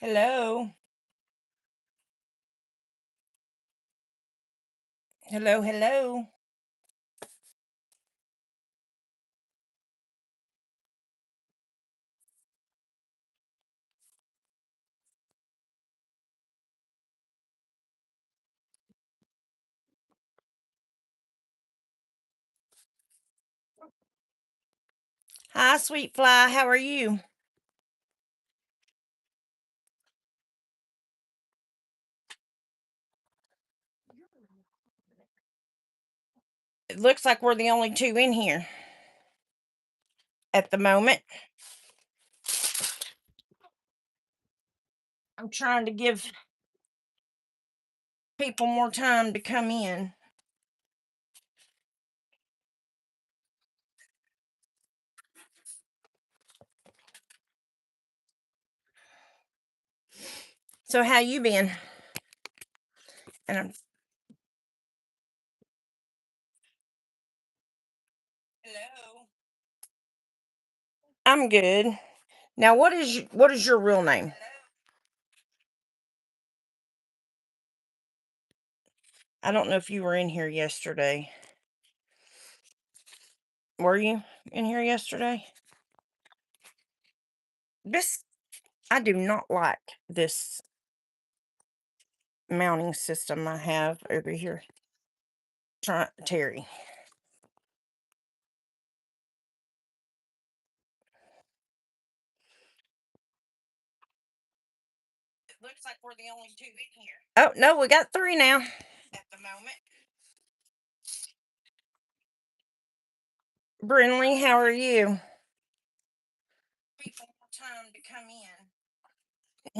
Hello. Hello, hello. Hi, sweet fly. How are you? It looks like we're the only two in here at the moment. I'm trying to give people more time to come in. So how you been? And I'm good. Now what is your real name? I don't know if you were in here yesterday. Were you in here yesterday? This I do not like this mounting system I have over here. Try Terry. It looks like we're the only two in here. Oh no, we got three now. At the moment. Brinley, how are you? People more time to come in.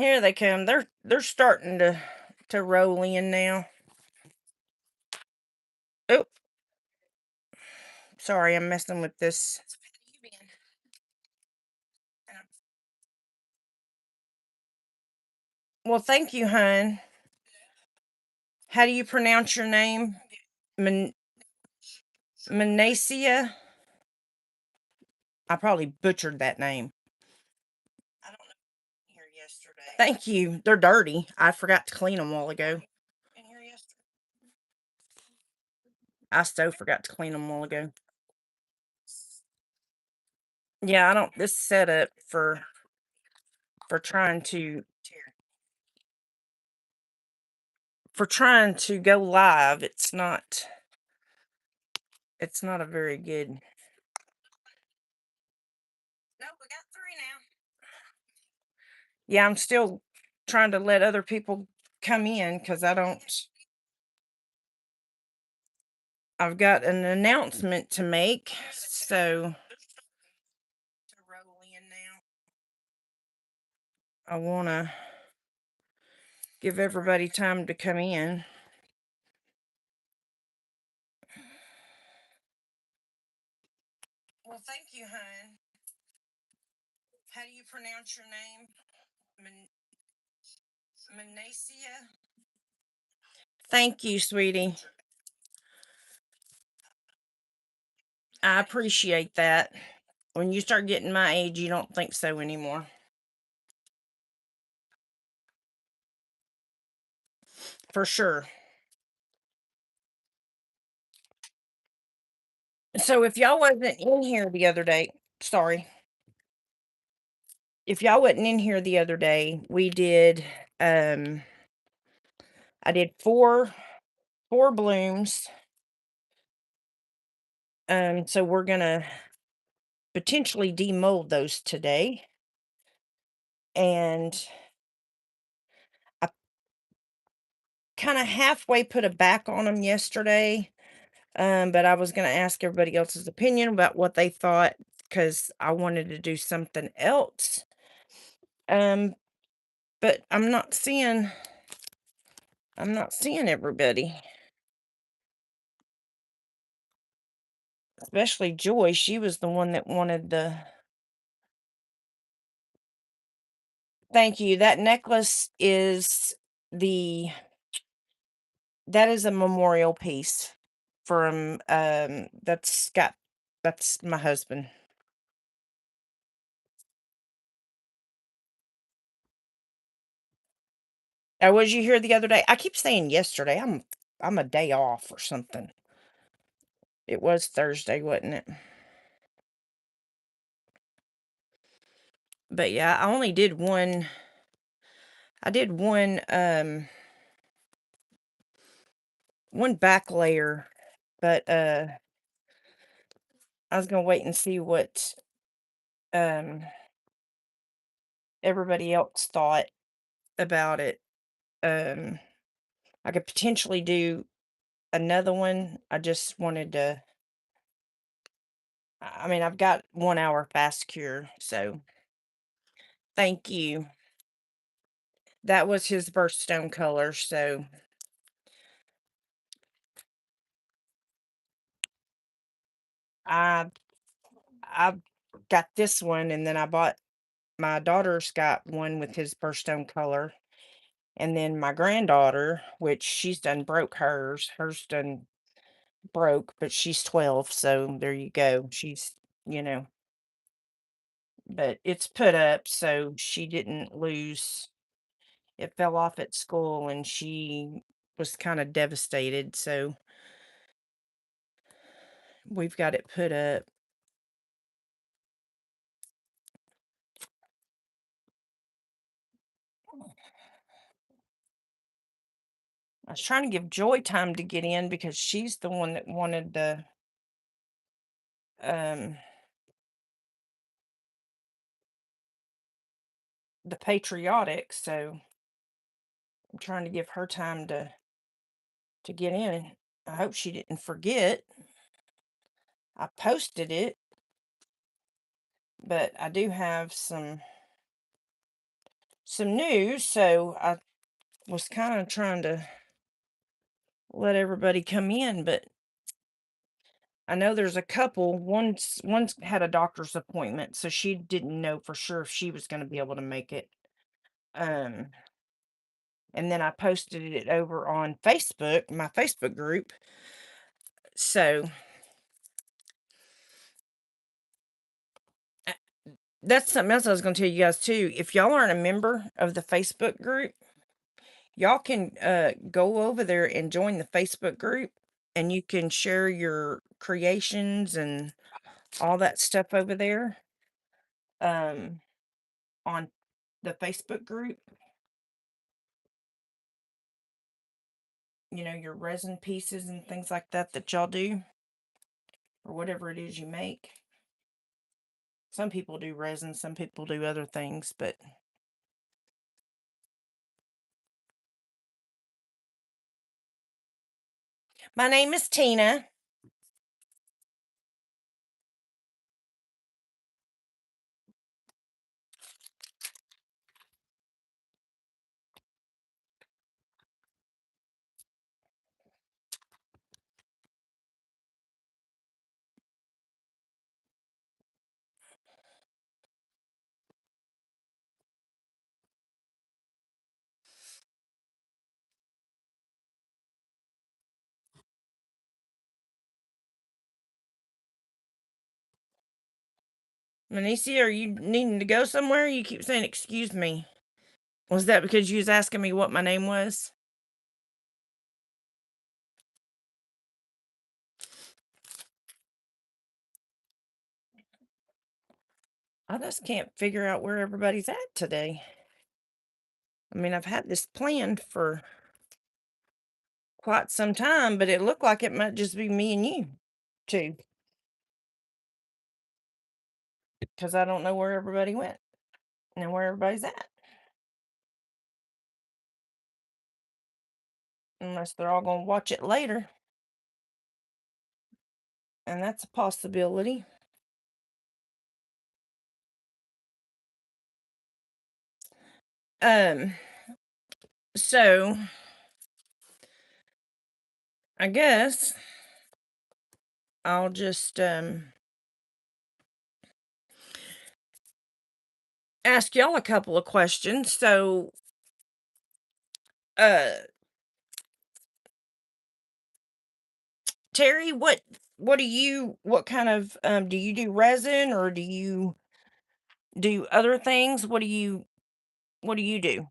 Here they come. They're starting to roll in now. Oh, sorry, I'm messing with this. Well, thank you, hun. How do you pronounce your name? Man- Manacia? I probably butchered that name. I don't know. Here yesterday. Thank you. They're dirty. I forgot to clean them a while ago. In here yesterday. I so forgot to clean them a while ago. Yeah, I don't. This setup for trying to go live. It's not a very good. No, we got three now. Yeah, I'm still trying to let other people come in because I've got an announcement to make. So I want to give everybody time to come in. Well, thank you, hon. How do you pronounce your name? Manacia? Thank you, sweetie. I appreciate that. When you start getting my age, you don't think so anymore. For sure. So if y'all wasn't in here the other day, sorry. If y'all wasn't in here the other day, we did I did four blooms. So we're gonna potentially demold those today. And I kind of halfway put a back on them yesterday. But I was gonna ask everybody else's opinion about what they thought because I wanted to do something else. Um, but I'm not seeing everybody. Especially Joy. She was the one that wanted the thank you. That necklace is the that is a memorial piece from that's my husband. Was you here the other day? I keep saying yesterday. I'm a day off or something. It was Thursday, wasn't it? But yeah, I only did one. I did one back layer, but I was gonna wait and see what um everybody else thought about it. Um I could potentially do another one. I just wanted to I mean, I've got 1 hour fast cure, so thank you. That was his birthstone color, so I I got this one and then I bought my daughter's got one with his birthstone color. And then my granddaughter, which she's done broke hers done broke, but she's 12, so there you go. She's, you know, but it's put up so she didn't lose. It fell off at school and she was kind of devastated, so we've got it put up. I was trying to give Joy time to get in because she's the one that wanted um the patriotic, so I'm trying to give her time to get in. I hope she didn't forget. I posted it, but I do have some news, so I was kind of trying to let everybody come in, but I know there's a couple. One's had a doctor's appointment, so she didn't know for sure if she was going to be able to make it. Um, and then I posted it over on Facebook, my Facebook group. So uh, that's something else I was going to tell you guys too. If y'all aren't a member of the Facebook group, y'all can go over there and join the Facebook group and you can share your creations and all that stuff over there um on the Facebook group. You know, your resin pieces and things like that that y'all do or whatever it is you make. Some people do resin, some people do other things, but my name is Tina. Manicia, are you needing to go somewhere? You keep saying, excuse me. Was that because you was asking me what my name was? I just can't figure out where everybody's at today. I mean, I've had this planned for quite some time, but it looked like it might just be me and you two, because I don't know where everybody went and where everybody's at, unless they're all going to watch it later, and that's a possibility. Um, so I guess I'll just ask y'all a couple of questions. So, uh, Terry, what do you what kind of do you do resin or do you do other things? What do you do?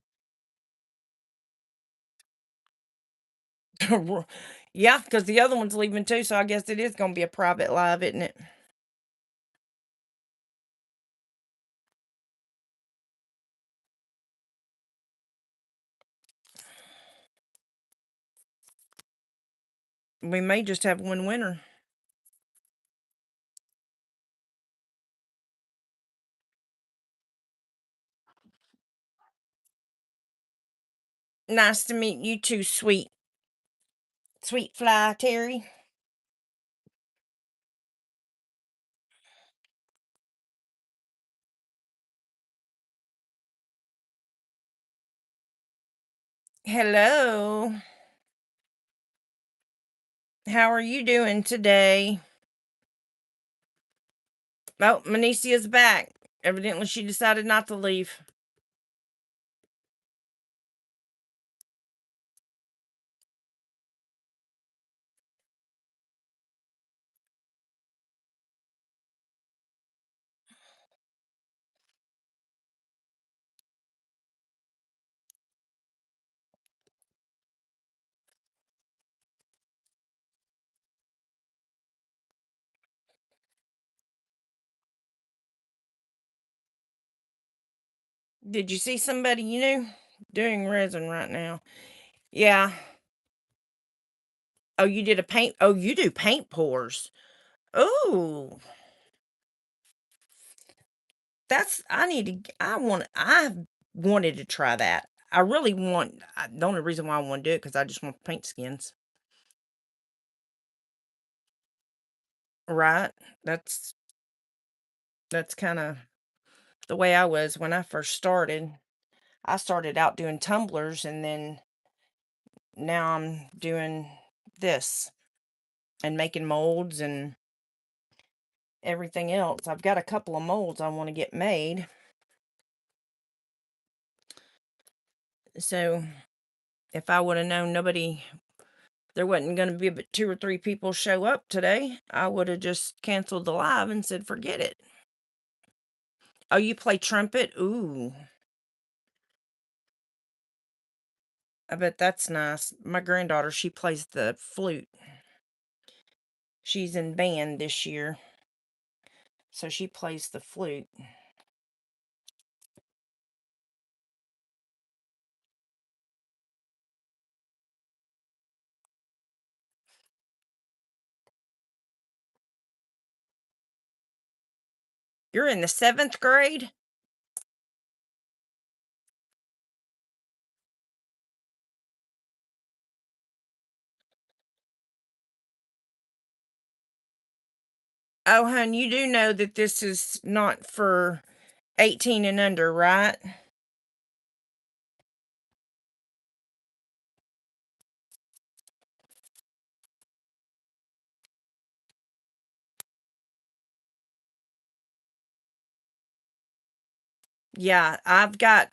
Yeah, because the other one's leaving too, so I guess it is going to be a private live, isn't it? We may just have one winner. Nice to meet you too, sweet fly, Terry. Hello. How are you doing today? Oh, Manicia's back. Evidently, she decided not to leave. Did you see somebody you knew doing resin right now? Yeah. Oh, you did a paint. Oh, you do paint pours. Oh, that's. I need to. I've wanted to try that. I really want. The only reason why I want to do it because I just want paint skins. Right. That's that's kind of the way I was when I first started. I started out doing tumblers, and then now I'm doing this and making molds and everything else. I've got a couple of molds I want to get made. So if I would have known there wasn't going to be but two or three people show up today, I would have just canceled the live and said, forget it. Oh, you play trumpet? Ooh, I bet that's nice. My granddaughter, she plays the flute. She's in band this year, so she plays the flute. You're in the seventh grade? Oh, hun, you do know that this is not for 18 and under, right? Yeah, I've got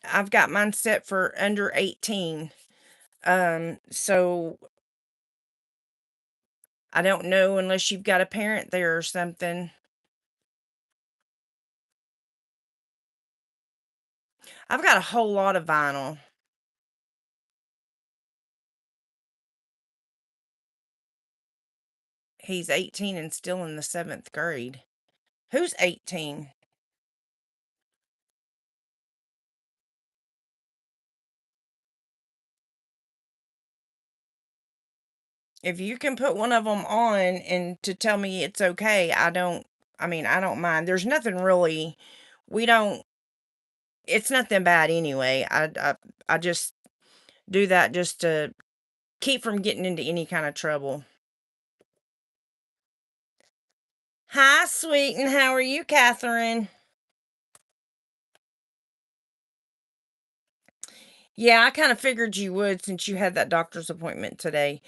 mine set for under 18. So I don't know unless you've got a parent there or something. I've got a whole lot of vinyl. He's 18 and still in the 7th grade. Who's 18? If you can put one of them on and to tell me it's okay, I mean, I don't mind. There's nothing really, we don't, it's nothing bad anyway. I just do that just to keep from getting into any kind of trouble. Hi, sweet, and how are you, Catherine? Yeah, I kind of figured you would since you had that doctor's appointment today.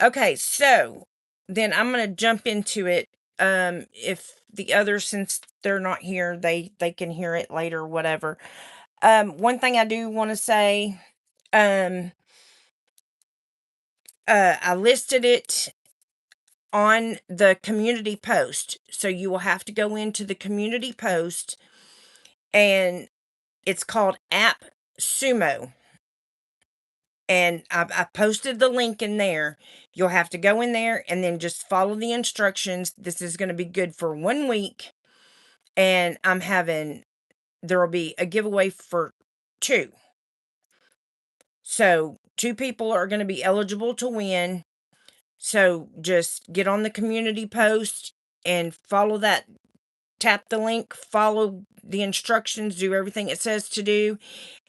Okay, so then I'm gonna jump into it. If the others, since they're not here, they can hear it later, whatever. One thing I do want to say, um, I listed it on the community post, so you will have to go into the community post, and it's called App Sumo. And I posted the link in there. You'll have to go in there and then just follow the instructions. This is going to be good for 1 week. And there will be a giveaway for two. So, two people are going to be eligible to win. So, just get on the community post and follow that. Tap the link, follow the instructions, do everything it says to do,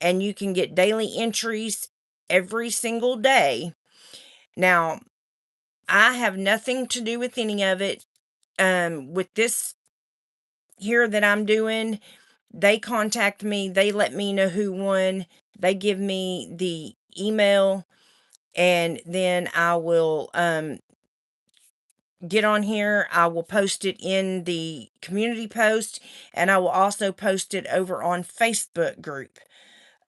and you can get daily entries every single day. Now, I have nothing to do with any of it. With this here that I'm doing, they contact me, they let me know who won, they give me the email, and then I will get on here. I will post it in the community post, and I will also post it over on Facebook group.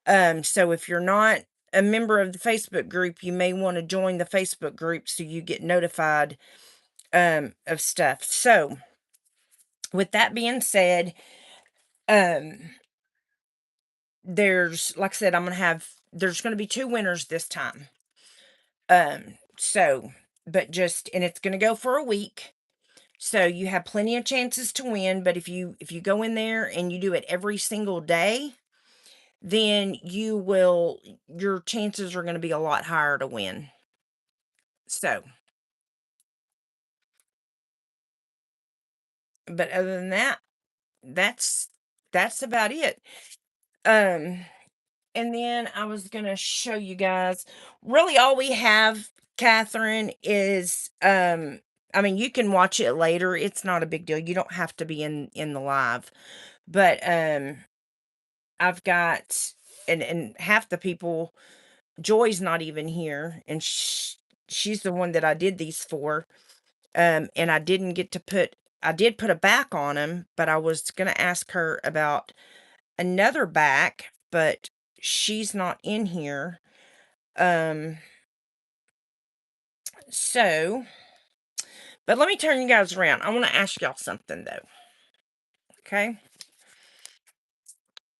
So if you're not a member of the Facebook group, you may want to join the Facebook group so you get notified of stuff. So with that being said, um there's, like I said, there's going to be two winners this time. So but just, and it's going to go for a week. So you have plenty of chances to win, but if you go in there and you do it every single day, then your chances are going to be a lot higher to win. So, but other than that, that's that's about it. Um And then I was gonna show you guys, really all we have, Catherine, is I mean, you can watch it later. It's not a big deal. You don't have to be in the live. But I've got, and half the people, Joy's not even here, and she's the one that I did these for. And I did put a back on them, but I was gonna ask her about another back, but she's not in here. Um, so, but let me turn you guys around. I want to ask y'all something though. Okay.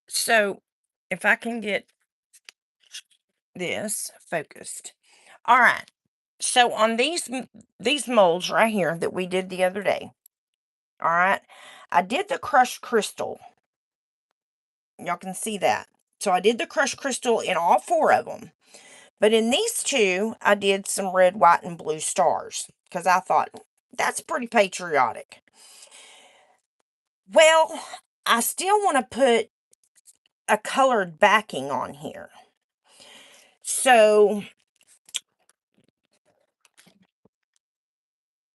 So, if I can get this focused. All right. So on these molds right here that we did the other day. All right. I did the crushed crystal. Y'all can see that. So I did the crushed crystal in all four of them. But in these two, I did some red, white, and blue stars because I thought that's pretty patriotic. Well, I still want to put a colored backing on here. So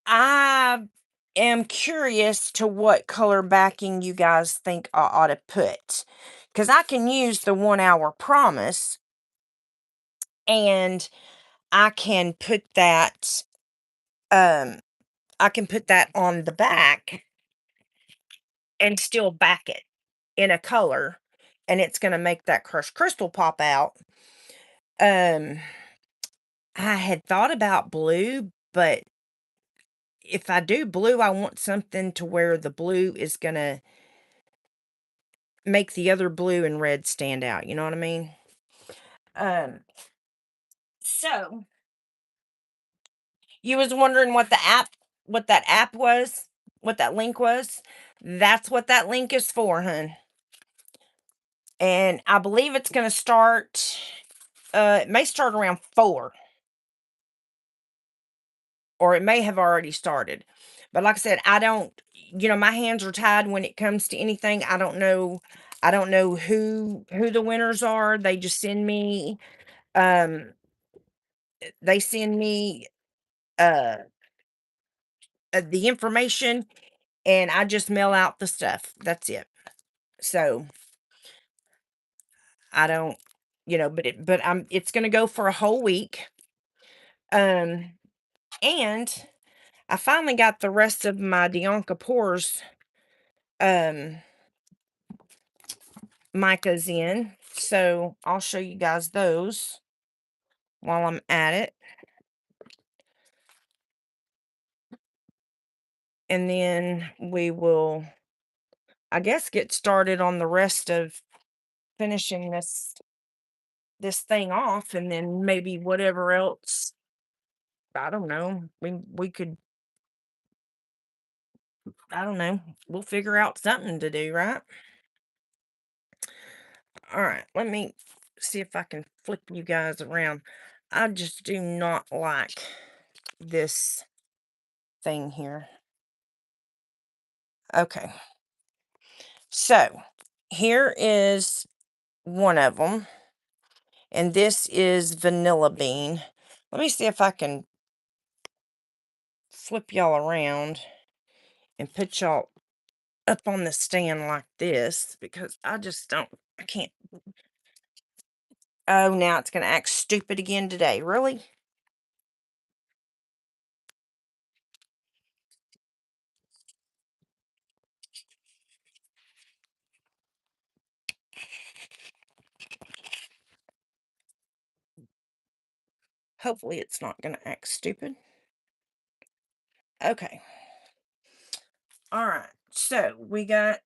I am curious to what color backing you guys think I ought to put. Because I can use the 1 hour promise, and I can put that um I can put that on the back and still back it in a color, and it's going to make that crushed crystal pop out. Um I had thought about blue, but if I do blue, I want something to where the blue is going to make the other blue and red stand out, you know what I mean? Um, so you was wondering what that app was, what that link was? That's what that link is for, hun. And I believe it's gonna start, it may start around 4, or it may have already started. But like I said, I don't, my hands are tied when it comes to anything. I don't know who the winners are. Um they send me uh the information, and I just mail out the stuff. That's it. So, I don't, but it's going to go for a whole week. Um and I finally got the rest of my Dianca Pours um micas in. So, I'll show you guys those while I'm at it. And then we will, I guess, get started on the rest of finishing this thing off, and then maybe whatever else, I don't know. We could, I don't know. We'll figure out something to do, right? All right, let me see if I can flip you guys around. I just do not like this thing here. Okay. So, here is one of them, and this is vanilla bean. Let me see if I can flip y'all around and put y'all up on the stand like this, because I can't. Oh, now it's going to act stupid again today. Really? Hopefully it's not going to act stupid. Okay. All right. So we got,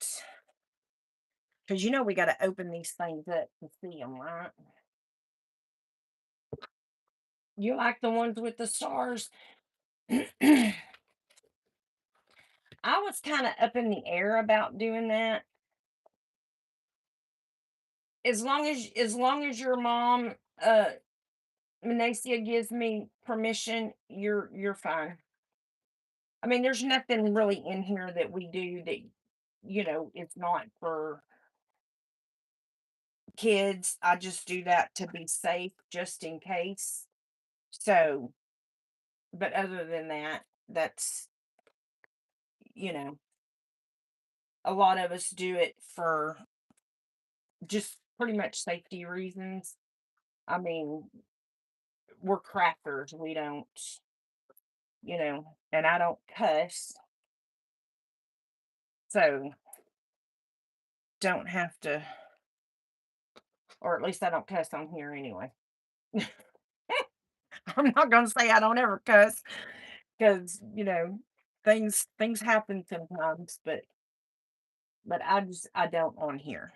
because we got to open these things up to see them, right? You like the ones with the stars? I was kind of up in the air about doing that. As long as your mom, uh Manacia, gives me permission, you're fine. I mean, there's nothing really in here that we do that, it's not for kids. I just do that to be safe, just in case. So, but other than that, that's, you know, a lot of us do it for just pretty much safety reasons. I mean, we're crackers. We don't, and I don't cuss. So, don't have to, or at least I don't cuss on here anyway. I'm not going to say I don't ever cuss, because, things happen sometimes, but I don't on here.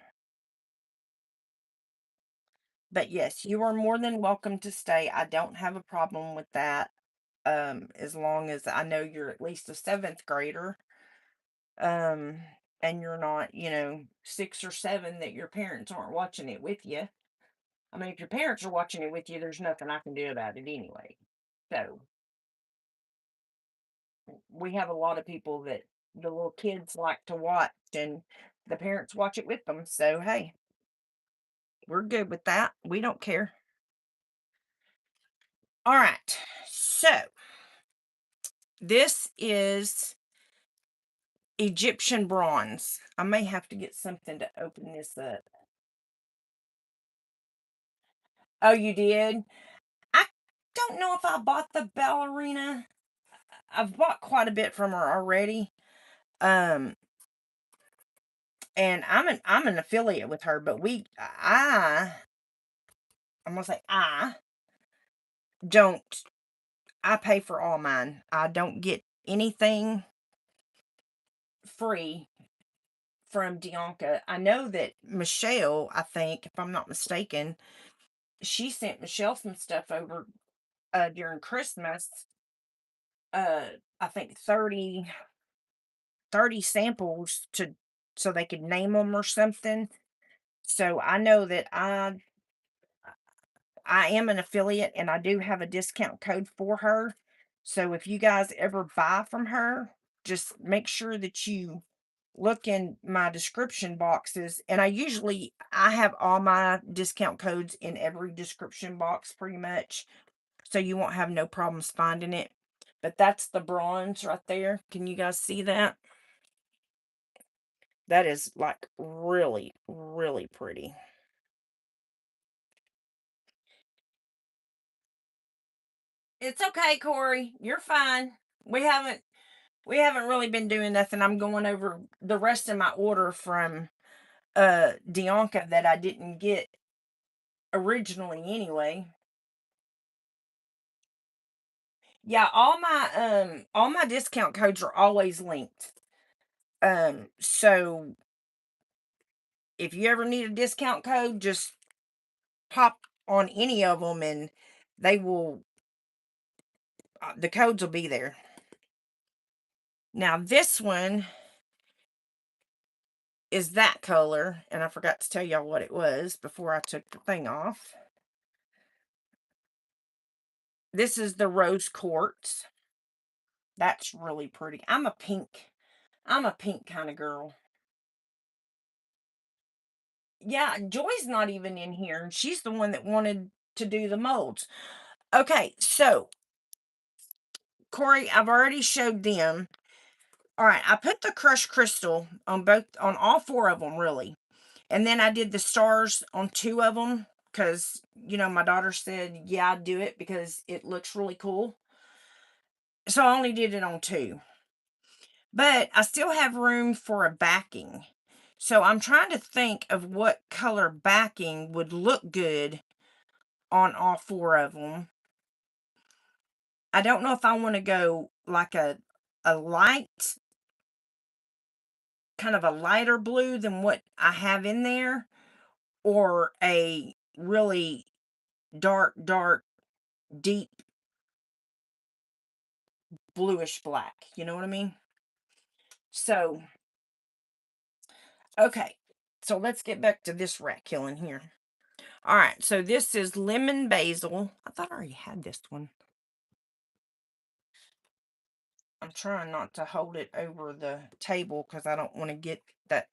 But yes, you are more than welcome to stay. I don't have a problem with that. As long as I know you're at least a 7th grader. Um, and you're not, 6 or 7, that your parents aren't watching it with you. I mean, if your parents are watching it with you, there's nothing I can do about it anyway. So, we have a lot of people that the little kids like to watch, and the parents watch it with them. So, hey, we're good with that. We don't care. All right. So, this is Egyptian bronze. I may have to get something to open this up. Oh, you did? I don't know if I bought the ballerina. I've bought quite a bit from her already. Um, and I'm an affiliate with her, but I'm gonna say I don't I pay for all mine. I don't get anything free from Dianca. I know that Michelle, I think, if I'm not mistaken, she sent Michelle some stuff over during Christmas. Uh, I think 30 samples to so they could name them or something. So I know that I am an affiliate and I do have a discount code for her. So if you guys ever buy from her, just make sure that you look in my description boxes. And I have all my discount codes in every description box pretty much. So you won't have no problems finding it. But that's the bronze right there. Can you guys see that? That is like really, really pretty. It's okay, Corey. You're fine. We haven't really been doing nothing. I'm going over the rest of my order from Dianca that I didn't get originally anyway. Yeah, all my discount codes are always linked. So if you ever need a discount code, just pop on any of them and they will the codes will be there. Now this one is that color, and I forgot to tell y'all what it was before I took the thing off. This is the rose quartz. That's really pretty. I'm a pink kind of girl. Yeah, Joy's not even in here, and she's the one that wanted to do the molds. Okay, so Corey, I've already showed them. All right, I put the crushed crystal on all four of them, really. And then I did the stars on two of them because, my daughter said, yeah, I'd do it because it looks really cool. So I only did it on two. But I still have room for a backing. So I'm trying to think of what color backing would look good on all four of them. I don't know if I want to go like a light, kind of a lighter blue than what I have in there, or a really dark, deep bluish black. You know what I mean? So, okay. So let's get back to this rat killing here. All right. So this is lemon basil. I thought I already had this one. I'm trying not to hold it over the table because I don't want to get that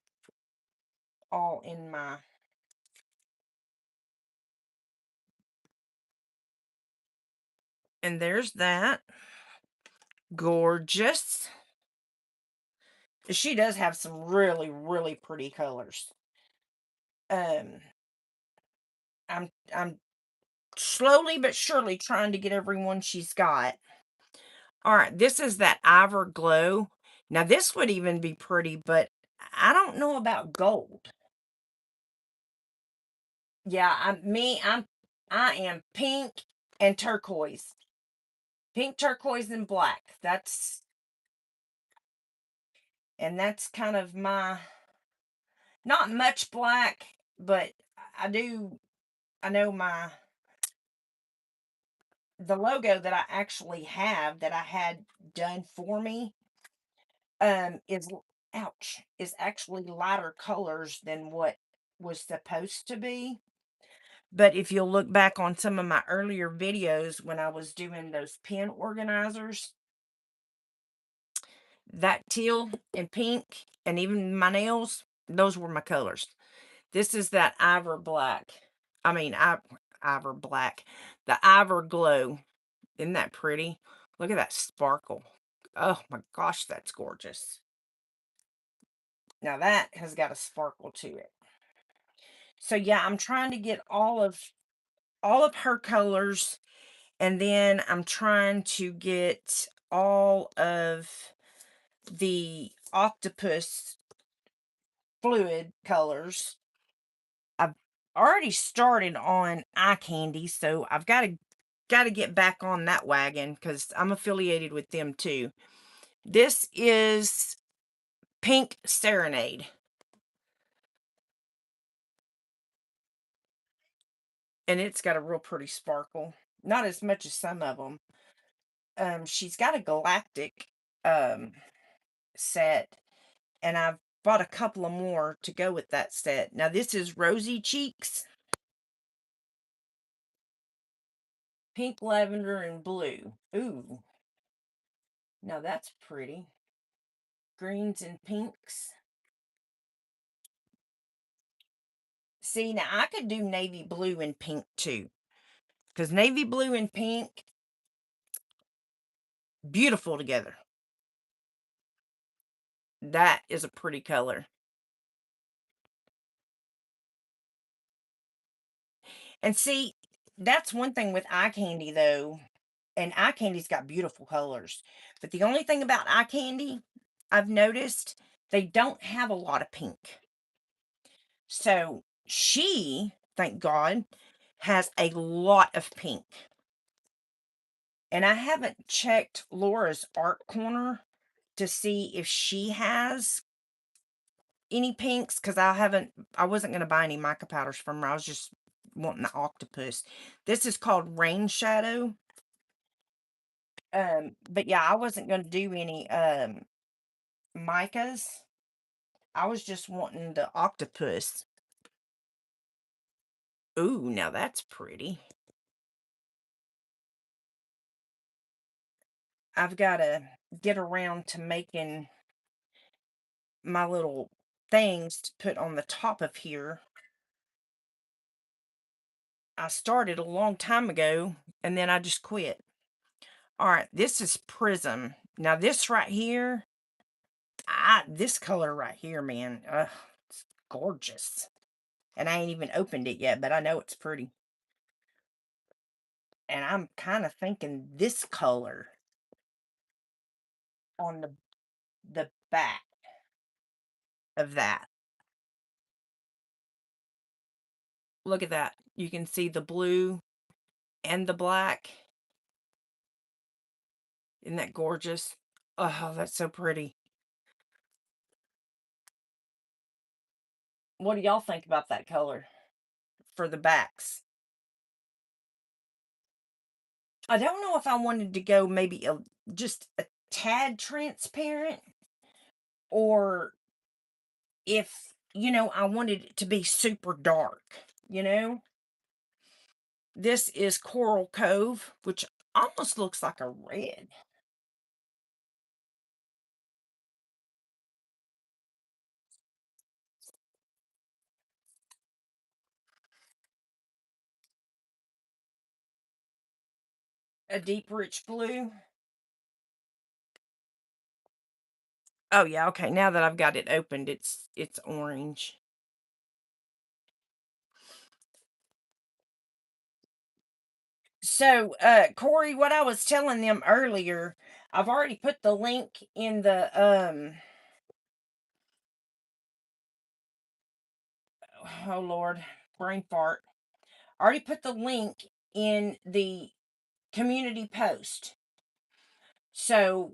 all in my... And there's that. Gorgeous. She does have some really, really pretty colors. Um, I'm slowly but surely trying to get everyone she's got. All right, this is that Ivory Glow. Now this would even be pretty, but I don't know about gold. Yeah, I am pink and turquoise. Pink, turquoise, and black. That's kind of my, not much black, but I know the logo that I actually have that I had done for me, is, ouch, is actually lighter colors than what was supposed to be. But if you'll look back on some of my earlier videos when I was doing those pen organizers, that teal and pink and even my nails, those were my colors. This is that ivory black. I mean, ivory black. The ivory glow. Isn't that pretty? Look at that sparkle. Oh my gosh, that's gorgeous. Now that has got a sparkle to it. So yeah, I'm trying to get all of her colors, and then I'm trying to get all of the octopus fluid colors. I've already started on eye candy, so I've got to get back on that wagon because I'm affiliated with them too. This is Pink Serenade. and it's got a real pretty sparkle. Not as much as some of them. She's got a galactic um set, and I've bought a couple of more to go with that set. Now this is Rosy Cheeks, pink, lavender, and blue. Ooh, now that's pretty. Greens and pinks. See, now I could do navy blue and pink too. Because navy blue and pink, beautiful together. That is a pretty color. And see, that's one thing with eye candy though. And eye candy's got beautiful colors. But the only thing about eye candy, I've noticed, they don't have a lot of pink. So she, thank God, has a lot of pink. And I haven't checked Laura's art corner to see if she has any pinks, because I wasn't going to buy any mica powders from her. I was just wanting the octopus. This is called Rain Shadow. But yeah, I wasn't going to do any micas. I was just wanting the octopus. Ooh, now that's pretty. I've got to get around to making my little things to put on the top of here. I started a long time ago and then I just quit. All right, this is Prism. Now this right here, this color right here, man, it's gorgeous. And I ain't even opened it yet, but I know it's pretty. And I'm kind of thinking this color on the back of that. Look at that. You can see the blue and the black. Isn't that gorgeous? Oh, that's so pretty. What do y'all think about that color for the backs? I don't know if I wanted to go maybe just a tad transparent, or if, I wanted it to be super dark. This is Coral Cove, which almost looks like a red. A deep rich blue. Oh yeah, okay. Now that I've got it opened, it's orange. So, Corey, what I was telling them earlier, I've already put the link in the oh Lord, brain fart. I already put the link in the community post. So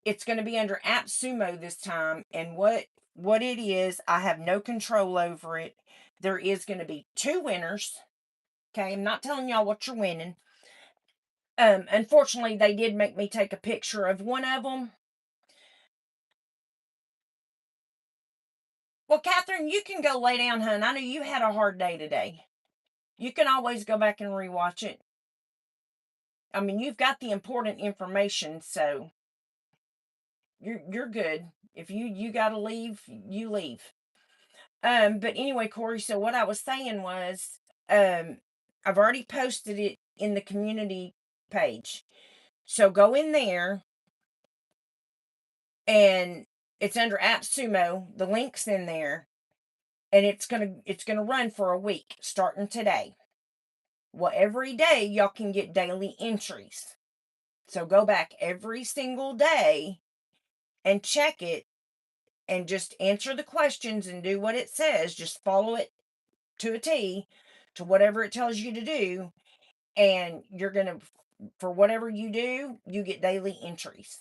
it's going to be under AppSumo this time, and what it is, I have no control over it. There is going to be two winners. Okay, I'm not telling y'all what you're winning. Unfortunately, they did make me take a picture of one of them. Well, Catherine, you can go lay down, hun. I know you had a hard day today. You can always go back and rewatch it. I mean, you've got the important information, so you're good. If you got to leave, you leave. But anyway, Corey, so what I was saying was, I've already posted it in the community page. So go in there, and it's under AppSumo. The link's in there, and it's gonna run for a week starting today. Well, every day y'all can get daily entries. So go back every single day and check it, and just answer the questions and do what it says. Just follow it to a T, to whatever it tells you to do, and you're going to, for whatever you do, you get daily entries.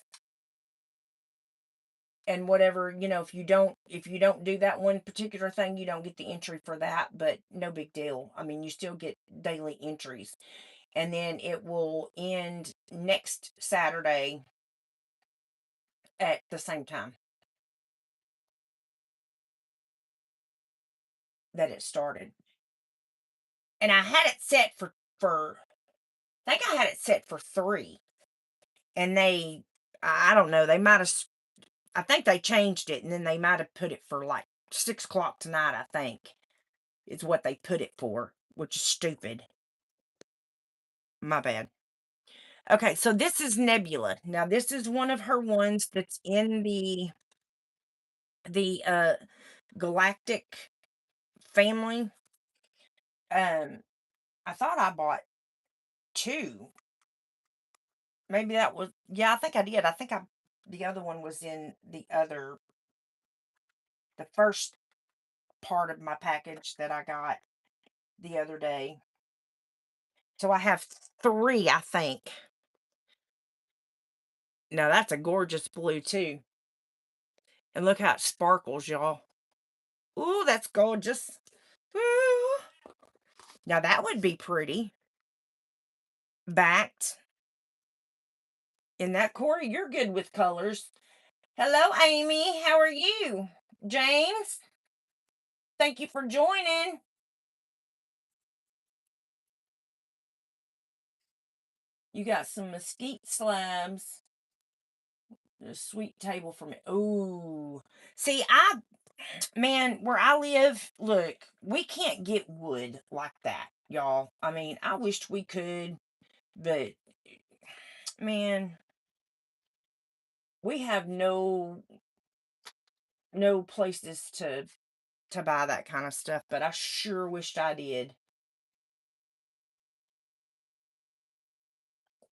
and whatever, if you don't do that one particular thing, you don't get the entry for that, but no big deal. I mean, you still get daily entries. And then it will end next Saturday at the same time that it started. And I had it set for I think I had it set for 3. And I don't know, they might have, I think they changed it, and then they might have put it for like 6 o'clock tonight, I think, is what they put it for, which is stupid. My bad. Okay, so this is Nebula. Now this is one of her ones that's in the galactic family. I thought I bought 2. Maybe that was, yeah, I think I did. I think the other one was in the first part of my package that I got the other day. So I have 3, I think. Now that's a gorgeous blue too. And look how it sparkles, y'all. Ooh, that's gorgeous. Ooh. Now that would be pretty. Backed. In that, Corey, you're good with colors. Hello, Amy. How are you? James, thank you for joining. You got some mesquite slabs. A sweet table for me. Ooh. See, man, where I live, look, we can't get wood like that, y'all. I mean, I wished we could, but man, we have no places to buy that kind of stuff, but I sure wished I did.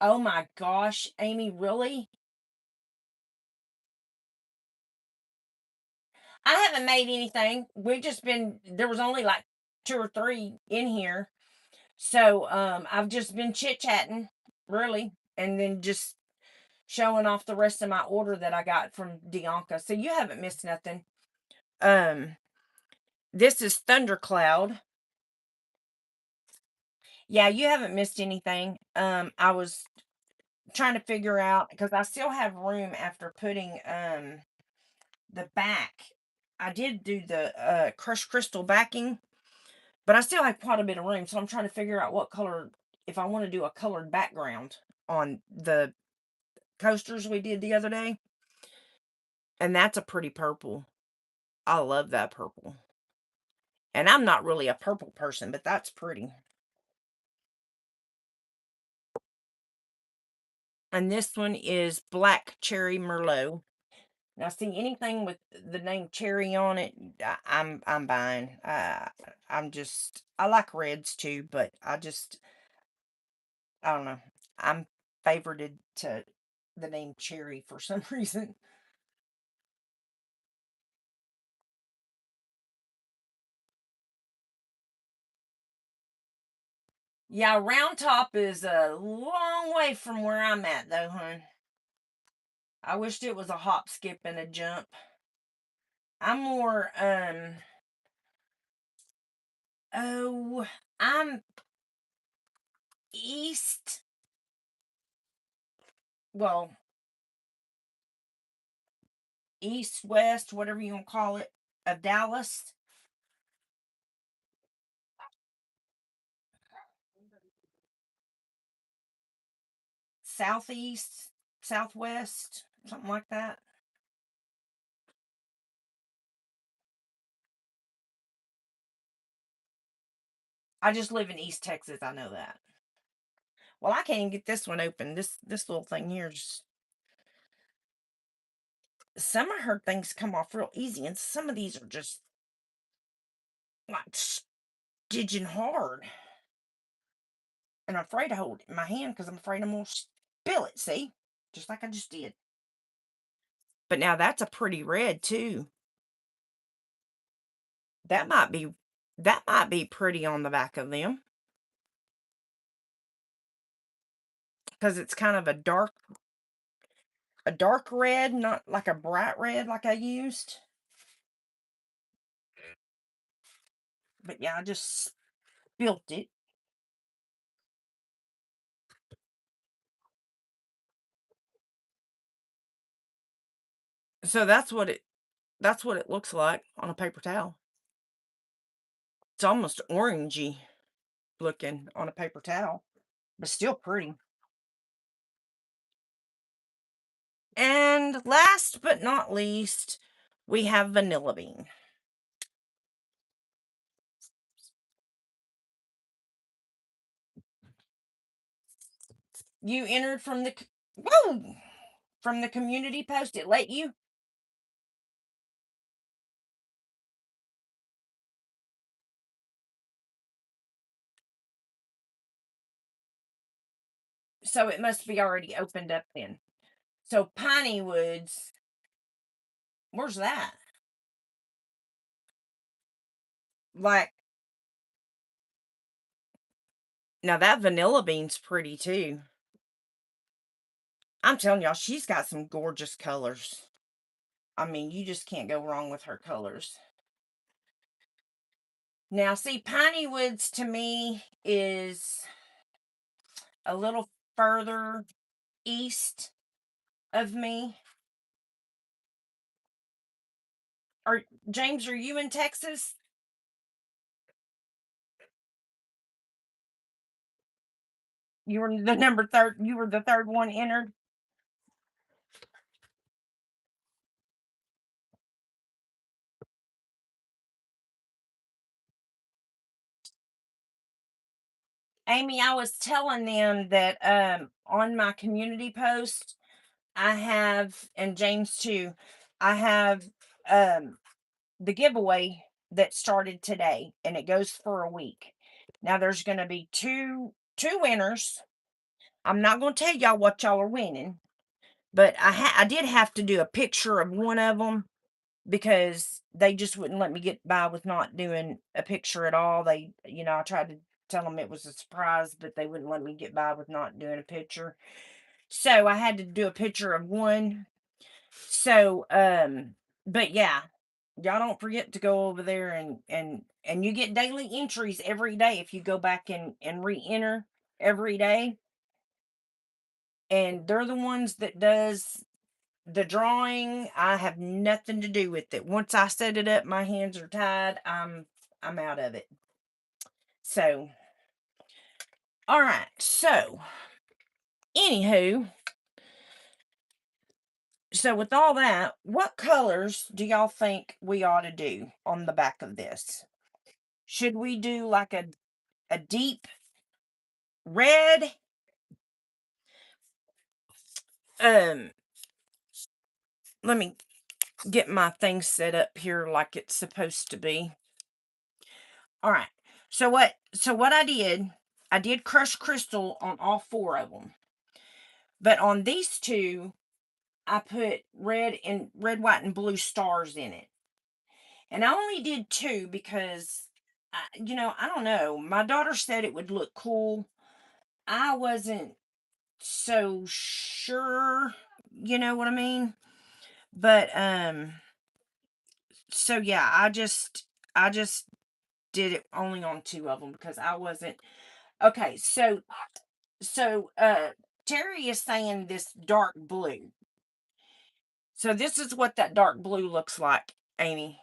Oh my gosh, Amy, really? I haven't made anything. There was only like 2 or 3 in here. So, I've just been chit-chatting, really, and then just showing off the rest of my order that I got from Dianca. So you haven't missed nothing. Um, this is Thundercloud. Yeah, you haven't missed anything. I was trying to figure out because I still have room after putting the back. I did do the crushed crystal backing, but I still have quite a bit of room, so I'm trying to figure out what color, if I want to do a colored background on the coasters we did the other day. And that's a pretty purple. I love that purple. And I'm not really a purple person, but that's pretty. And this one is Black Cherry Merlot. Now, see anything with the name cherry on it, I'm buying. I like reds too, but I don't know. I'm favorited to the name cherry for some reason. Yeah, Round Top is a long way from where I'm at, though, hun. I wished it was a hop, skip, and a jump. I'm more, oh, I'm east, well, east, west, whatever you want to call it, of Dallas. Southeast, southwest, something like that. I just live in East Texas. I know that. Well, I can't even get this one open. This little thing here, just some of her things come off real easy, and some of these are just like stitching hard. And I'm afraid to hold it in my hand because I'm afraid I'm gonna spill it. See, just like I just did. But now that's a pretty red too. That might be that might be pretty on the back of them because it's kind of a dark. a dark red, not like a bright red like I used. But yeah, I just spilt it. So that's what it looks like on a paper towel. It's almost orangey looking on a paper towel, but still pretty. And last but not least, we have vanilla bean. You entered from the whoa, from the community post. It let you. So it must be already opened up then. So Piney Woods, where's that? Like, now that vanilla bean's pretty too. I'm telling y'all, she's got some gorgeous colors. I mean, you just can't go wrong with her colors. Now, see, Piney Woods to me is a little further east of me. Are James, are you in Texas? You were the number third, you were the third one entered. Amy, I was telling them that on my community post, I have, and James too, I have um the giveaway that started today and it goes for a week. Now there's going to be two winners. I'm not going to tell y'all what y'all are winning, but I did have to do a picture of one of them because they just wouldn't let me get by with not doing a picture at all. They, I tried to tell them it was a surprise, but they wouldn't let me get by with not doing a picture. So I had to do a picture of one. So, but yeah, y'all don't forget to go over there and you get daily entries every day if you go back and re-enter every day. And they're the ones that does the drawing. I have nothing to do with it. Once I set it up, my hands are tied. I'm out of it. So, all right. So, anywho, so with all that, what colors do y'all think we ought to do on the back of this? Should we do like a deep red? Um, Let me get my thing set up here like it's supposed to be. All right. So what I did crushed crystal on all four of them. But on these two, I put red, white, and blue stars in it. And I only did two because I don't know. My daughter said it would look cool. I wasn't so sure, you know what I mean? But so yeah, I just did it only on two of them because I wasn't okay. So Terry is saying this dark blue. So this is what that dark blue looks like, Amy.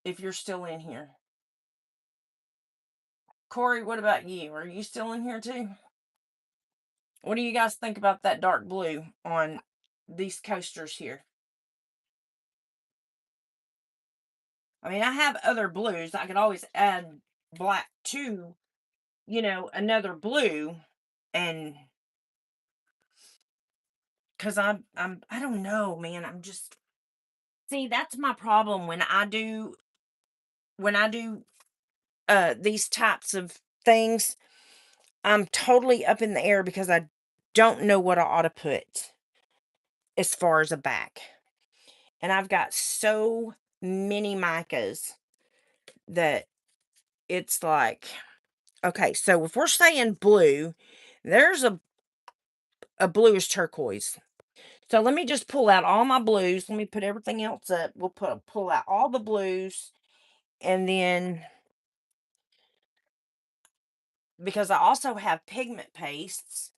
If you're still in here, Corey, what about you? Are you still in here too? What do you guys think about that dark blue on these coasters here? I mean, I have other blues. I could always add black to, another blue, and because I don't know, man. I'm just see that's my problem when I do these types of things. I'm totally up in the air because I don't know what I ought to put as far as a back. And I've got so many micas that it's like, okay, so if we're saying blue, there's a bluish turquoise. So let me just pull out all my blues. Let me put everything else up. We'll pull out all the blues, and then because I also have pigment pastes.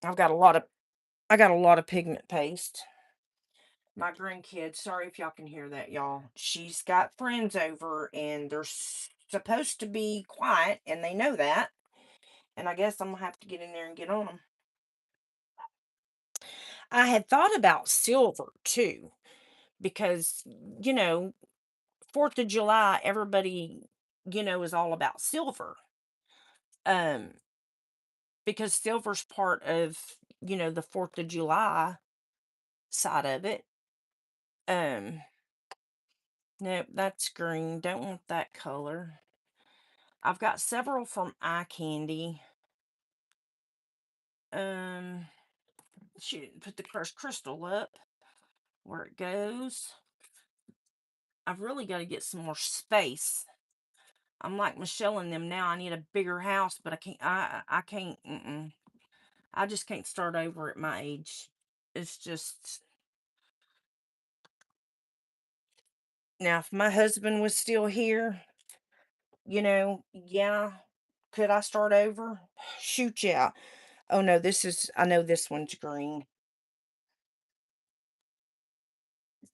I've got a lot of I got a lot of pigment paste. My grandkid, sorry if y'all can hear that, y'all. She's got friends over and they're supposed to be quiet and they know that. And I guess I'm gonna have to get in there and get on them. I had thought about silver too, because, you know, 4th of July, everybody, is all about silver. Um, because silver's part of, the 4th of July side of it. Nope, that's green. Don't want that color. I've got several from eye candy. She didn't put the crushed crystal up where it goes. I've really got to get some more space. I'm like Michelle and them now. I need a bigger house, but I can't. I can't. I just can't start over at my age. It's just now. If my husband was still here, yeah. Could I start over? Shoot, yeah. Oh no, this is. I know this one's green.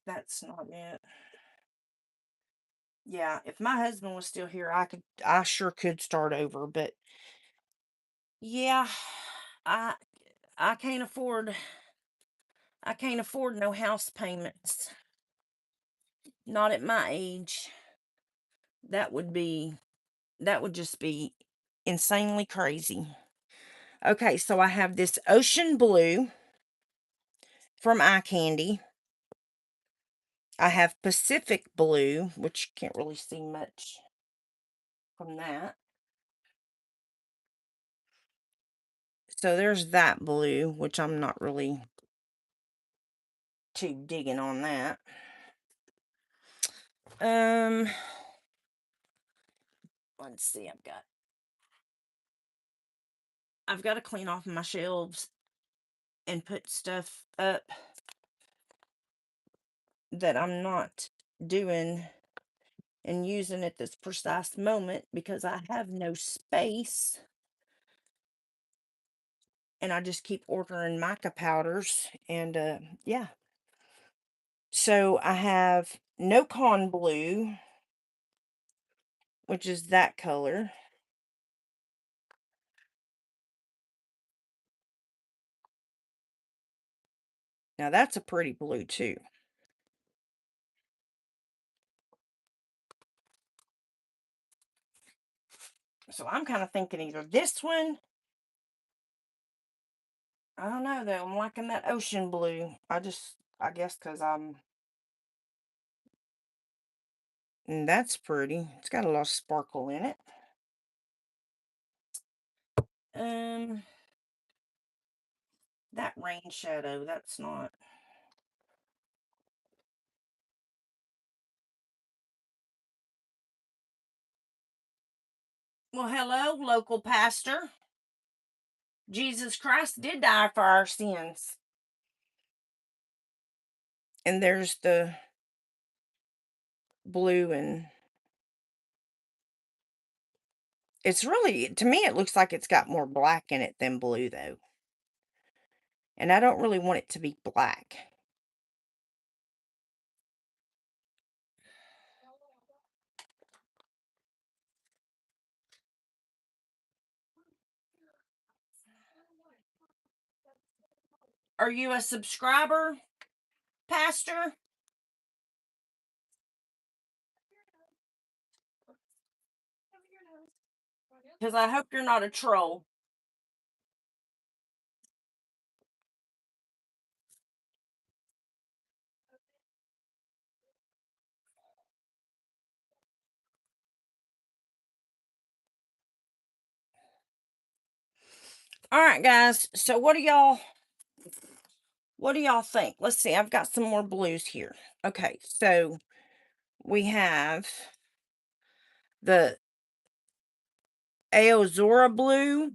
That's not it. Yeah, if my husband was still here, I sure could start over, but yeah, I I can't afford no house payments. Not at my age. That would be that would just be insanely crazy. Okay, so I have this ocean blue from Eye Candy. I have Pacific blue, which you can't really see much from that. So there's that blue, which I'm not really too digging on that. Um, let's see. I've got to clean off my shelves and put stuff up that I'm not doing and using at this precise moment because I have no space. And I just keep ordering mica powders and yeah. So I have no con blue, which is that color. Now that's a pretty blue too. So I'm kind of thinking either this one. I don't know though. I'm liking that ocean blue. I guess because that's pretty. It's got a lot of sparkle in it. Um, that rain shadow, that's not. Well, hello, local pastor. Jesus Christ did die for our sins. And there's the blue, and it's really, to me, it looks like it's got more black in it than blue, though. And I don't really want it to be black. Are you a subscriber, pastor? Because I hope you're not a troll. All right, guys. So what do y'all think? Let's see. I've got some more blues here. Okay, so we have the Aozora blue.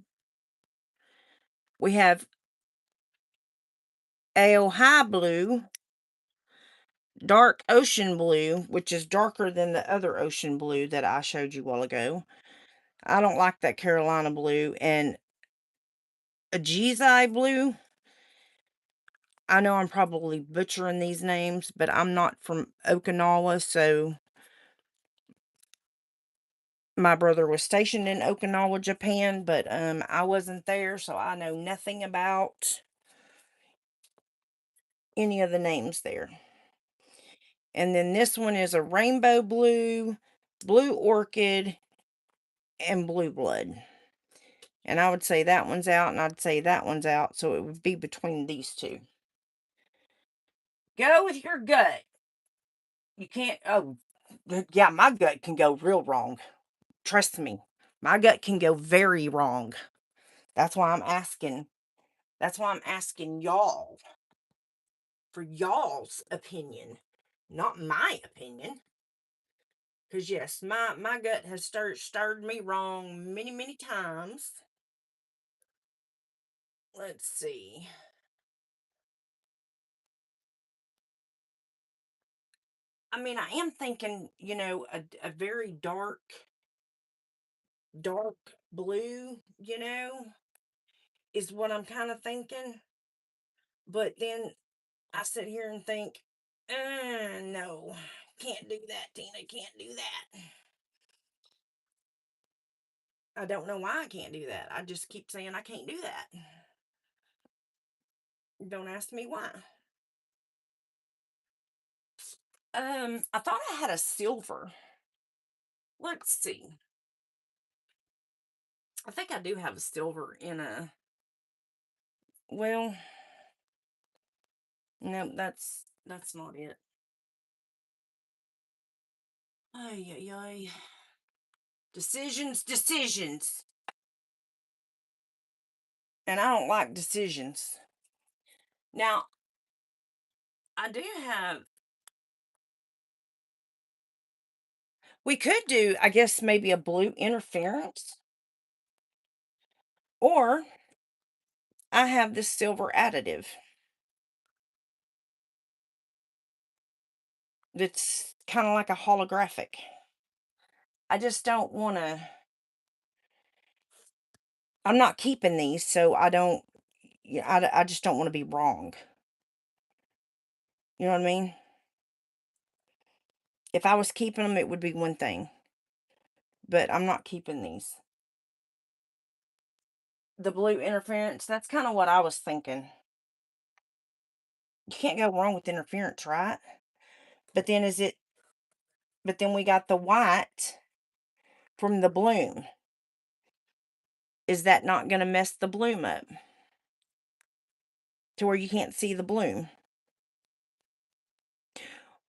We have ale high blue, dark ocean blue, which is darker than the other ocean blue that I showed you a while ago. I don't like that Carolina blue, and a G's eye blue. I know I'm probably butchering these names, but I'm not from Okinawa, so my brother was stationed in Okinawa, Japan, but I wasn't there, so I know nothing about any of the names there. And then this one is a rainbow blue, blue orchid, and blue blood. And I would say that one's out, and I'd say that one's out, so it would be between these two. Go with your gut. You can't, oh, yeah, my gut can go real wrong. Trust me, my gut can go very wrong. That's why I'm asking. That's why I'm asking y'all for y'all's opinion, not my opinion. Because yes, my gut has stirred me wrong many times. Let's see. I mean, I am thinking, a very dark blue, is what I'm kind of thinking. But then I sit here and think, no, can't do that, Tina, can't do that. I don't know why I can't do that. I just keep saying I can't do that. Don't ask me why. I thought I had a silver. Let's see. I think I do have a silver in a. Well, no, that's not it. Ay, ay, ay. Decisions. And I don't like decisions. Now, I do have. We could do, I guess, maybe a blue interference. Or I have this silver additive. That's kind of like a holographic. I just don't want to. I'm not keeping these, so I don't. Yeah, I just don't want to be wrong. You know what I mean? If I was keeping them, it would be one thing. But I'm not keeping these. The blue interference, that's kind of what I was thinking. You can't go wrong with interference, right? But then but then we got the white from the bloom. Is that not going to mess the bloom up to where you can't see the bloom?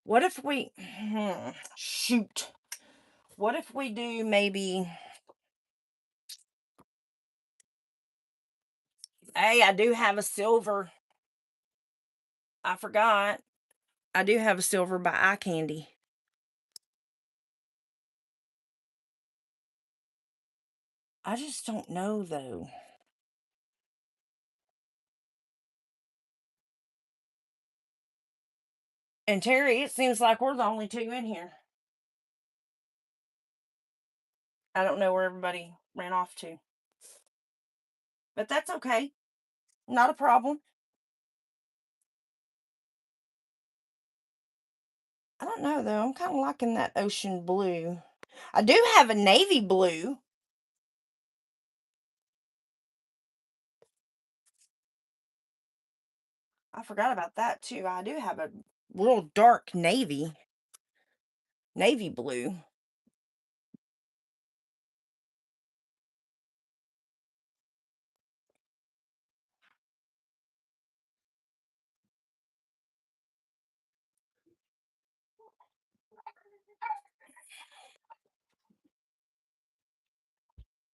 What if we, shoot. What if we do maybe, hey, I do have a silver. I forgot. I do have a silver by Eye Candy. I just don't know though. And Terry, it seems like we're the only two in here. I don't know where everybody ran off to. But that's okay. Not a problem. I don't know though. I'm kind of liking that ocean blue. I do have a navy blue. I forgot about that too. I do have a real dark navy blue.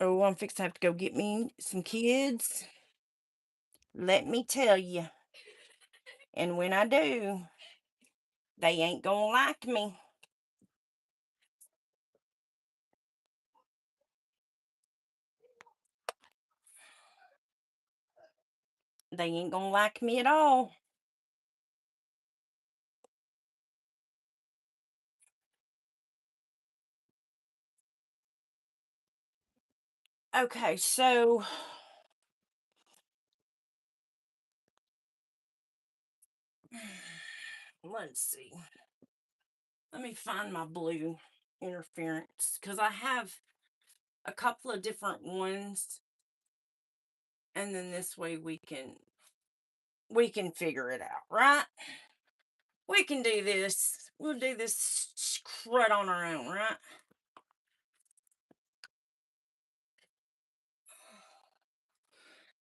Oh, I'm fixing to have to go get me some kids. Let me tell you. And when I do, they ain't gonna like me. They ain't gonna like me at all. Okay, so let's see. Let me find my blue interference because I have a couple of different ones, and then this way we can figure it out, right? We can do this. We'll do this crud on our own, right?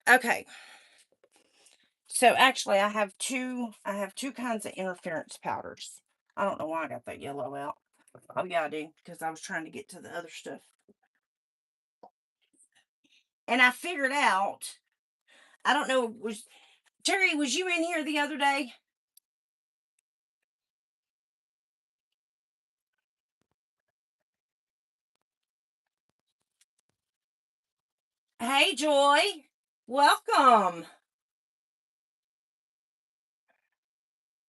Okay. So actually I have two kinds of interference powders. I don't know why I got that yellow out. Oh yeah, I do, because I was trying to get to the other stuff. And I figured out, I don't know, Terry, was you in here the other day? Hey Joy. Welcome.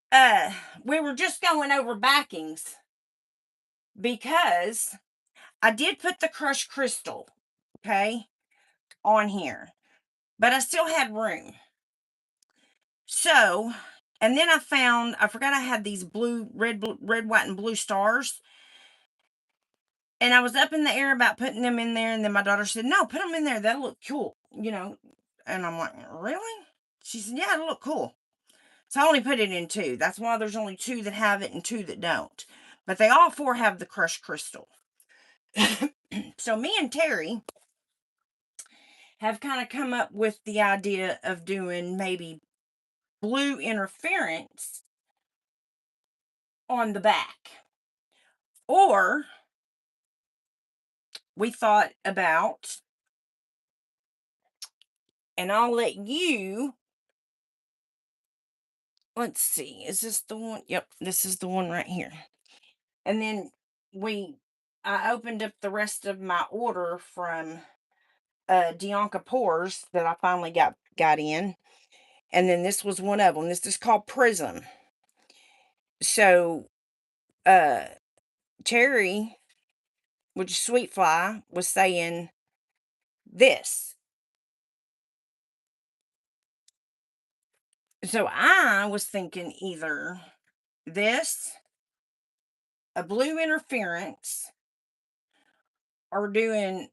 Uh we were just going over backings because I did put the crushed crystal, okay, on here, but I still had room. So, and then I forgot I had these red, white, and blue stars. And I was up in the air about putting them in there. And then my daughter said, no, put them in there. That'll look cool. And I'm like, really? She said, yeah, it'll look cool. So I only put it in two. That's why there's only two that have it and two that don't. But they all four have the crushed crystal. So me and Terry have kind of come up with the idea of doing maybe blue interference on the back. Or we thought about, and I'll let you, let's see, is this the one? Yep, this is the one right here. And then we, I opened up the rest of my order from Dianca Pours that I finally got in. And then this was one of them. This is called Prism. So, uh, Terry, which is Sweet Fly, was saying this. So I was thinking either this, a blue interference, or doing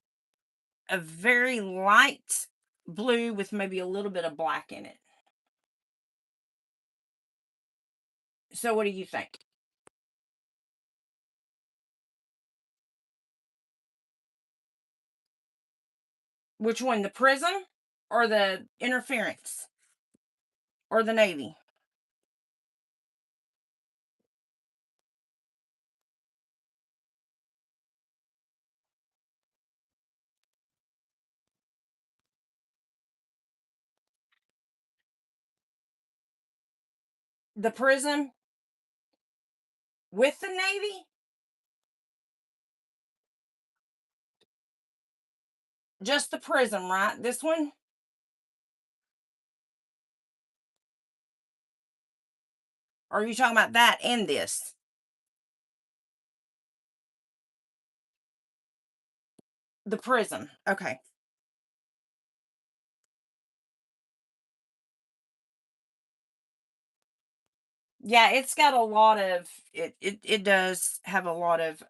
a very light blue with maybe a little bit of black in it. So what do you think? Which one, the prism or the interference or the navy? The prism with the navy? Just the prism, right? This one? Or are you talking about that and this? The prism. Okay. Yeah, it's got it does have a lot of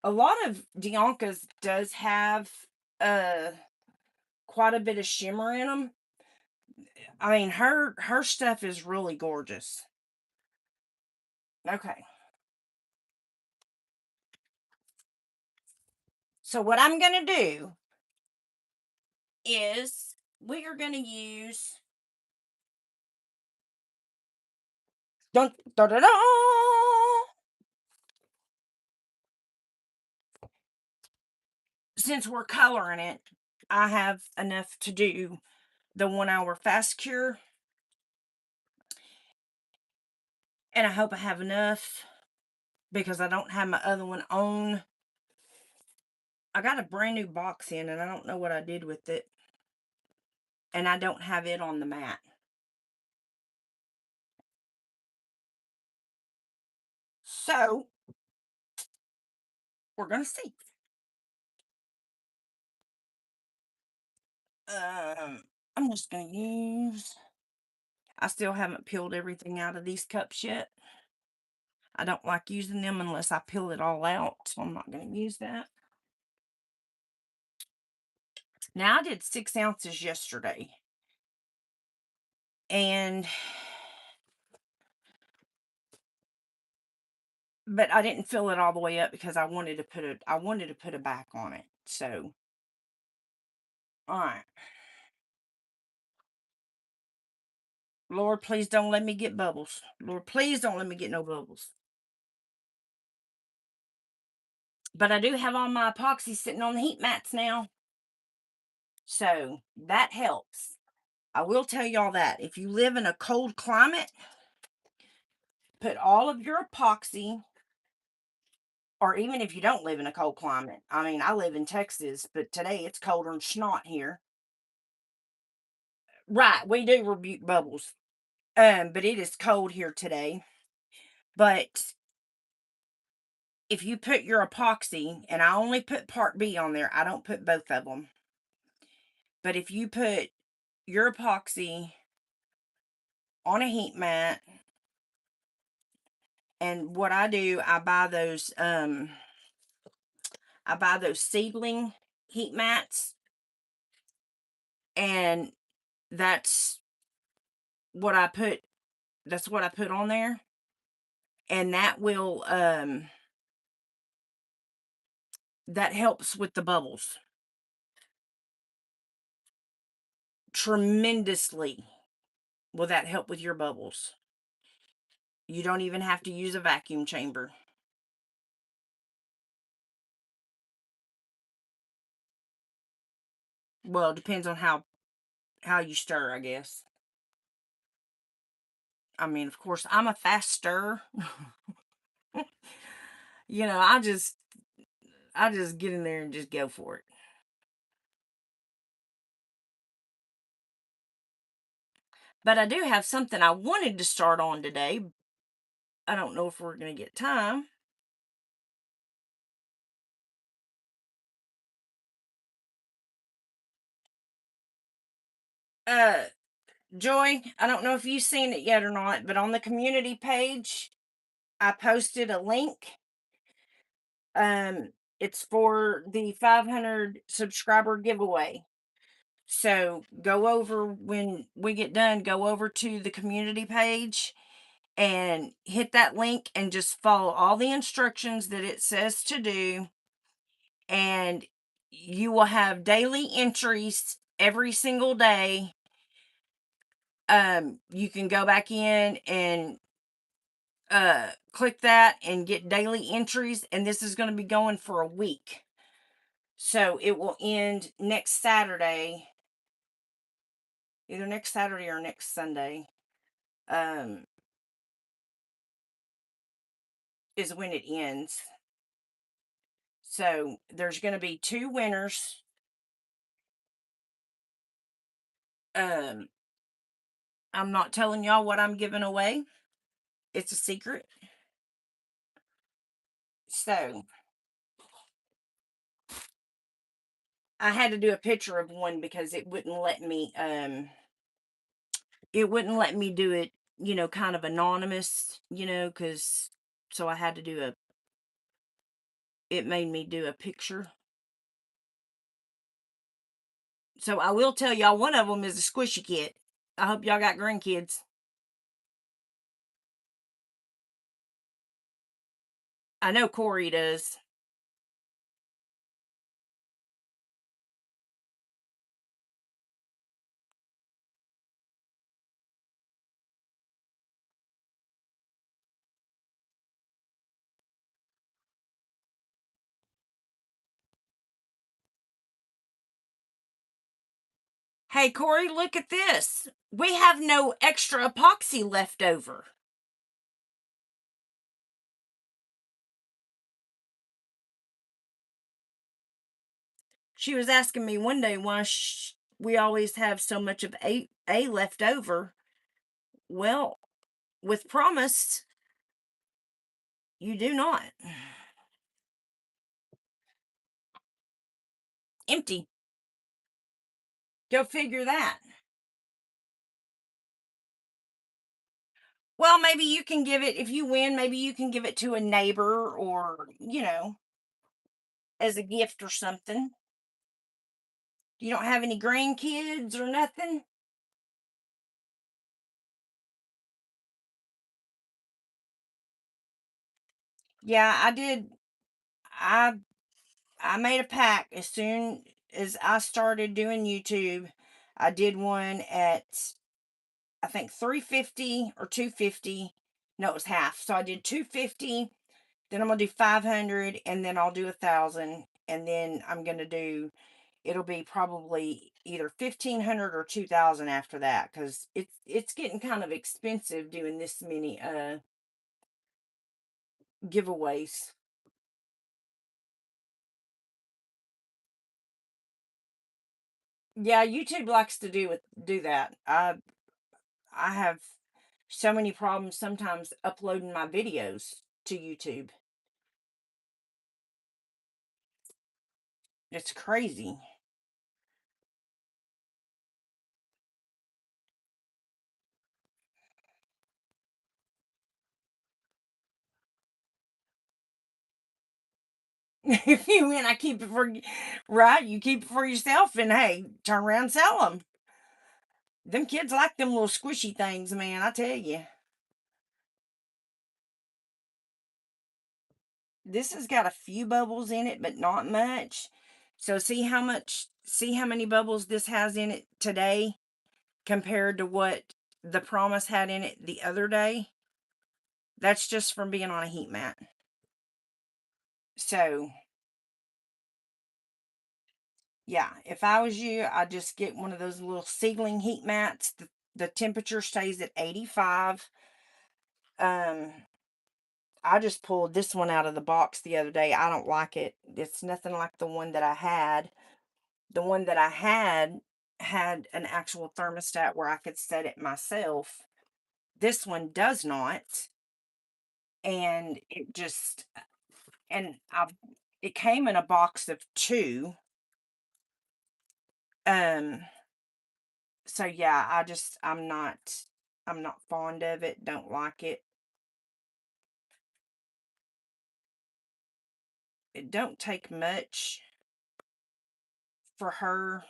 Dianca's does have uh quite a bit of shimmer in them. I mean, her stuff is really gorgeous. Okay. So what I'm going to do is we are going to use dun, da, da, da, since we're coloring it, I have enough to do the 1 hour fast cure, and I hope I have enough because I don't have my other one on. I got a brand new box in and I don't know what I did with it, and I don't have it on the mat. So we're going to see. I'm just gonna use, I still haven't peeled everything out of these cups yet. I don't like using them unless I peel it all out, so I'm not gonna use that. Now I did 6 ounces yesterday. And but I didn't fill it all the way up because I wanted to put a back on it. So, all right. Lord, please don't let me get bubbles. Lord, please don't let me get no bubbles. But I do have all my epoxy sitting on the heat mats now. So that helps. I will tell y'all that if you live in a cold climate, put all of your epoxy, or even if you don't live in a cold climate. I mean, I live in Texas, but today it's colder than snot here. Right, we do rebuke bubbles. But it is cold here today. But if you put your epoxy, and I only put part B on there, I don't put both of them. But if you put your epoxy on a heat mat, and what I do, I buy those seedling heat mats, and that's what I put that's what I put on there, and that helps with the bubbles tremendously. Will that help with your bubbles? You don't even have to use a vacuum chamber. Well, it depends on how you stir, I guess. I mean, of course, I'm a fast stirrer. You know, I just get in there and just go for it. But I do have something I wanted to start on today. I don't know if we're going to get time. Uh, Joy, I don't know if you've seen it yet or not, but on the community page, I posted a link. It's for the 500 subscriber giveaway. So go over when we get done, go over to the community page and hit that link and just follow all the instructions that it says to do. And you will have daily entries every single day. You can go back in and click that and get daily entries, and this is going to be going for a week. So it will end next Saturday, either next Saturday or next Sunday. Um, is when it ends. So there's going to be 2 winners. Um, I'm not telling y'all what I'm giving away. It's a secret. So I had to do a picture of one because it wouldn't let me do it, kind of anonymous, cuz so I had to do a it made me do a picture. So I will tell y'all one of them is a squishy kit. I hope y'all got grandkids. I know Corey does. Hey, Corey, look at this. We have no extra epoxy left over. She was asking me one day why we always have so much of A left over. Well, with Promise, you do not. Empty. Go figure that. Well, maybe you can give it, if you win, maybe you can give it to a neighbor or, as a gift or something. You don't have any grandkids or nothing? Yeah, I did. I I made a pack as soon as I started doing YouTube. I did one at, I think, 350 or 250. No, it was half. So I did 250, then I'm gonna do 500, and then I'll do 1,000, and then I'm gonna do, it'll be probably either 1,500 or 2,000 after that, because it's getting kind of expensive doing this many giveaways. Yeah, YouTube likes to do that. I have so many problems sometimes uploading my videos to YouTube. It's crazy. If you win, I keep it for, right. You keep it for yourself, and hey, turn around and sell them. Them kids like them little squishy things, man. I tell you, this has got a few bubbles in it, but not much. So see how many bubbles this has in it today compared to what the promise had in it the other day. That's just from being on a heat mat. So yeah, if I was you, I'd just get one of those little sealing heat mats. The temperature stays at 85. Um, I just pulled this one out of the box the other day. I don't like it. It's nothing like the one that I had. The one that I had an actual thermostat where I could set it myself. This one does not. And and it came in a box of two. Um, so yeah, I'm not fond of it, don't like it. It don't take much for her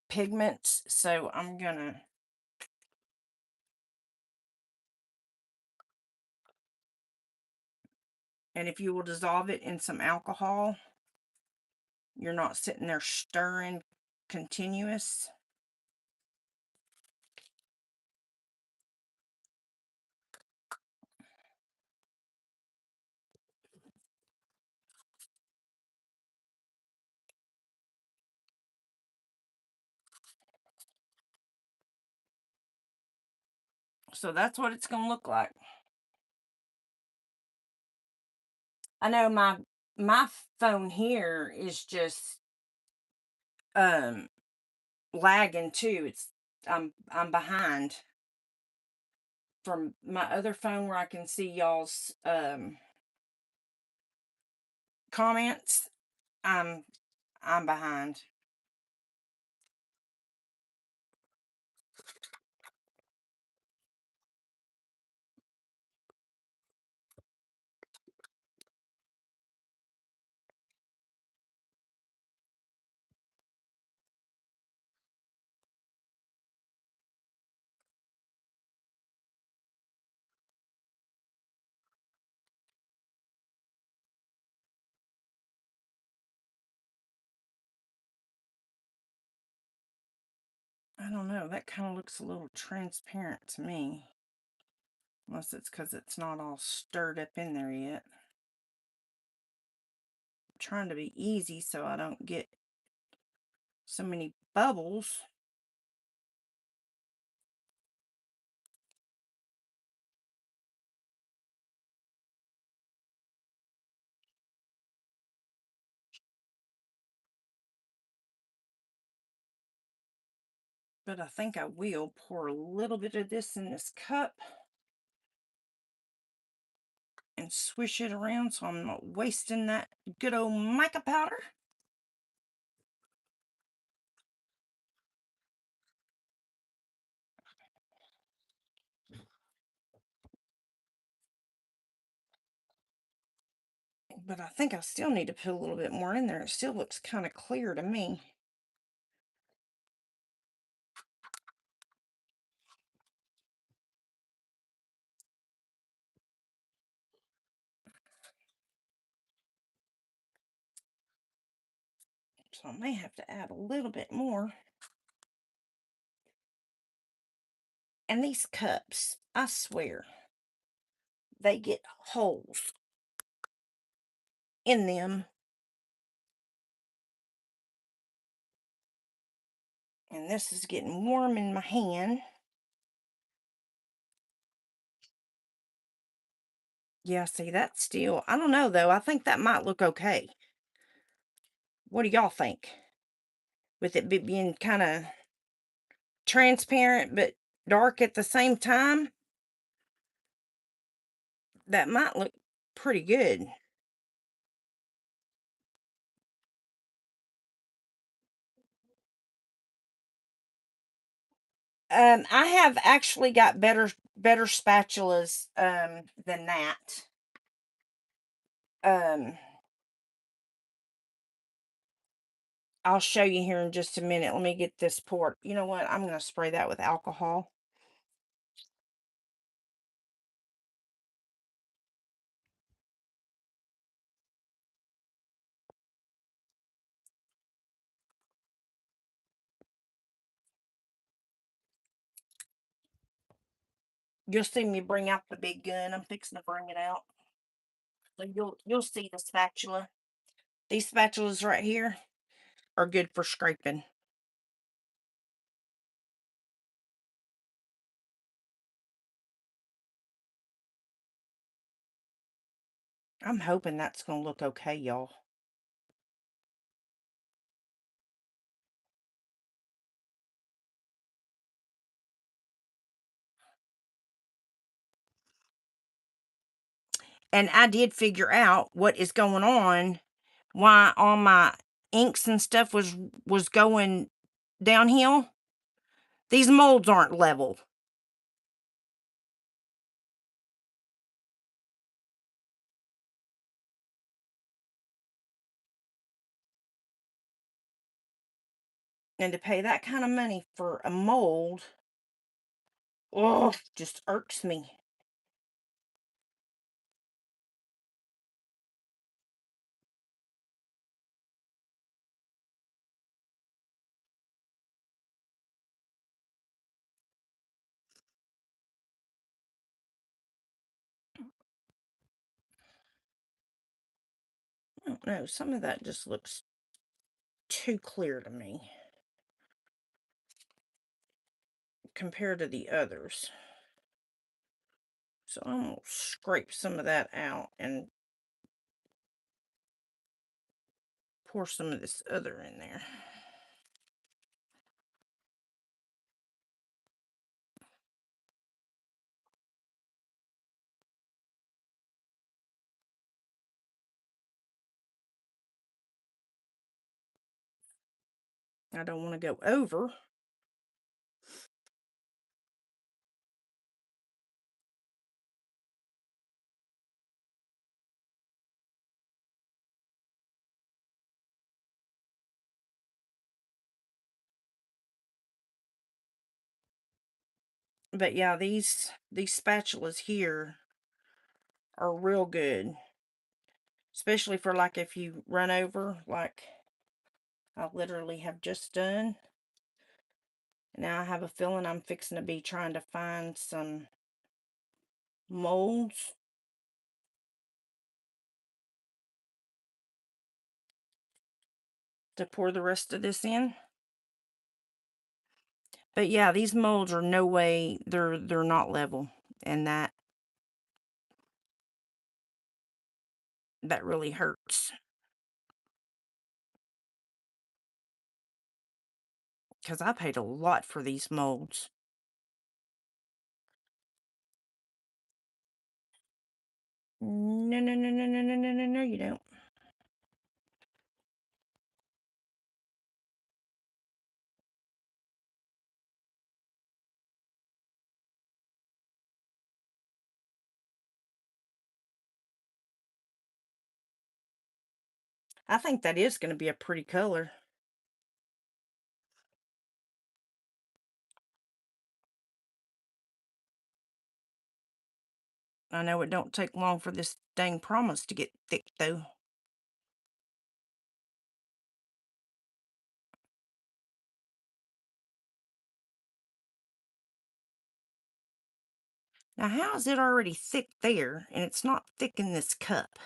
pigments, so I'm gonna, and if you will dissolve it in some alcohol, you're not sitting there stirring continuous. So that's what it's gonna look like. I know my phone here is just um lagging too. I'm behind from my other phone where I can see y'all's comments. I'm I'm behind. I don't know. That kind of looks a little transparent to me. Unless it's because it's not all stirred up in there yet. I'm trying to be easy so I don't get so many bubbles. But I think I will pour a little bit of this in this cup and swish it around so I'm not wasting that good old mica powder. But I think I still need to put a little bit more in there. It still looks kind of clear to me. So I may have to add a little bit more. And these cups, I swear, they get holes in them. And this is getting warm in my hand. Yeah, see, that's still, I don't know though. I think that might look okay. What do y'all think? With it being kind of transparent but dark at the same time, that might look pretty good. I have actually got better spatulas than that. Um, I'll show you here in just a minute. Let me get this poured. You know what? I'm going to spray that with alcohol. You'll see me bring out the big gun. I'm fixing to bring it out. So you'll see the spatula. These spatulas right here are good for scraping. I'm hoping that's going to look okay, y'all. And I did figure out what is going on, why all my inks and stuff was going downhill. These molds aren't level. And to pay that kind of money for a mold, oh, just irks me. I don't know, some of that just looks too clear to me compared to the others. So I'm going to scrape some of that out and pour some of this other in there. I don't want to go over. But yeah, these spatulas here are real good. Especially for like if you run over, like I literally have just done. Now I have a feeling I'm fixing to be trying to find some molds to pour the rest of this in. But yeah, these molds are no way, they're not level. And that really hurts. Because I paid a lot for these molds. No, no, no, no, no, no, no, no, no, you don't. I think that is gonna be a pretty color. I know it don't take long for this dang promise to get thick, though. Now, how is it already thick there, and it's not thick in this cup?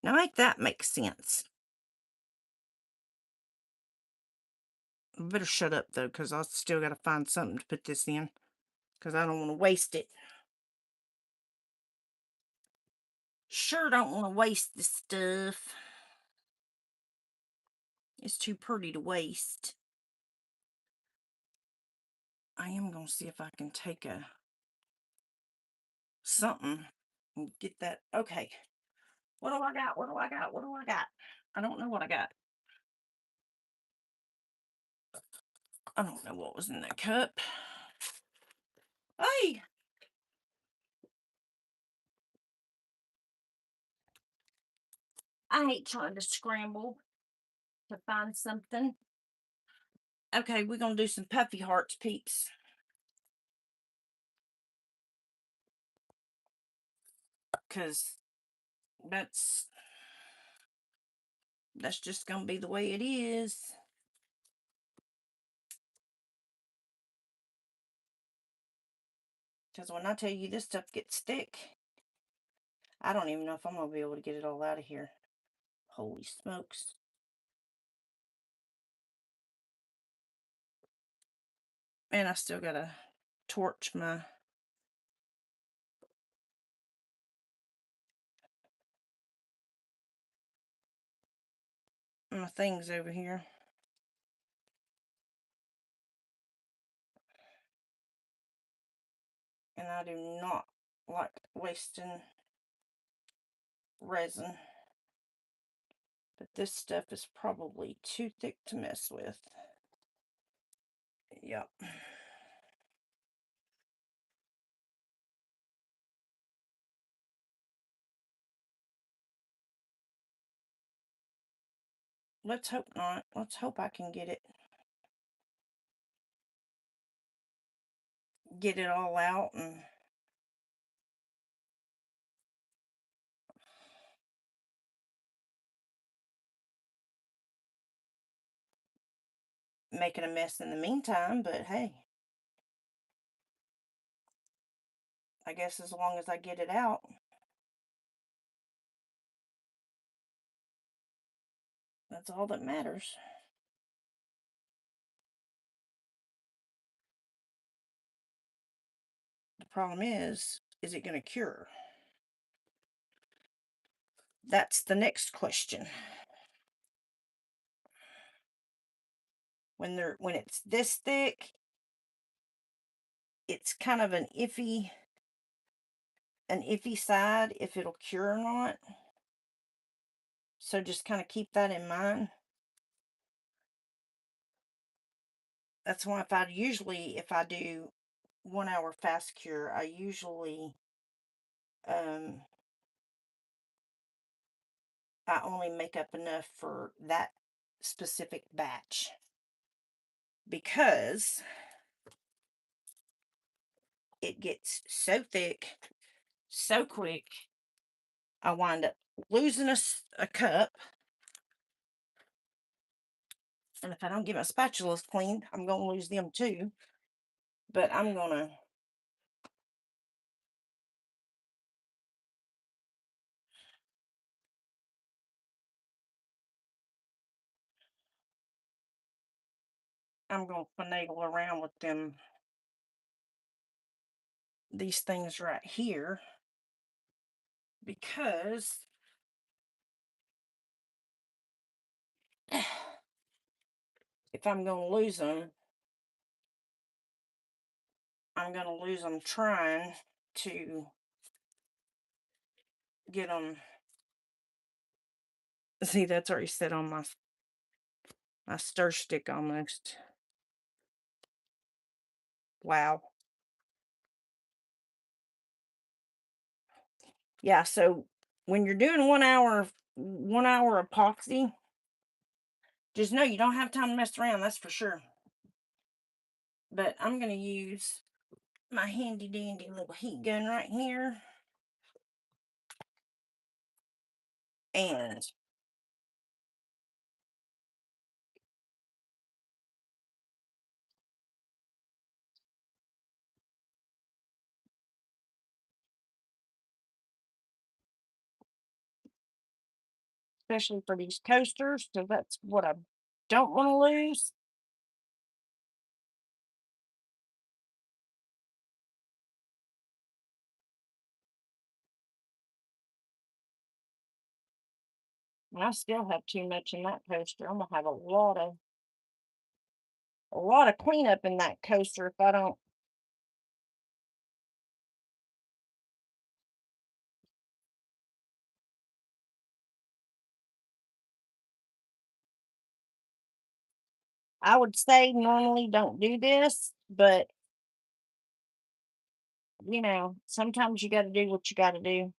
Now, make that make sense. I better shut up, though, because I still gotta find something to put this in, because I don't want to waste it. Sure don't want to waste this stuff. It's too pretty to waste. I am gonna see if I can take a something and get that. Okay. What do I got? What do I got? What do I got? I don't know what I got. I don't know what was in that cup. Hey! I hate trying to scramble to find something. Okay, we're gonna do some puffy hearts, peeps. Cause that's just gonna be the way it is. Cause when I tell you this stuff gets thick, I don't even know if I'm gonna be able to get it all out of here. Holy smokes. And I still gotta torch my things over here. And I do not like wasting resin. But this stuff is probably too thick to mess with. Yep. Let's hope not. Let's hope I can get it all out and making a mess in the meantime, but hey, I guess as long as I get it out, that's all that matters. The problem is it going to cure? That's the next question. When it's this thick, it's kind of an iffy side if it'll cure or not. So just kind of keep that in mind. That's why if I do 1 hour fast cure, I usually um I only make up enough for that specific batch because it gets so thick so quick. I wind up losing a cup. And if I don't get my spatulas cleaned, I'm going to lose them too. But I'm going to finagle around with these things right here because if I'm going to lose them, I'm going to lose them trying to get them. See, that's already set on my stir stick almost. Wow. Yeah, so when you're doing 1 hour 1 hour epoxy. Just know you don't have time to mess around, that's for sure. But I'm going to use my handy dandy little heat gun right here. And especially for these coasters, because that's what I don't want to lose. And I still have too much in that coaster. I'm gonna have a lot of cleanup in that coaster if I don't. I would say normally don't do this, but sometimes you got to do what you got to do.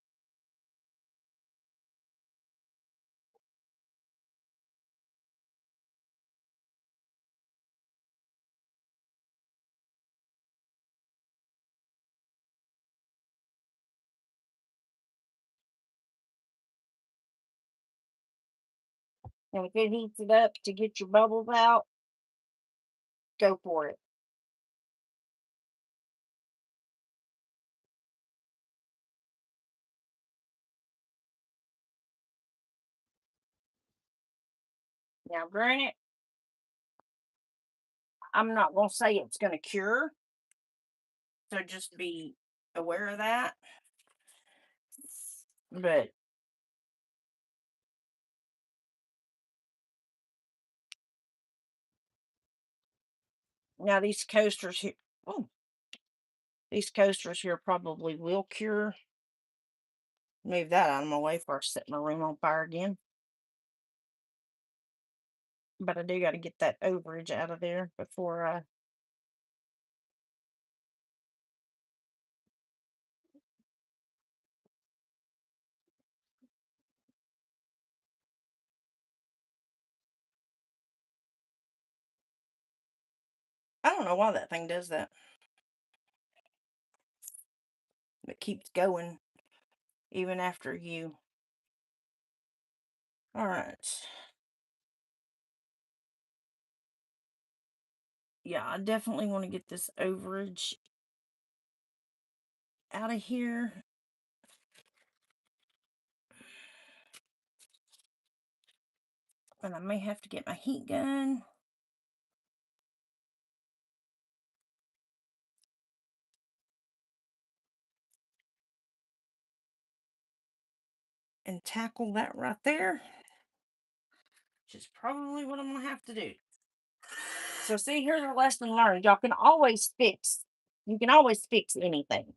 And if it heats it up to get your bubbles out, go for it. Now, granted, I'm not gonna say it's gonna cure, so just be aware of that. But now oh, these coasters here probably will cure. Move that out of my way before I set my room on fire again. But I do got to get that overage out of there before I. I don't know why that thing does that. It keeps going even after you. All right. Yeah, I definitely want to get this overage out of here. And I may have to get my heat gun. And tackle that right there. Which is probably what I'm going to have to do. So see, here's a lesson learned. Y'all can always fix. You can always fix anything.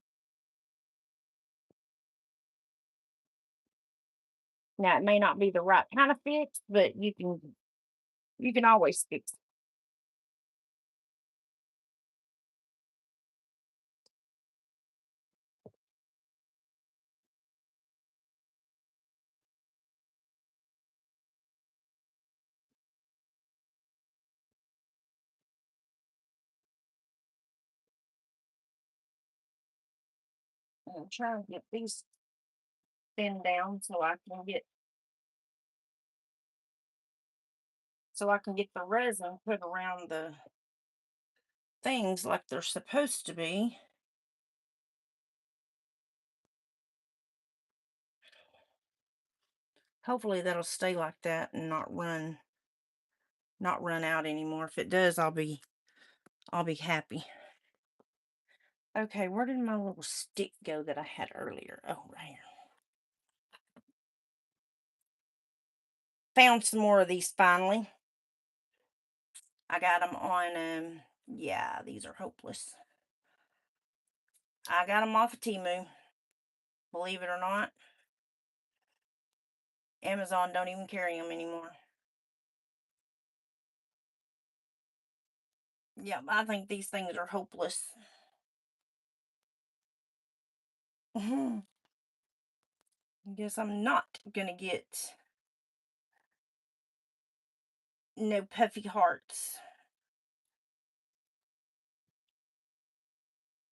Now it may not be the right kind of fix, but you can always fix it. I'm trying to get these thinned down so I can get the resin put around the things like they're supposed to be. Hopefully that'll stay like that and not run out anymore. If it does, I'll be happy. Okay, where did my little stick go that I had earlier? Oh, right here. Found some more of these finally. I got them on yeah, these are hopeless. I got them off of Temu. Believe it or not, Amazon don't even carry them anymore. Yeah, I think these things are hopeless. I guess I'm not gonna get No puffy hearts.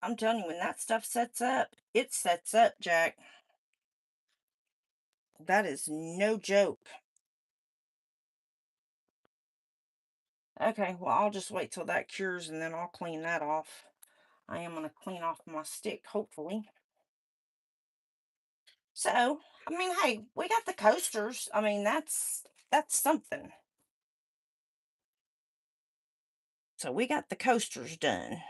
I'm telling you, when that stuff sets up, it sets up, Jack. That is no joke. Okay, well, I'll just wait till that cures and then I'll clean that off. I am going to clean off my stick, hopefully. So, I mean, hey, we got the coasters. I mean, that's something. So we got the coasters done.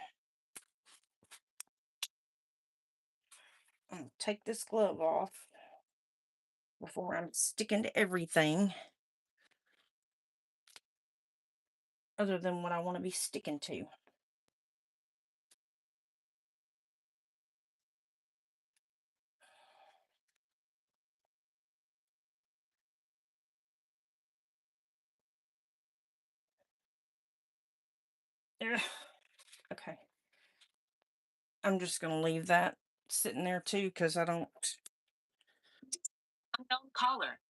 I'm gonna take this glove off before I'm sticking to everything other than what I want to be sticking to. Ugh. Okay. I'm just going to leave that sitting there too because I don't. Unknown caller.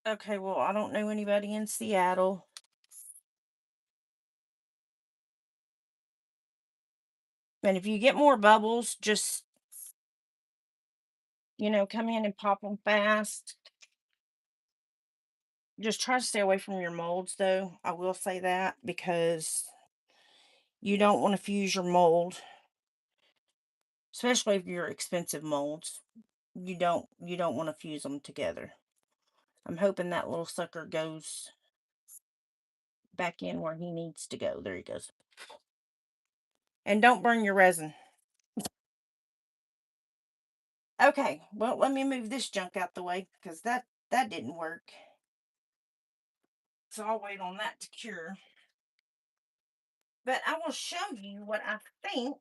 Okay, well, I don't know anybody in Seattle. And if you get more bubbles, just, come in and pop them fast. Just try to stay away from your molds, though. I will say that because you don't want to fuse your mold, especially if you're expensive molds. You don't want to fuse them together. I'm hoping that little sucker goes back in where he needs to go. There he goes. And don't burn your resin. Okay, well, let me move this junk out the way because that didn't work. So I'll wait on that to cure. But I will show you what I think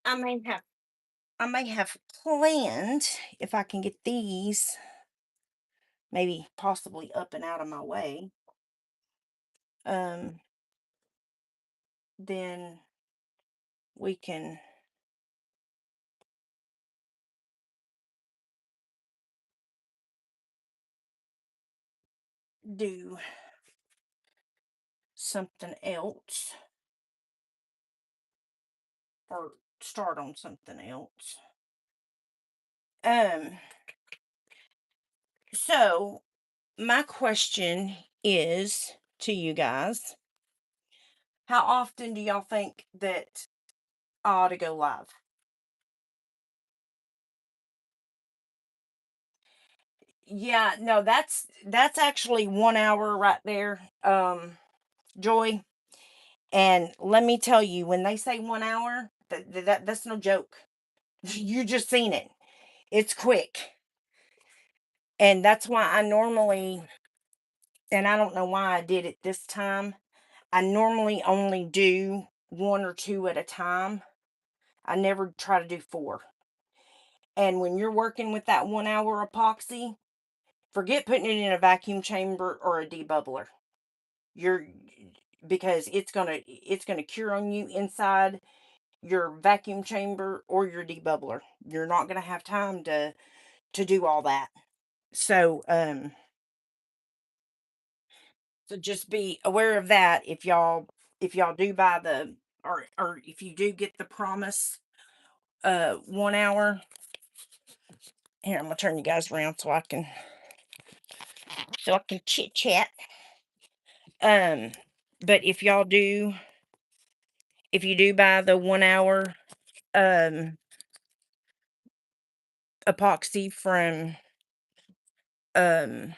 I may have I may have planned if I can get these maybe possibly up and out of my way. Um then we can do something else or start on something else. Um so my question is to you guys, how often do y'all think that I ought to go live? Yeah, no, that's actually 1 hour right there, Joy. And let me tell you, when they say 1 hour, that's no joke. You just seen it. It's quick. And that's why I normally, and I don't know why I did it this time. I normally only do one or two at a time. I never try to do four. And when you're working with that 1 hour epoxy, forget putting it in a vacuum chamber or a debubbler. You're because it's gonna cure on you inside your vacuum chamber or your debubbler. You're not gonna have time to do all that. So so just be aware of that if y'all do buy the or if you do get the promise 1 hour. Here, I'm gonna turn you guys around so I can chit chat. Um but if you do buy the 1 hour um epoxy from um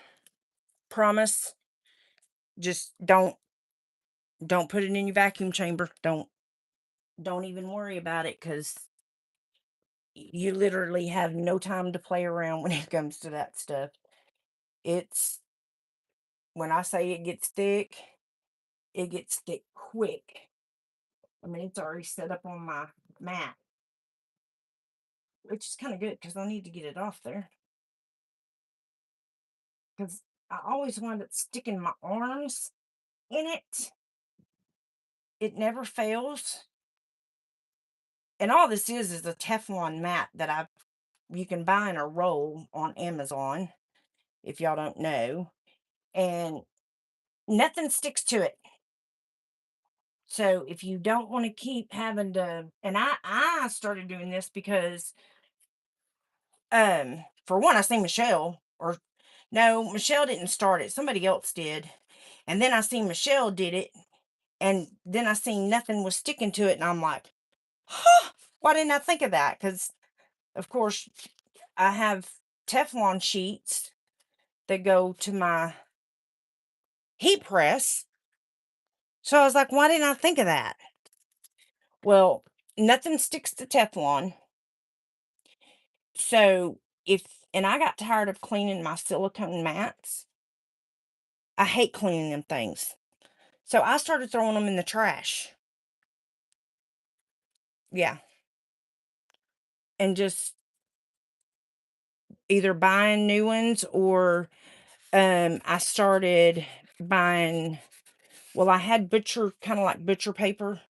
promise, just don't put it in your vacuum chamber. Don't even worry about it because you literally have no time to play around when it comes to that stuff. It's when I say it gets thick quick. I mean, it's already set up on my mat, which is kind of good because I need to get it off there. Because I always wind up sticking my arms in it. It never fails. And all this is a Teflon mat that you can buy in a roll on Amazon. if y'all don't know, and nothing sticks to it. So if you don't want to keep having to, and I started doing this because for one, I seen Michelle, or no, Michelle didn't start it, somebody else did. And then I seen Michelle did it, and then I seen nothing was sticking to it, and I'm like, huh, why didn't I think of that? Because of course I have Teflon sheets that go to my heat press. So I was like, why didn't I think of that? Well, nothing sticks to Teflon. So if, and I got tired of cleaning my silicone mats. I hate cleaning them things. So I started throwing them in the trash. Yeah. And just either buying new ones, or I started buying, well, I had butcher, kind of like butcher paper,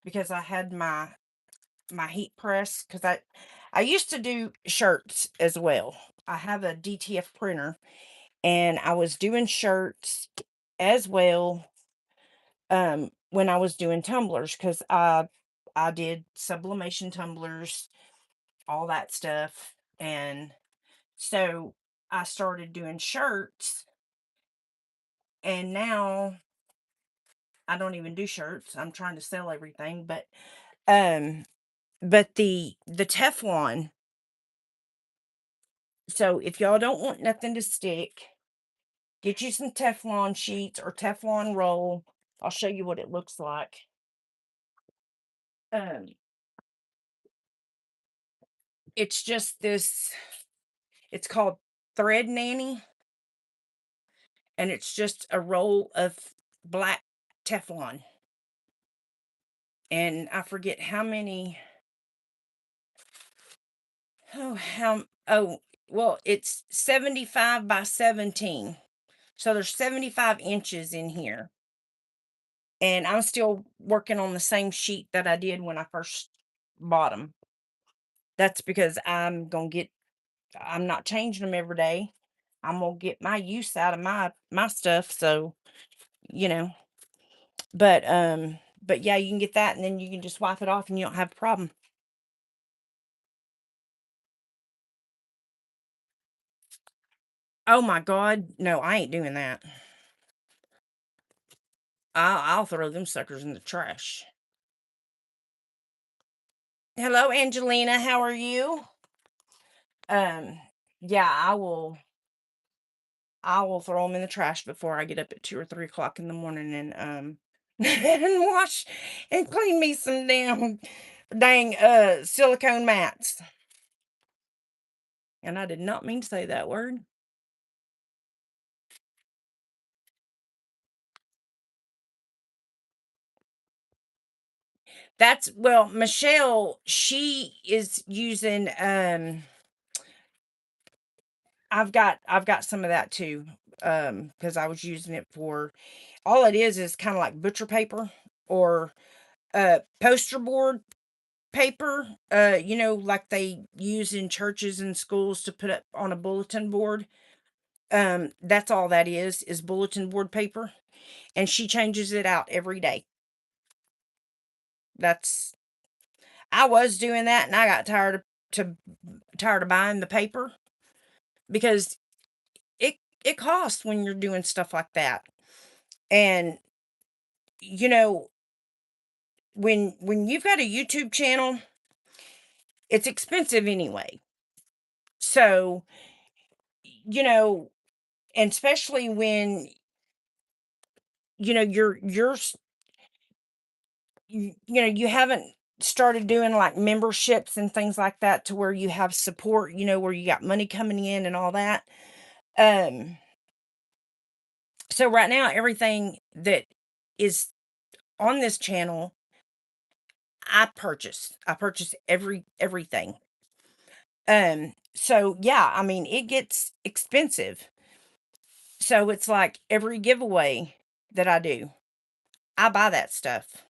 because I had my heat press, because I used to do shirts as well. I have a DTF printer, and I was doing shirts as well when I was doing tumblers, because I did sublimation tumblers, all that stuff. And so I started doing shirts, and now I don't even do shirts. I'm trying to sell everything, um but the Teflon, so if y'all don't want nothing to stick, get you some Teflon sheets or Teflon roll. I'll show you what it looks like. Um it's just this, it's called Thread Nanny, and it's just a roll of black Teflon. And I forget how many, well, it's 75 by 17. So there's 75 inches in here. And I'm still working on the same sheet that I did when I first bought them. That's because I'm not changing them every day. I'm gonna get my use out of my stuff. So, you know, but yeah, you can get that, and then you can just wipe it off and you don't have a problem. Oh my God, no, I ain't doing that. I'll throw them suckers in the trash. Hello, Angelina. How are you? Um, yeah, I will throw them in the trash before I get up at 2 or 3 o'clock in the morning, and and wash and clean me some dang silicone mats. And I did not mean to say that word. That's, well, Michelle, she is using I've got some of that too. Because I was using it for, all it is kind of like butcher paper, or poster board paper, like they use in churches and schools to put up on a bulletin board. That's all that is bulletin board paper, and she changes it out every day. That's, I was doing that, and I got to tired of buying the paper, because it costs when you're doing stuff like that. And you know, when you've got a YouTube channel, it's expensive anyway. So, you know, and especially when, you haven't started doing like memberships and things like that, to where you have support, where you got money coming in and all that. Um so right now, everything that is on this channel, I purchase everything. So yeah, I mean, it gets expensive. So it's like every giveaway that I do, I buy that stuff.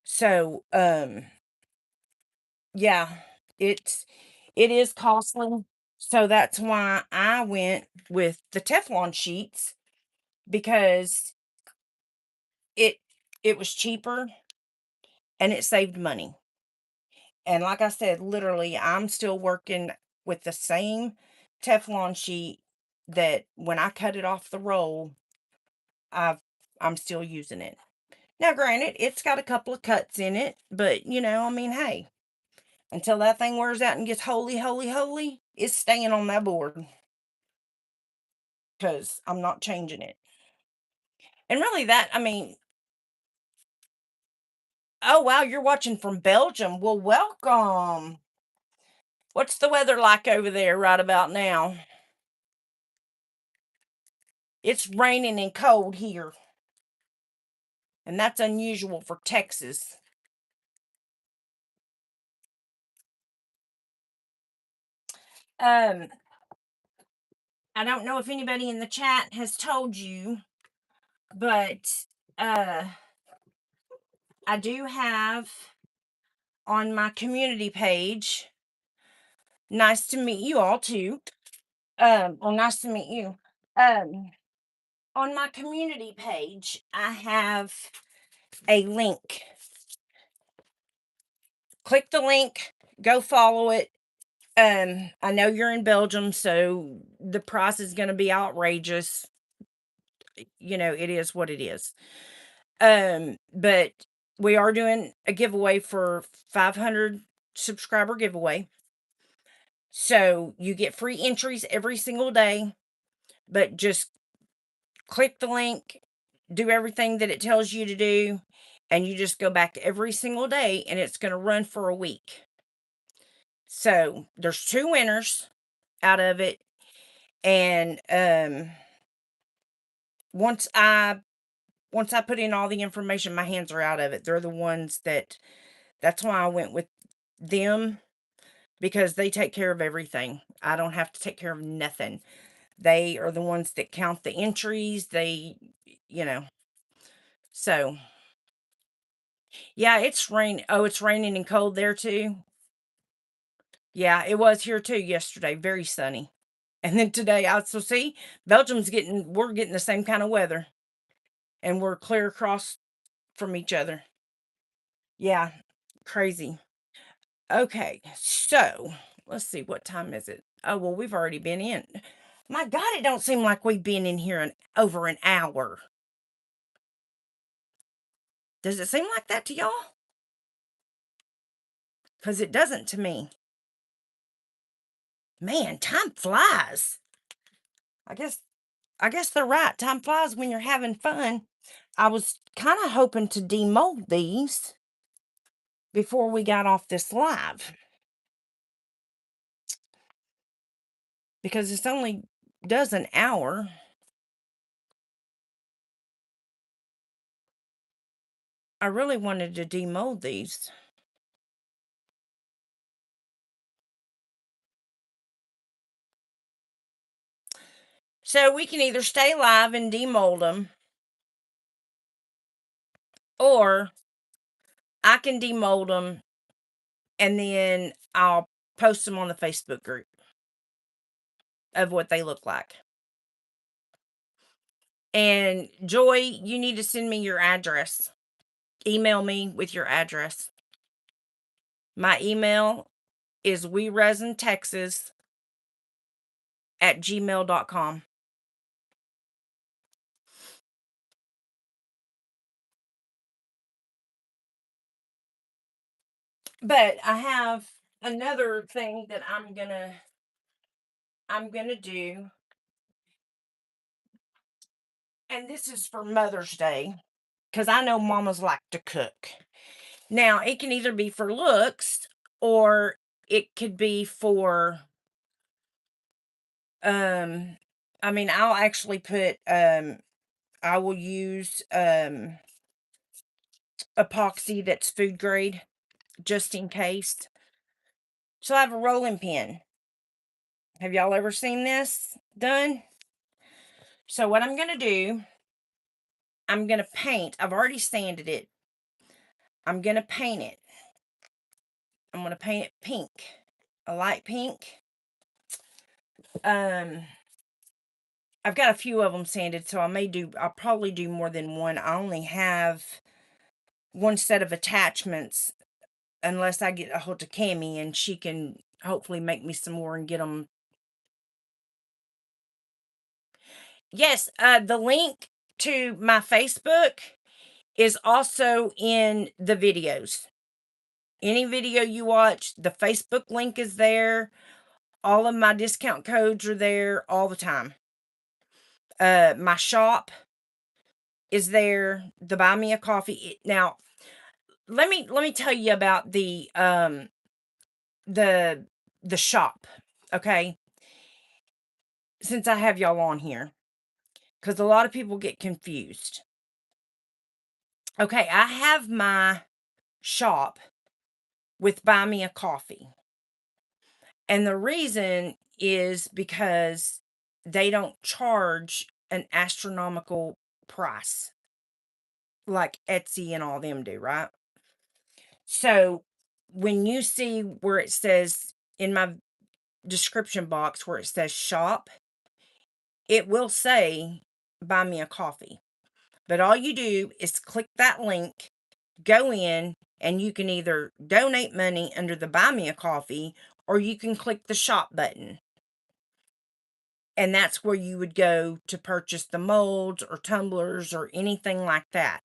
So yeah, it's it is costly. So that's why I went with the Teflon sheets, because it it was cheaper and it saved money. And like I said, literally, I'm still working with the same Teflon sheet that when I cut it off the roll, I've I'm still using it. Now, granted, it's got a couple of cuts in it, but I mean, hey, until that thing wears out and gets holy, holy, holy, it's staying on that board because I'm not changing it. And really, I mean, oh wow, you're watching from Belgium. Well, welcome. What's the weather like over there right about now? It's raining and cold here, and that's unusual for Texas. Um, I don't know if anybody in the chat has told you, but uh, I do have on my community page. Nice to meet you all too. Well, nice to meet you. Um, on my community page, I have a link. Click the link, go follow it. I know you're in Belgium, so the price is going to be outrageous. It is what it is. But we are doing a giveaway for 500 subscriber giveaway. So you get free entries every single day, but just click the link, do everything that it tells you to do, and you just go back every single day and it's going to run for a week. So there's two winners out of it. And once I put in all the information, my hands are out of it. They're the ones that's why I went with them, because they take care of everything. I don't have to take care of nothing. They are the ones that count the entries. You know, so yeah, it's rain. Oh, it's raining and cold there too. Yeah, it was here too yesterday. Very sunny. And then today, so see, we're getting the same kind of weather, and we're clear across from each other. Yeah, crazy. Okay, so let's see, what time is it? Oh, well, we've already been in. My God, it don't seem like we've been in here over an hour. Does it seem like that to y'all? Because it doesn't to me. Man, time flies. I guess I guess they're right. Time flies when you're having fun. I was kind of hoping to demold these before we got off this live, because it's only does an hour. I really wanted to demold these. So we can either stay live and demold them, or I can demold them and then I'll post them on the Facebook group of what they look like. And Joy, you need to send me your address. Email me with your address. My email is WeResinTexas@gmail.com. But I have another thing that I'm gonna do, and this is for Mother's Day, because I know mamas like to cook. Now, it can either be for looks, or it could be for um I mean, I'll actually put I will use epoxy that's food grade, just in case. So I have a rolling pin. Have y'all ever seen this done? So what I'm going to do, I'm going to paint. I've already sanded it. I'm going to paint it. I'm going to paint it pink. A light pink. Um, I've got a few of them sanded, so I'll probably do more than one. I only have one set of attachments unless I get a hold of Cammy and she can hopefully make me some more and get them. Yes, the link to my Facebook is also in the videos. Any video you watch, the Facebook link is there. All of my discount codes are there all the time. My shop is there. The Buy Me a Coffee. Now, let me tell you about the the shop, okay? Since I have y'all on here, because a lot of people get confused. Okay, I have my shop with Buy Me a Coffee. And the reason is because they don't charge an astronomical price like Etsy and all them do, right? So when you see where it says in my description box where it says shop, it will say buy me a coffee. But all you do is click that link, go in, and you can either donate money under the buy me a coffee or you can click the shop button. And that's where you would go to purchase the molds or tumblers or anything like that.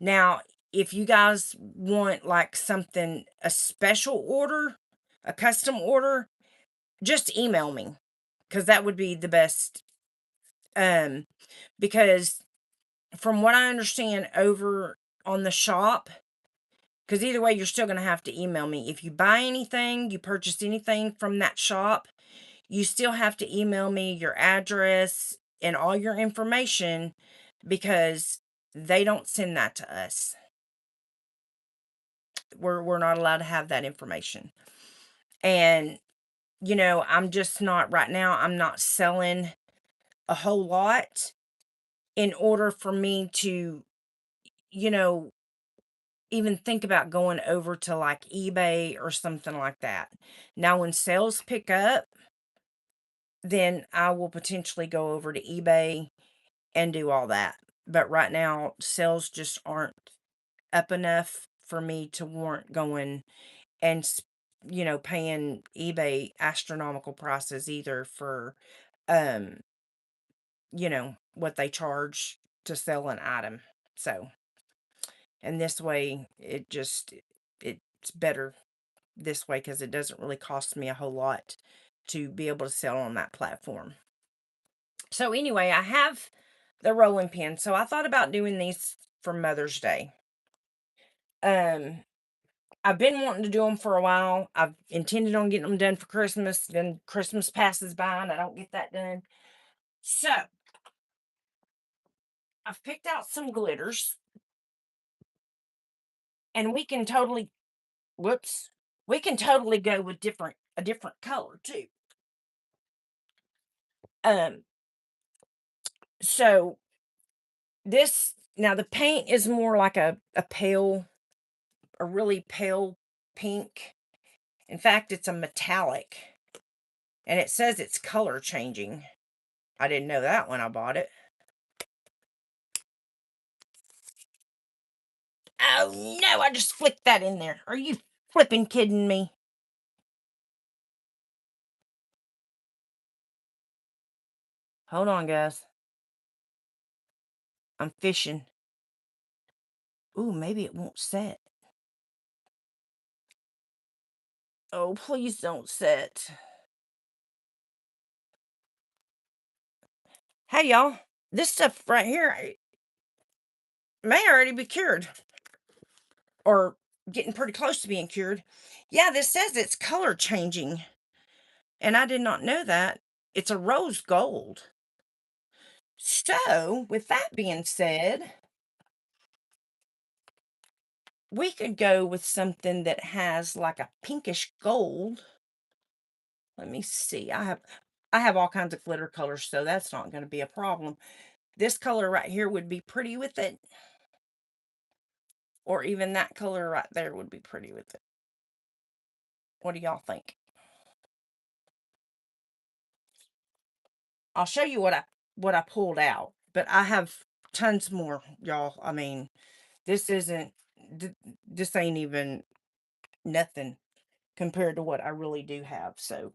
Now, if you guys want like something, a special order, a custom order, just email me because that would be the best. Um, because from what I understand over on the shop, because either way, you're still going to have to email me. If you buy anything, you purchase anything from that shop, you still have to email me your address and all your information because they don't send that to us. We're not allowed to have that information. And I'm just not right now, I'm not selling a whole lot in order for me to, you know, even think about going over to like eBay or something like that. Now when sales pick up, then I will potentially go over to eBay and do all that. But right now, sales just aren't up enough for me to warrant going and, paying eBay astronomical prices either for, um, what they charge to sell an item. So, and this way, it's better this way because it doesn't really cost me a whole lot to be able to sell on that platform. So anyway, I have the rolling pin. So I thought about doing these for Mother's Day. Um, I've been wanting to do them for a while. I've intended on getting them done for Christmas. Then Christmas passes by and I don't get that done. So I've picked out some glitters, and whoops, we can totally go with a different color too. Um, so this now the paint is more like a really pale pink. In fact, it's a metallic, and it says it's color changing. I didn't know that when I bought it. Oh no, I just flicked that in there. Are you flipping kidding me? Hold on, guys. I'm fishing. Ooh, maybe it won't set. Oh, please don't set. Hey, y'all. This stuff right here may already be cured or getting pretty close to being cured. Yeah, this says it's color changing, and I did not know that. It's a rose gold. So, with that being said, we could go with something that has like a pinkish gold. Let me see. I have all kinds of glitter colors, so that's not going to be a problem. This color right here would be pretty with it. Or even that color right there would be pretty with it. What do y'all think? I'll show you what I pulled out, but I have tons more, y'all. I mean, this isn't th- this ain't even nothing compared to what I really do have. So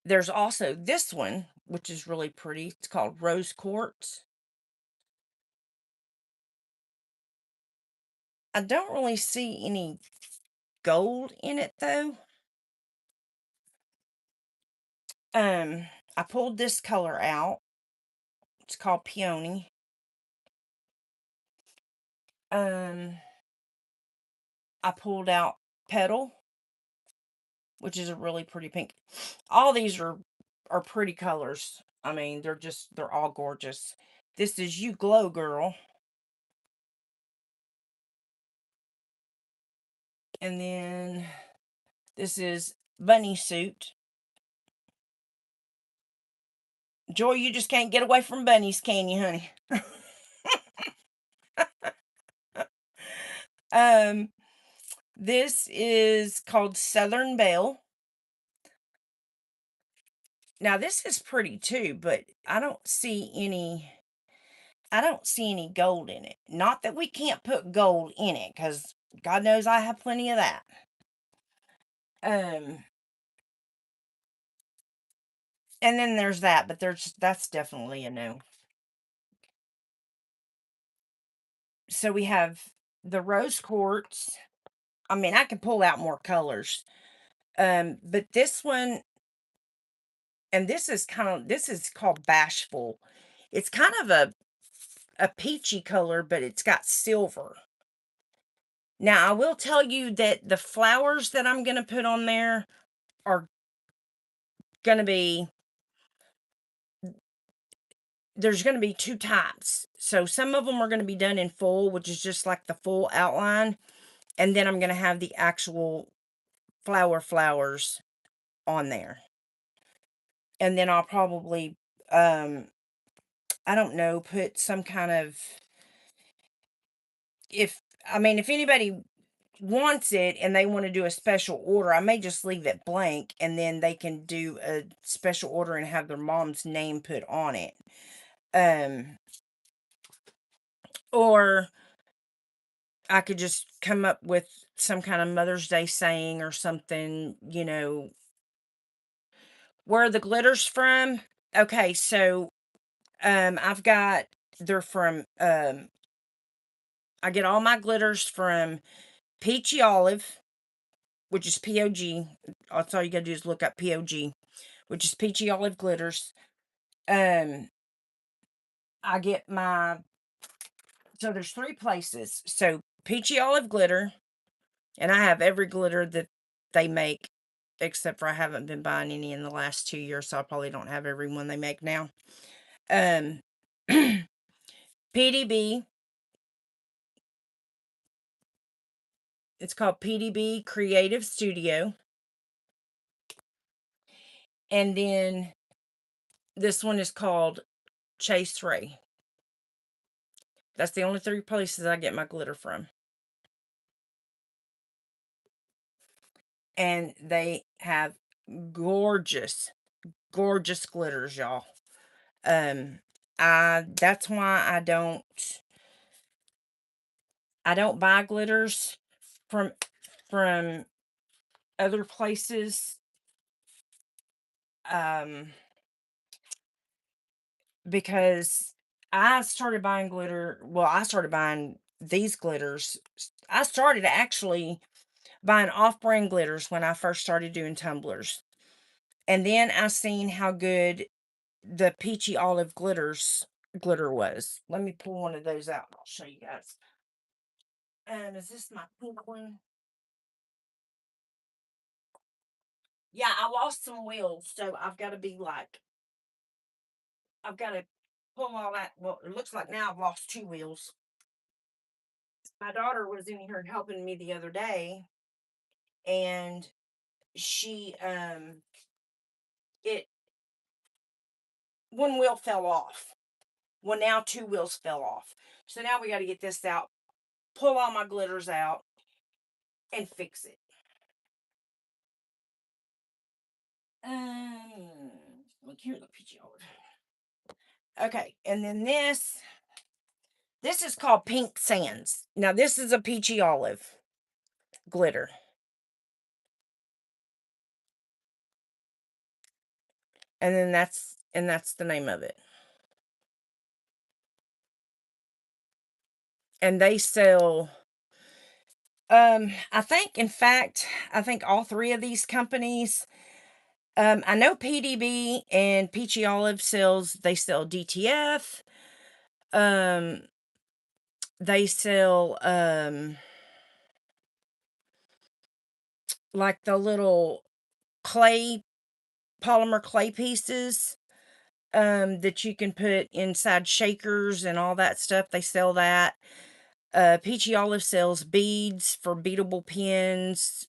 there's also this one, which is really pretty. It's called Rose Quartz. I don't really see any gold in it though. Um, I pulled this color out. It's called Peony. Um, I pulled out Petal, which is a really pretty pink. All these are pretty colors. I mean, they're all gorgeous. This is You Glow Girl. And then this is Bunny Suit. Joy, you just can't get away from bunnies, can you, honey? um, this is called Southern Belle. Now this is pretty too, but I don't see any gold in it. Not that we can't put gold in it, because God knows I have plenty of that. Um, and then there's that, but that's definitely a no. So we have the rose quartz. I mean, I can pull out more colors. But this one, and this is called Bashful. It's kind of a peachy color, but it's got silver. Now, I will tell you that the flowers that I'm going to put on there are going to be there's going to be two types. So some of them are going to be done in full, which is just like the full outline, and then I'm going to have the actual flowers on there. And then I'll probably I don't know, put some kind of if I mean if anybody wants it and they want to do a special order, I may just leave it blank and then they can do a special order and have their mom's name put on it. Um or I could just come up with some kind of Mother's Day saying or something, Where are the glitters from? Okay, so I've got they're from I get all my glitters from Peachy Olive, which is POG. That's all you gotta do is look up POG, which is Peachy Olive Glitters. Um, I get my so there's three places. So Peachy Olive Glitter, and I have every glitter that they make, except for I haven't been buying any in the last 2 years, so I probably don't have every one they make now. Um, PDB, it's called PDB Creative Studio. And then this one is called Chase Ray. That's the only three places I get my glitter from. And they have gorgeous, gorgeous glitters, y'all. Um, I that's why I don't buy glitters from from other places. Um, because I started buying glitter. Well, I started buying these glitters. I started actually buying off-brand glitters when I first started doing tumblers. And then I seen how good the peachy olive glitter was. Let me pull one of those out. I'll show you guys. Is this my pink one? Yeah, I lost some wheels, so I've got to pull all that. Well, it looks like now I've lost two wheels. My daughter was in here helping me the other day, and she it one wheel fell off. Well, now two wheels fell off. So now we got to get this out, pull all my glitters out, and fix it. Look here, the peachy olive. Okay, and then this is called Pink Sands. Now this is a peachy olive glitter. And then that's the name of it. And they sell I think in fact, I think all three of these companies, I know PDB and Peachy Olive they sell DTF. Um they sell like the little clay polymer clay pieces that you can put inside shakers and all that stuff. They sell that. Peachy Olive sells beads for beadable pins,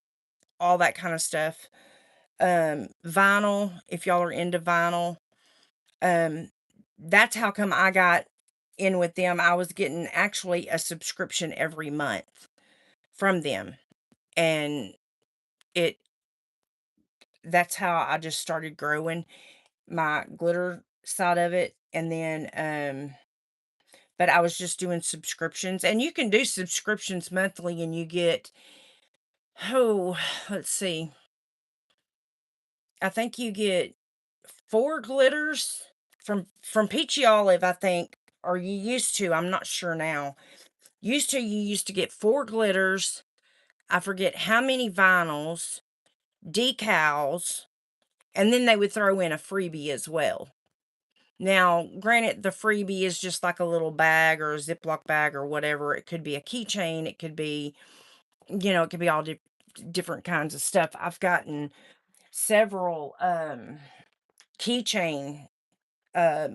all that kind of stuff. Vinyl, if y'all are into vinyl. Um, that's how come I got in with them. I was getting actually a subscription every month from them. And it that's how I just started growing my glitter side of it. And then but I was just doing subscriptions, and you can do subscriptions monthly and you get, oh, let's see. I think you get 4 glitters from Peachy Olive, I think, or you used to, I'm not sure now. You used to get 4 glitters. I forget how many vinyls, decals, and then they would throw in a freebie as well. Now, granted, the freebie is just like a little bag or a Ziploc bag or whatever. It could be a keychain. It could be, it could be all different kinds of stuff. I've gotten several keychain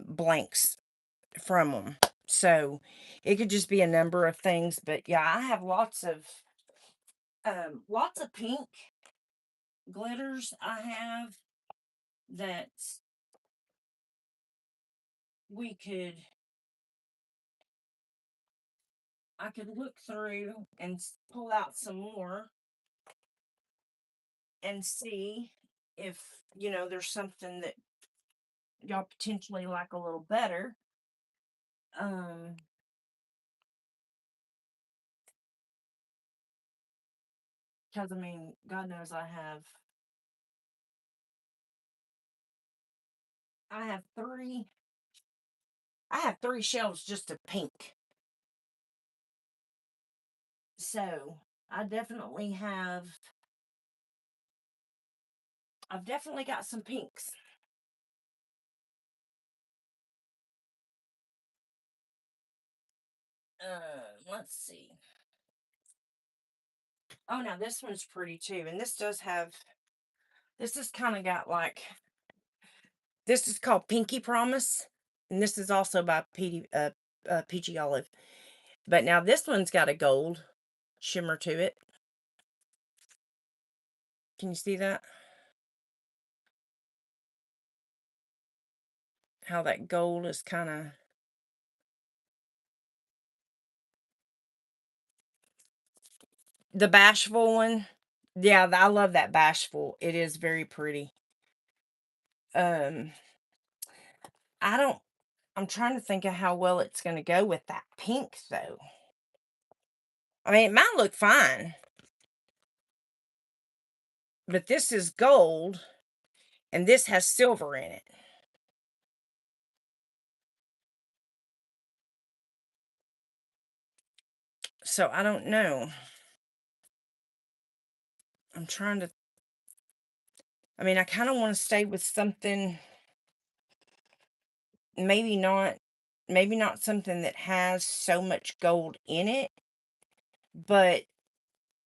blanks from them. So it could just be a number of things. But yeah, I have lots of pink glitters I have that we could I could look through and pull out some more and see if, there's something that y'all potentially like a little better. Um, because I mean, God knows I have three I have 3 shelves just of pink. So I've definitely got some pinks. Let's see. Oh, now this one's pretty too, and this has kind of got like, this is called Pinky Promise, and this is also by Peachy Olive. But now this one's got a gold shimmer to it. Can you see that? How that gold is kind of, the bashful one. Yeah, I love that bashful. It is very pretty. Um, I don't. I'm trying to think of how well it's going to go with that pink, though. I mean, it might look fine, but this is gold, and this has silver in it. So I don't know. I'm trying to. I mean, I kind of want to stay with something. Maybe not. Maybe not something that has so much gold in it, but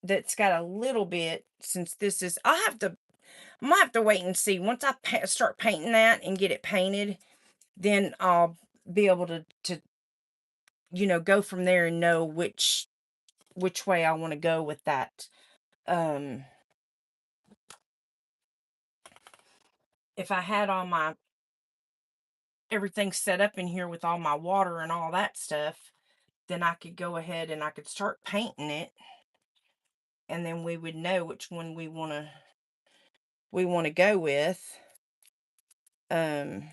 that's got a little bit. Since this is, I'm gonna have to wait and see. Once I start painting that and get it painted, then I'll be able to go from there and know which way I want to go with that. Um, if I had all my everything set up in here with all my water and all that stuff, then I could go ahead and I could start painting it, and then we would know which one we want to go with. Um,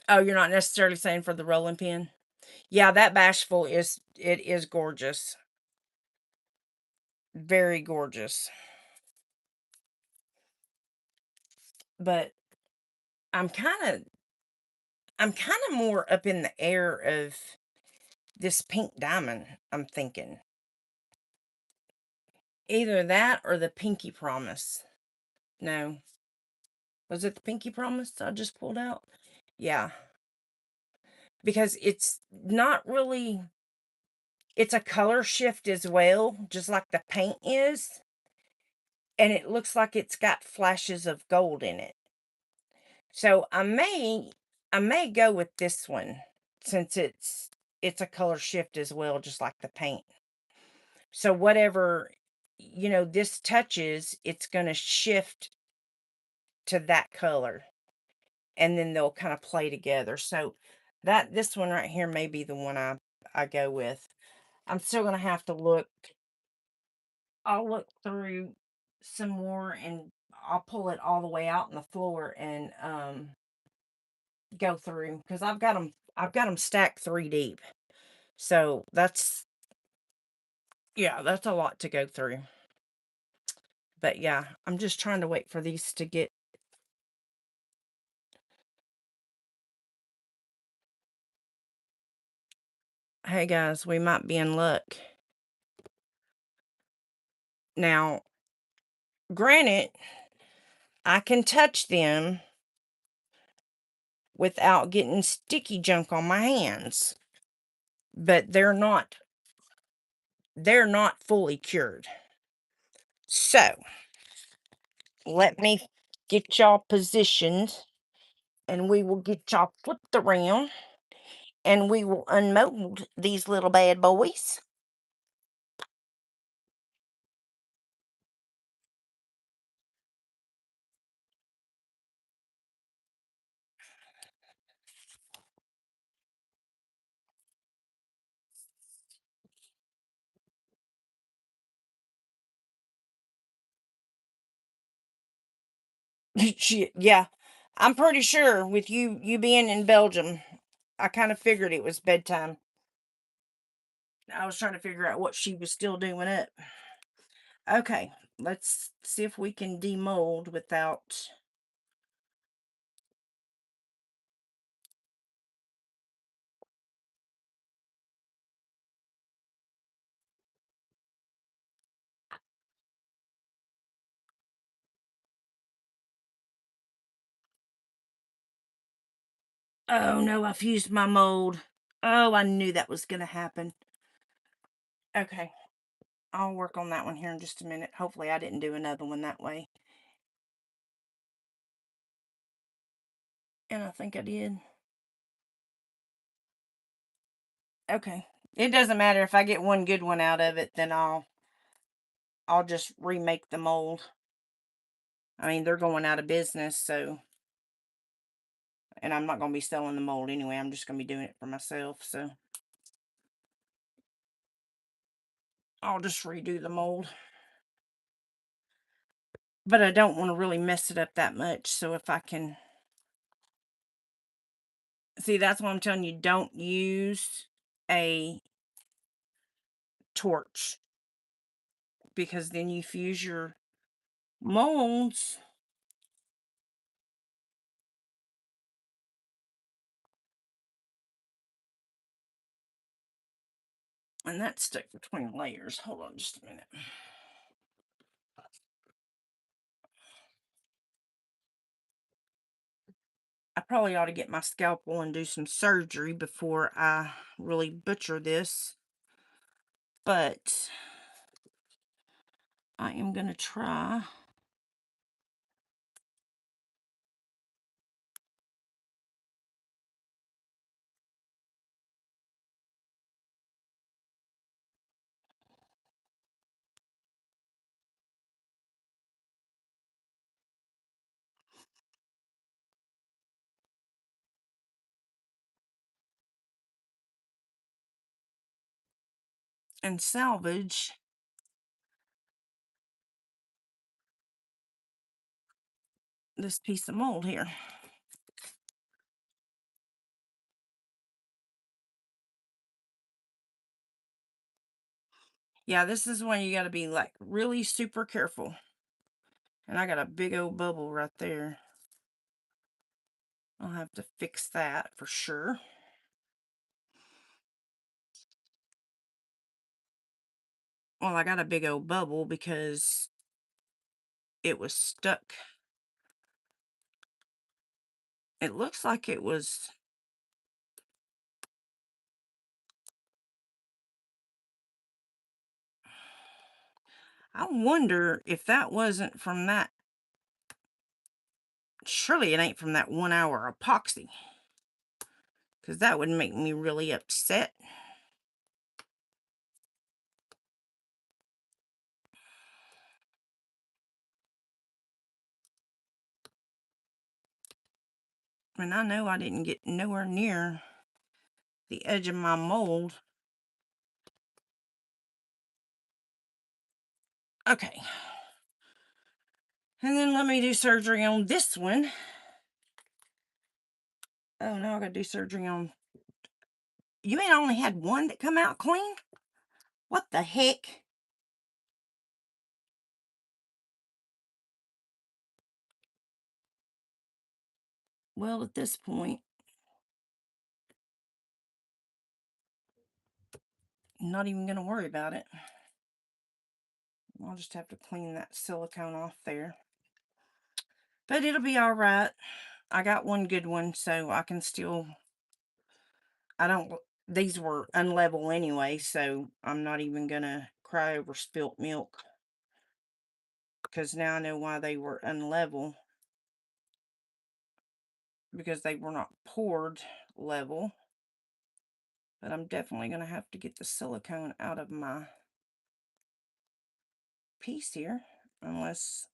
oh, you're not necessarily saying for the rolling pin? Yeah, that Bashful is gorgeous. Very gorgeous. But I'm kinda I'm kinda more up in the air of this pink diamond, I'm thinking. Either that or the Pinky Promise. No. Was it the Pinky Promise I just pulled out? Yeah. Because it's not really it's a color shift as well, just like the paint is, and it looks like it's got flashes of gold in it. So I may go with this one since it's a color shift as well, just like the paint. So whatever this touches, it's gonna shift to that color, and then they'll kind of play together. So this one right here may be the one I go with. I'm still gonna have to look. I'll look through some more and I'll pull it all the way out on the floor and go through because I've got them stacked 3 deep. So yeah, that's a lot to go through. But yeah, I'm just trying to wait for these to get. Hey guys, we might be in luck. Now, granted, I can touch them without getting sticky junk on my hands, but they're not fully cured. So, let me get y'all positioned and we will get y'all flipped around and we will unmold these little bad boys. Yeah, I'm pretty sure with you being in Belgium, I kind of figured it was bedtime. I was trying to figure out what she was still doing up. Okay, let's see if we can demold without. Oh no, I fused my mold. Oh, I knew that was going to happen. Okay, I'll work on that one here in just a minute. Hopefully, I didn't do another one that way. And I think I did. Okay. It doesn't matter if I get one good one out of it, then I'll just remake the mold. I mean, they're going out of business, so and I'm not going to be selling the mold anyway. I'm just going to be doing it for myself, so I'll just redo the mold. But I don't want to really mess it up that much, so if I can see, that's why I'm telling you don't use a torch because then you fuse your molds. And that's stuck between layers. Hold on just a minute. I probably ought to get my scalpel and do some surgery before I really butcher this. But I am going to try. And salvage this piece of mold here. Yeah, this is when you got to be like really super careful. And I got a big old bubble right there. I'll have to fix that for sure. Well, I got a big old bubble because it was stuck. It looks like it was. I wonder if that wasn't from that. Surely it ain't from that 1 hour epoxy, because that would make me really upset. And I know I didn't get nowhere near the edge of my mold. Okay. And then let me do surgery on this one. Oh, no, I gotta do surgery on... You mean I only had one that come out clean? What the heck? Well, at this point, I'm not even gonna worry about it. I'll just have to clean that silicone off there. But it'll be all right. I got one good one, so I can still... I don't... These were unlevel anyway, so I'm not even gonna cry over spilt milk, because now I know why they were unlevel. Because they were not poured level. But I'm definitely gonna have to get the silicone out of my piece here, unless...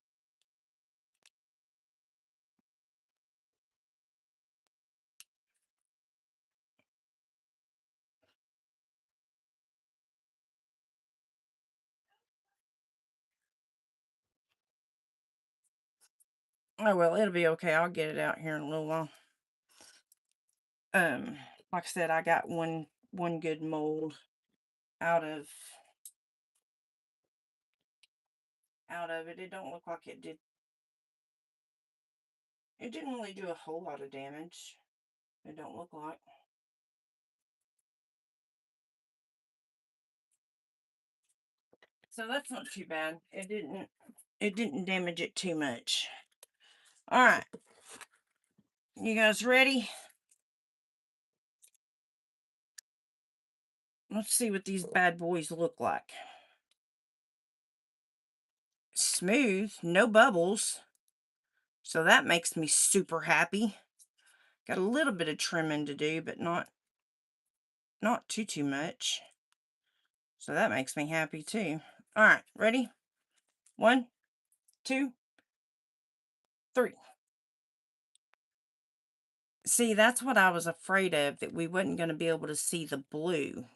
Oh, well, it'll be okay. I'll get it out here in a little while. Like I said, I got one good mold out of it. It don't look like it did. It didn't really do a whole lot of damage. It don't look like. So that's not too bad. It didn't damage it too much. All right. You guys ready? Let's see what these bad boys look like. Smooth, no bubbles. So that makes me super happy. Got a little bit of trimming to do, but not too much. So that makes me happy too. All right, ready? 1, 2, 3. See, that's what I was afraid of, that we wasn't going to be able to see the blue.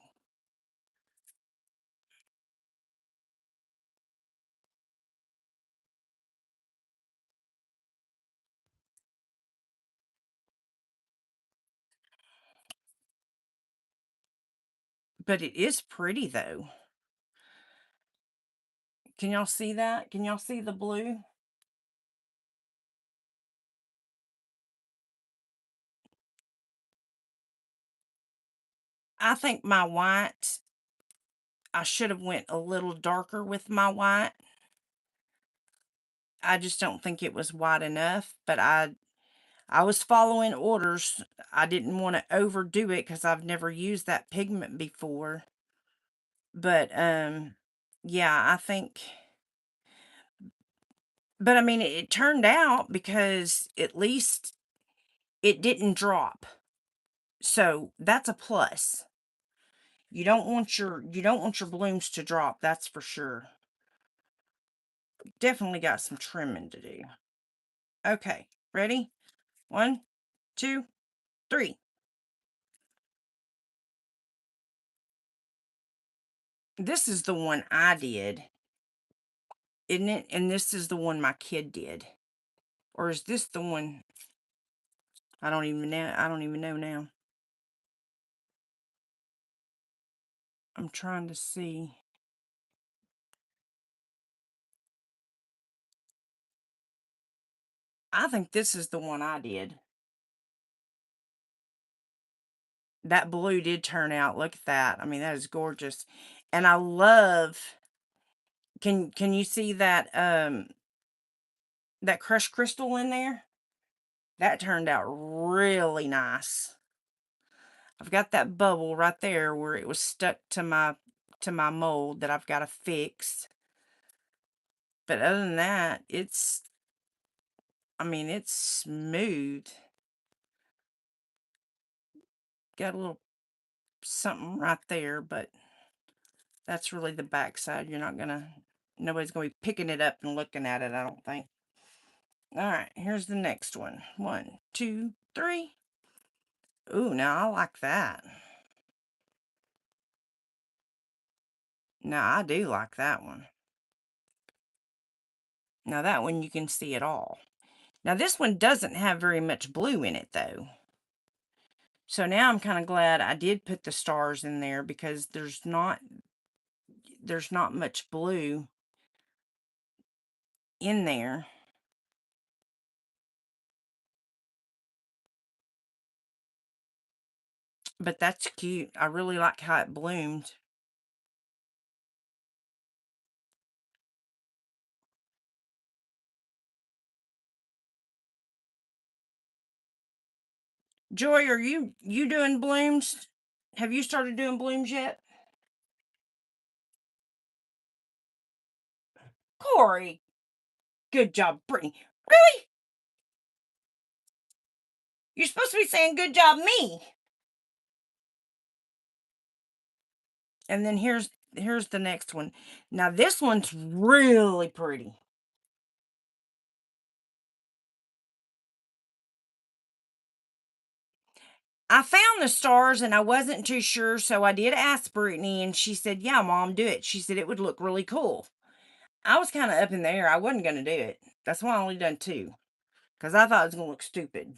But it is pretty though. Can y'all see that? Can y'all see the blue? I think my white, I should have went a little darker with my white. I just don't think it was white enough, but I was following orders. I didn't want to overdo it because I've never used that pigment before. But yeah, I think... But I mean, it turned out, because at least it didn't drop. So that's a plus. You don't want your blooms to drop, that's for sure. Definitely got some trimming to do. Okay, ready? 1, 2, 3. This is the one I did, isn't it? And this is the one my kid did. Or is this the one? I don't even know now. I'm trying to see. I think this is the one I did. That blue did turn out. Look at that. I mean, that is gorgeous. And I love, can you see that crushed crystal in there? That turned out really nice. I've got that bubble right there where it was stuck to my mold that I've got to fix. But other than that, I mean, it's smooth. Got a little something right there, but that's really the backside. Nobody's gonna be picking it up and looking at it, I don't think. All right, here's the next one. 1, 2, 3. Ooh, now I like that. Now I do like that one. Now that one you can see it all. Now this one doesn't have very much blue in it though. So now I'm kind of glad I did put the stars in there because there's not much blue in there. But that's cute. I really like how it bloomed. Joy, are you doing blooms? Have you started doing blooms yet? Corey, good job, Brittany. Really? You're supposed to be saying good job, me. And then here's the next one. Now this one's really pretty. I found the stars and I wasn't too sure, so I did ask Brittany and she said, "Yeah, Mom, do it." She said it would look really cool. I was kind of up in the air. I wasn't going to do it. That's why I only done 2 because I thought it was going to look stupid.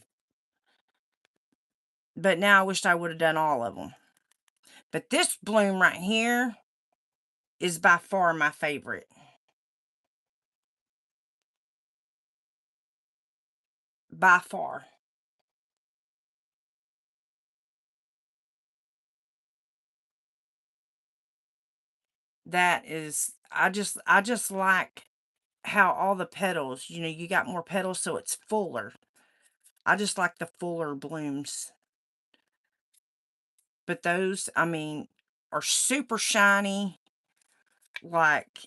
But now I wished I would have done all of them. But this bloom right here is by far my favorite. By far. That is, I just like how all the petals, you got more petals so it's fuller. I just like the fuller blooms. But those, I mean, are super shiny. Like,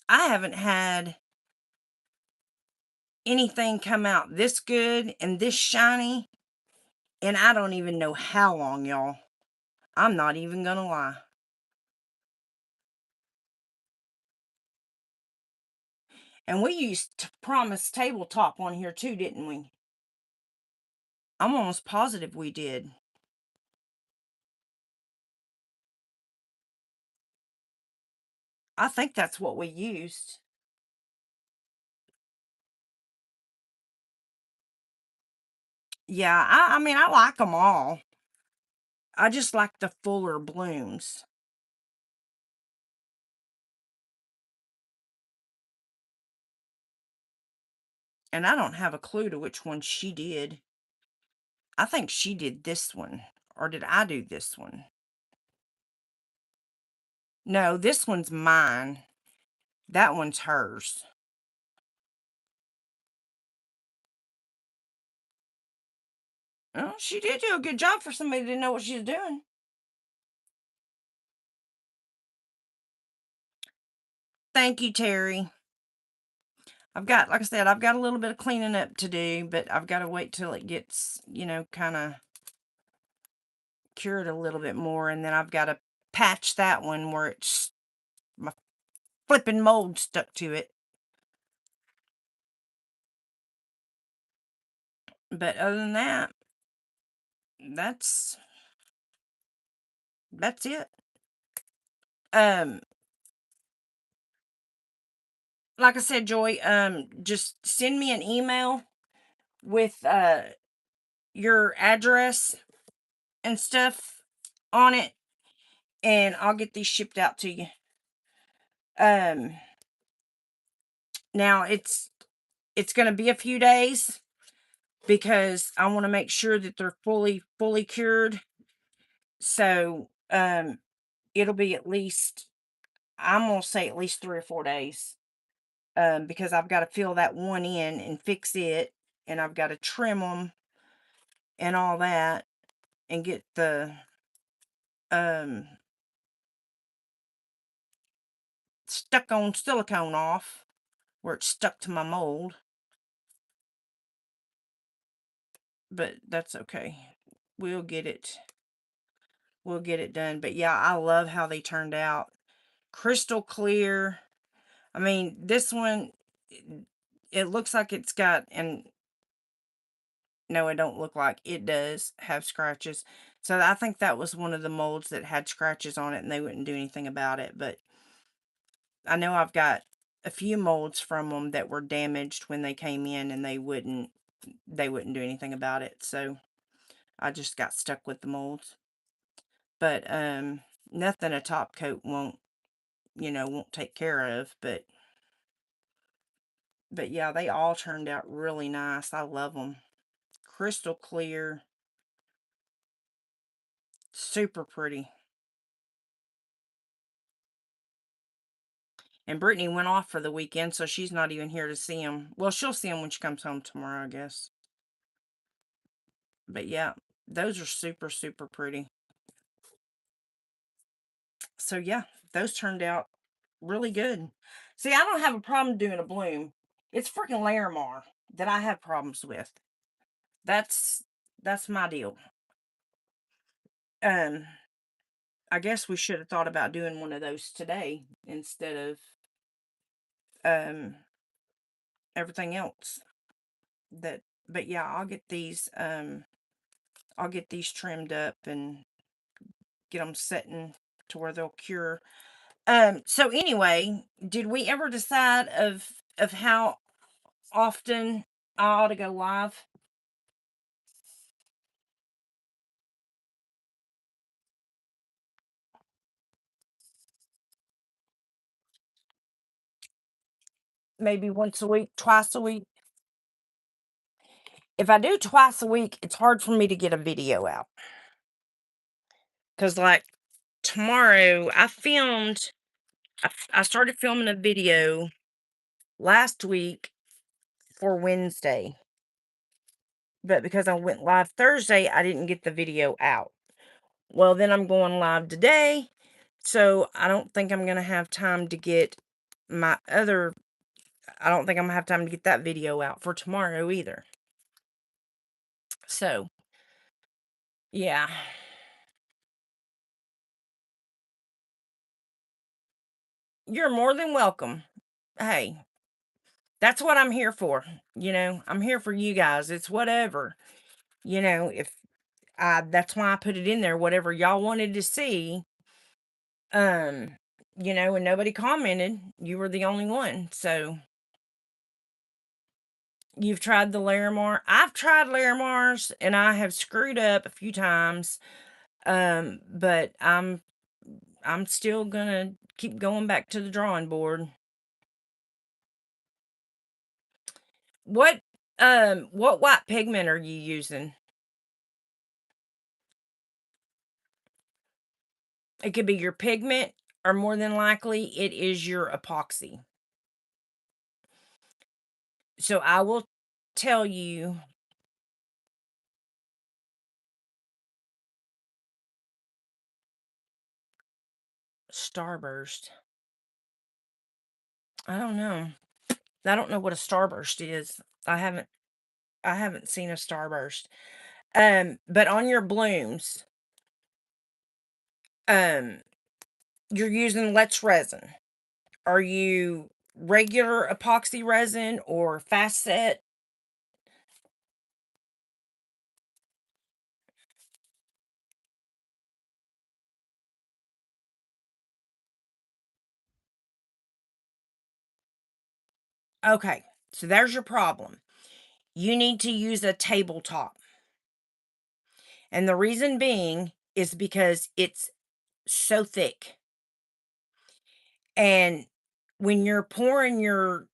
I haven't had anything come out this good and this shiny, and I don't even know how long, y'all. I'm not even gonna lie. And we used to promise tabletop on here too, didn't we? I'm almost positive we did. I think that's what we used. Yeah, I mean, I like them all. I just like the fuller blooms. And I don't have a clue to which one she did. I think she did this one. Or did I do this one? No, this one's mine. That one's hers. Well, she did do a good job for somebody that didn't know what she was doing. Thank you, Terry. Like I said, I've got a little bit of cleaning up to do, but I've got to wait till it gets, kind of cured a little bit more. And then I've got to patch that one where my flipping mold stuck to it. But other than that, that's it. Um, like I said, Joy, just send me an email with your address and stuff on it, and I'll get these shipped out to you. Um, Now it's going to be a few days because I want to make sure that they're fully cured. So, it'll be at least, I'm going to say at least 3 or 4 days. Because I've got to fill that one in and fix it, and I've got to trim them and all that, and get the um stuck on silicone off where it's stuck to my mold. But that's okay. We'll get it. We'll get it done. But yeah, I love how they turned out. Crystal clear. I mean, this one, it looks like it's got, and no, it don't look like it does have scratches. So I think that was one of the molds that had scratches on it and they wouldn't do anything about it. But I know I've got a few molds from them that were damaged when they came in and they wouldn't do anything about it. So I just got stuck with the molds. But nothing a top coat won't take care of. But yeah, they all turned out really nice. I love them. Crystal clear, super pretty. And Brittany went off for the weekend, so she's not even here to see them. Well, she'll see them when she comes home tomorrow, I guess. But yeah, those are super pretty. So yeah, those turned out really good. See, I don't have a problem doing a bloom. It's freaking Larimar that I have problems with. That's that's my deal. Um, I guess we should have thought about doing one of those today instead of um everything else. But yeah, I'll get these trimmed up and get them setting to where they'll cure. So anyway, did we ever decide of how often I ought to go live? Maybe once a week, twice a week. If I do twice a week, it's hard for me to get a video out. Cause like tomorrow, I started filming a video last week for Wednesday, but because I went live Thursday, I didn't get the video out. Well, then I'm going live today, so I don't think I'm gonna have time to get my other. I don't think I'm gonna have time to get that video out for tomorrow either. So, yeah. You're more than welcome. Hey, that's what I'm here for. I'm here for you guys. It's whatever. If that's why I put it in there, whatever y'all wanted to see. Um, and nobody commented. You were the only one. So you've tried the Larimar. I've tried Larimars and I have screwed up a few times. But I'm still gonna keep going back to the drawing board. What what white pigment are you using? It could be your pigment, or more than likely it is your epoxy. So I will tell you, Starburst. I don't know. I don't know what a starburst is. I haven't seen a starburst. But on your blooms, um, you're using Let's Resin. Are you regular epoxy resin or fast set? Okay, so there's your problem. You need to use a tabletop. And the reason being is because it's so thick. And when you're pouring your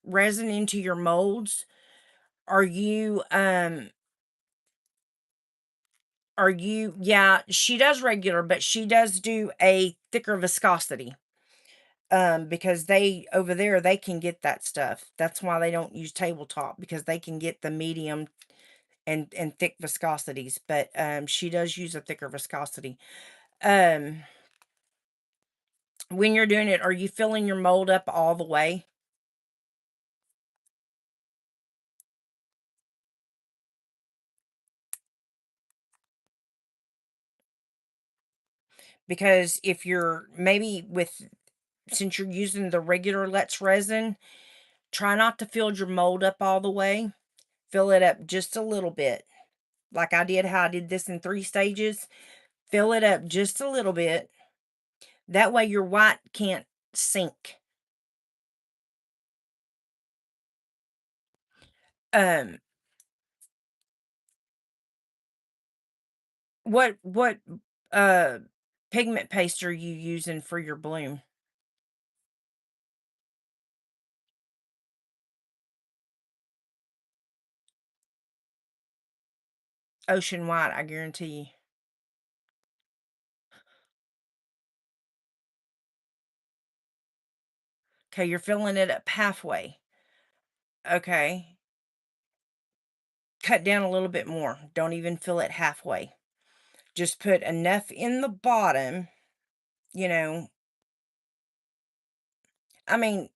resin into your molds, are you yeah, she does regular, but she does do a thicker viscosity. Because they over there they can get that stuff. That's why they don't use tabletop, because they can get the medium and thick viscosities, but she does use a thicker viscosity. Um when you're doing it, are you filling your mold up all the way? Because if you're maybe with since you're using the regular Let's resin, try not to fill your mold up all the way. Fill it up just a little bit. Like I did, how I did this in 3 stages. Fill it up just a little bit. That way your white can't sink. Um, what uh pigment paste are you using for your bloom? Ocean white, I guarantee you. Okay, you're filling it up halfway. Okay. Cut down a little bit more. Don't even fill it halfway. Just put enough in the bottom, you know. I mean,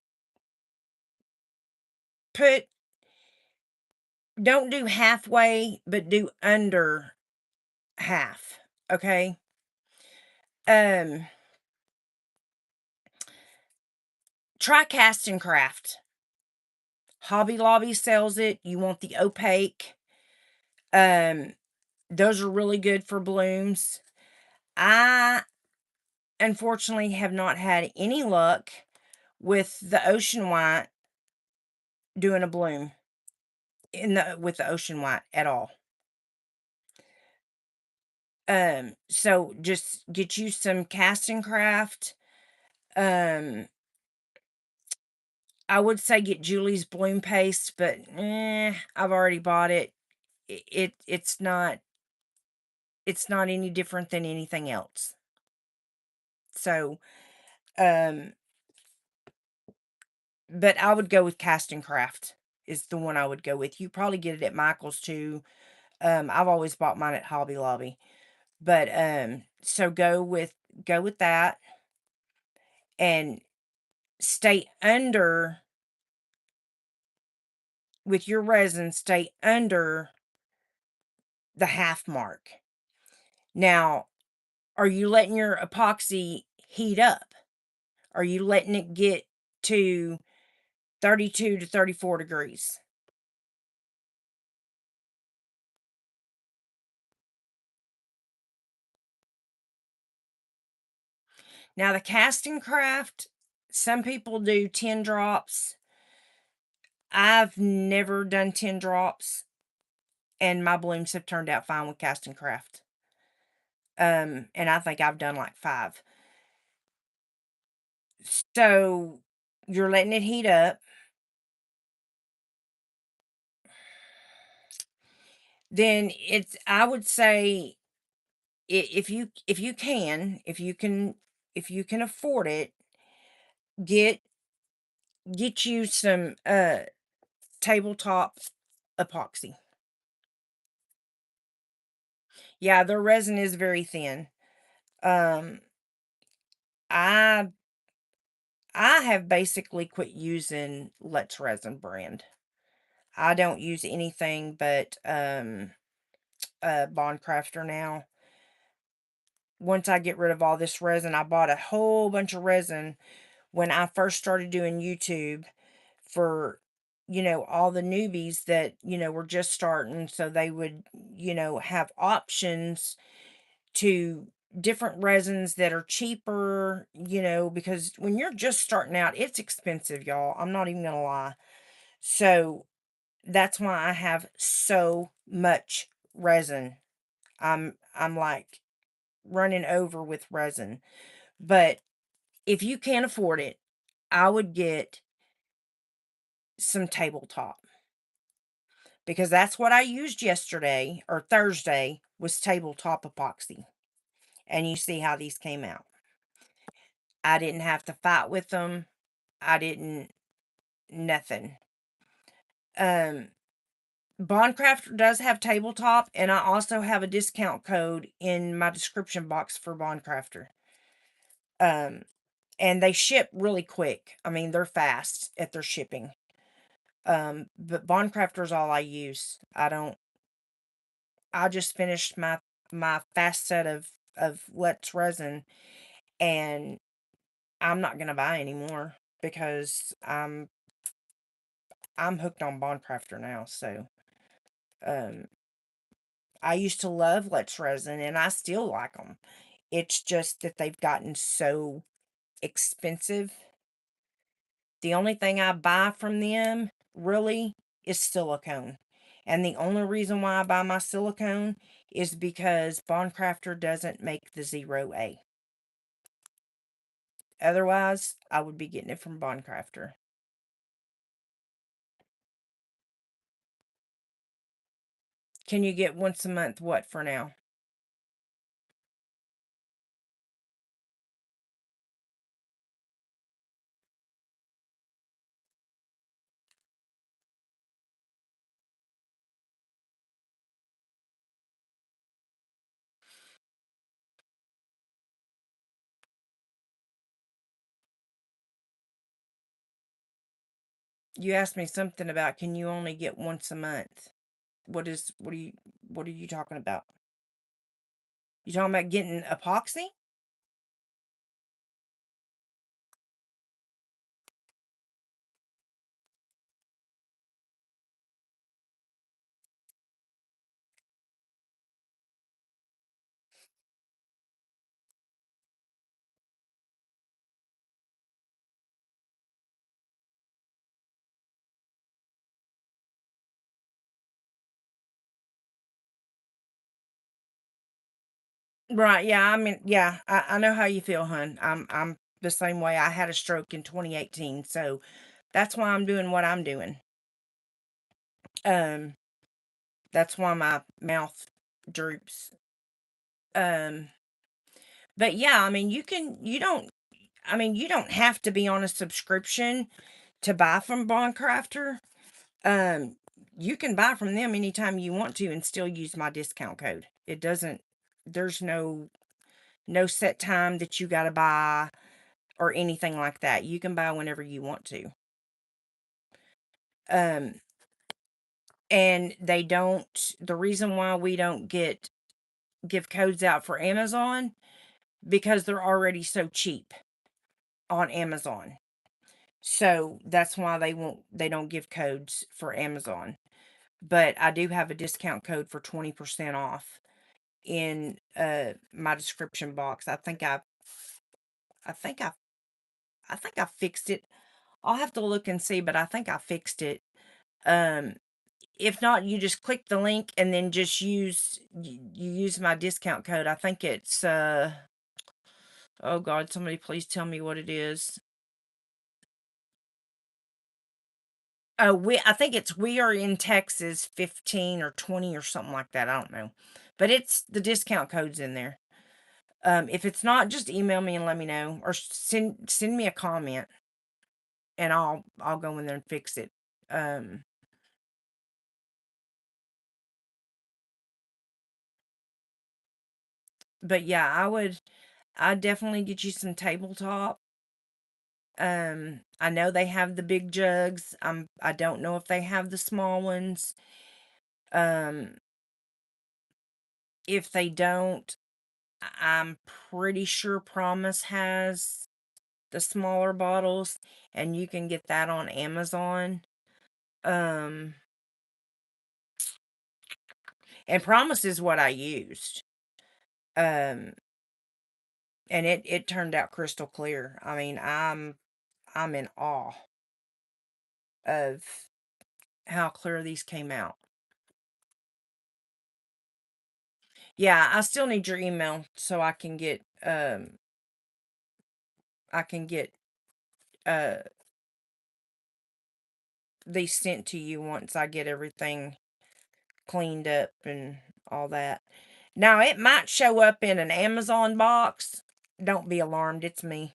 put don't do halfway, but do under half. Okay? Um Try cast and craft. Hobby Lobby sells it. You want the opaque. Um those are really good for blooms. I unfortunately have not had any luck with the ocean white doing a bloom in the with the ocean white at all. So just get you some cast and craft. Um, I would say get Julie's bloom paste, but I've already bought it. It's not any different than anything else. So, um, but I would go with cast and craft is the one I would go with. You probably get it at Michael's too. I've always bought mine at Hobby Lobby. But so go with that and stay under with your resin, stay under the half mark. Now, are you letting your epoxy heat up? Are you letting it get to 32 to 34 degrees? Now, the casting craft, some people do 10 drops. I've never done 10 drops, and my blooms have turned out fine with casting craft. And I think I've done like 5. So you're letting it heat up. Then it's I would say if you can afford it, get get you some tabletop epoxy. Yeah, their resin is very thin. Um I I have basically quit using Let's Resin brand. I don't use anything but Bond Crafter now. Once I get rid of all this resin, I bought a whole bunch of resin when I first started doing YouTube for, all the newbies that, were just starting so they would, have options to different resins that are cheaper, because when you're just starting out, it's expensive, y'all. I'm not even gonna lie. So that's why I have so much resin. I'm like running over with resin. But if you can't afford it, I would get some tabletop, because that's what I used yesterday or Thursday was tabletop epoxy. And you see how these came out. I didn't have to fight with them. I didn't nothing. Um Bondcrafter does have tabletop, and I also have a discount code in my description box for Bondcrafter. Um and they ship really quick. I mean, they're fast at their shipping. But Bondcrafter's all I use. I just finished my fast set of Let's Resin, and I'm not gonna buy any more because I'm hooked on Bondcrafter now. So um I used to love Let's Resin, and I still like them. It's just that they've gotten so expensive. The only thing I buy from them really is silicone. And the only reason why I buy my silicone is because Bondcrafter doesn't make the 0A. Otherwise, I would be getting it from Bondcrafter. Can you get once a month? What for now? You asked me something about, can you only get once a month? What are you talking about? You talking about getting epoxy? Right, yeah, I mean, yeah, I know how you feel, hun. I'm the same way. I had a stroke in 2018, so that's why I'm doing what I'm doing. Um, that's why my mouth droops. Um, but yeah, I mean, you don't have to be on a subscription to buy from Bondcrafter. Um, you can buy from them anytime you want to and still use my discount code. It doesn't There's no set time that you got to buy or anything like that. You can buy whenever you want to. Um, and the reason why we don't give codes out for Amazon, because they're already so cheap on Amazon. So that's why they don't give codes for Amazon. But I do have a discount code for 20% off in my description box. I think I think I fixed it. I'll have to look and see, but I think I fixed it. Um if not, you just click the link and then just you use my discount code. I think it's oh god, somebody please tell me what it is. Oh, I think it's We Are in Texas 15 or 20 or something like that. I don't know. But it's the discount code's in there. If it's not, just email me and let me know, or send me a comment, and I'll go in there and fix it. Um, but yeah, I'd definitely get you some tabletop. I know they have the big jugs. I don't know if they have the small ones. Um, if they don't, I'm pretty sure Promise has the smaller bottles, and you can get that on Amazon. Um, and Promise is what I used. Um, and it turned out crystal clear. I mean, I'm in awe of how clear these came out. Yeah, I still need your email so I can get uh these sent to you once I get everything cleaned up and all that. Now, it might show up in an Amazon box. Don't be alarmed, it's me,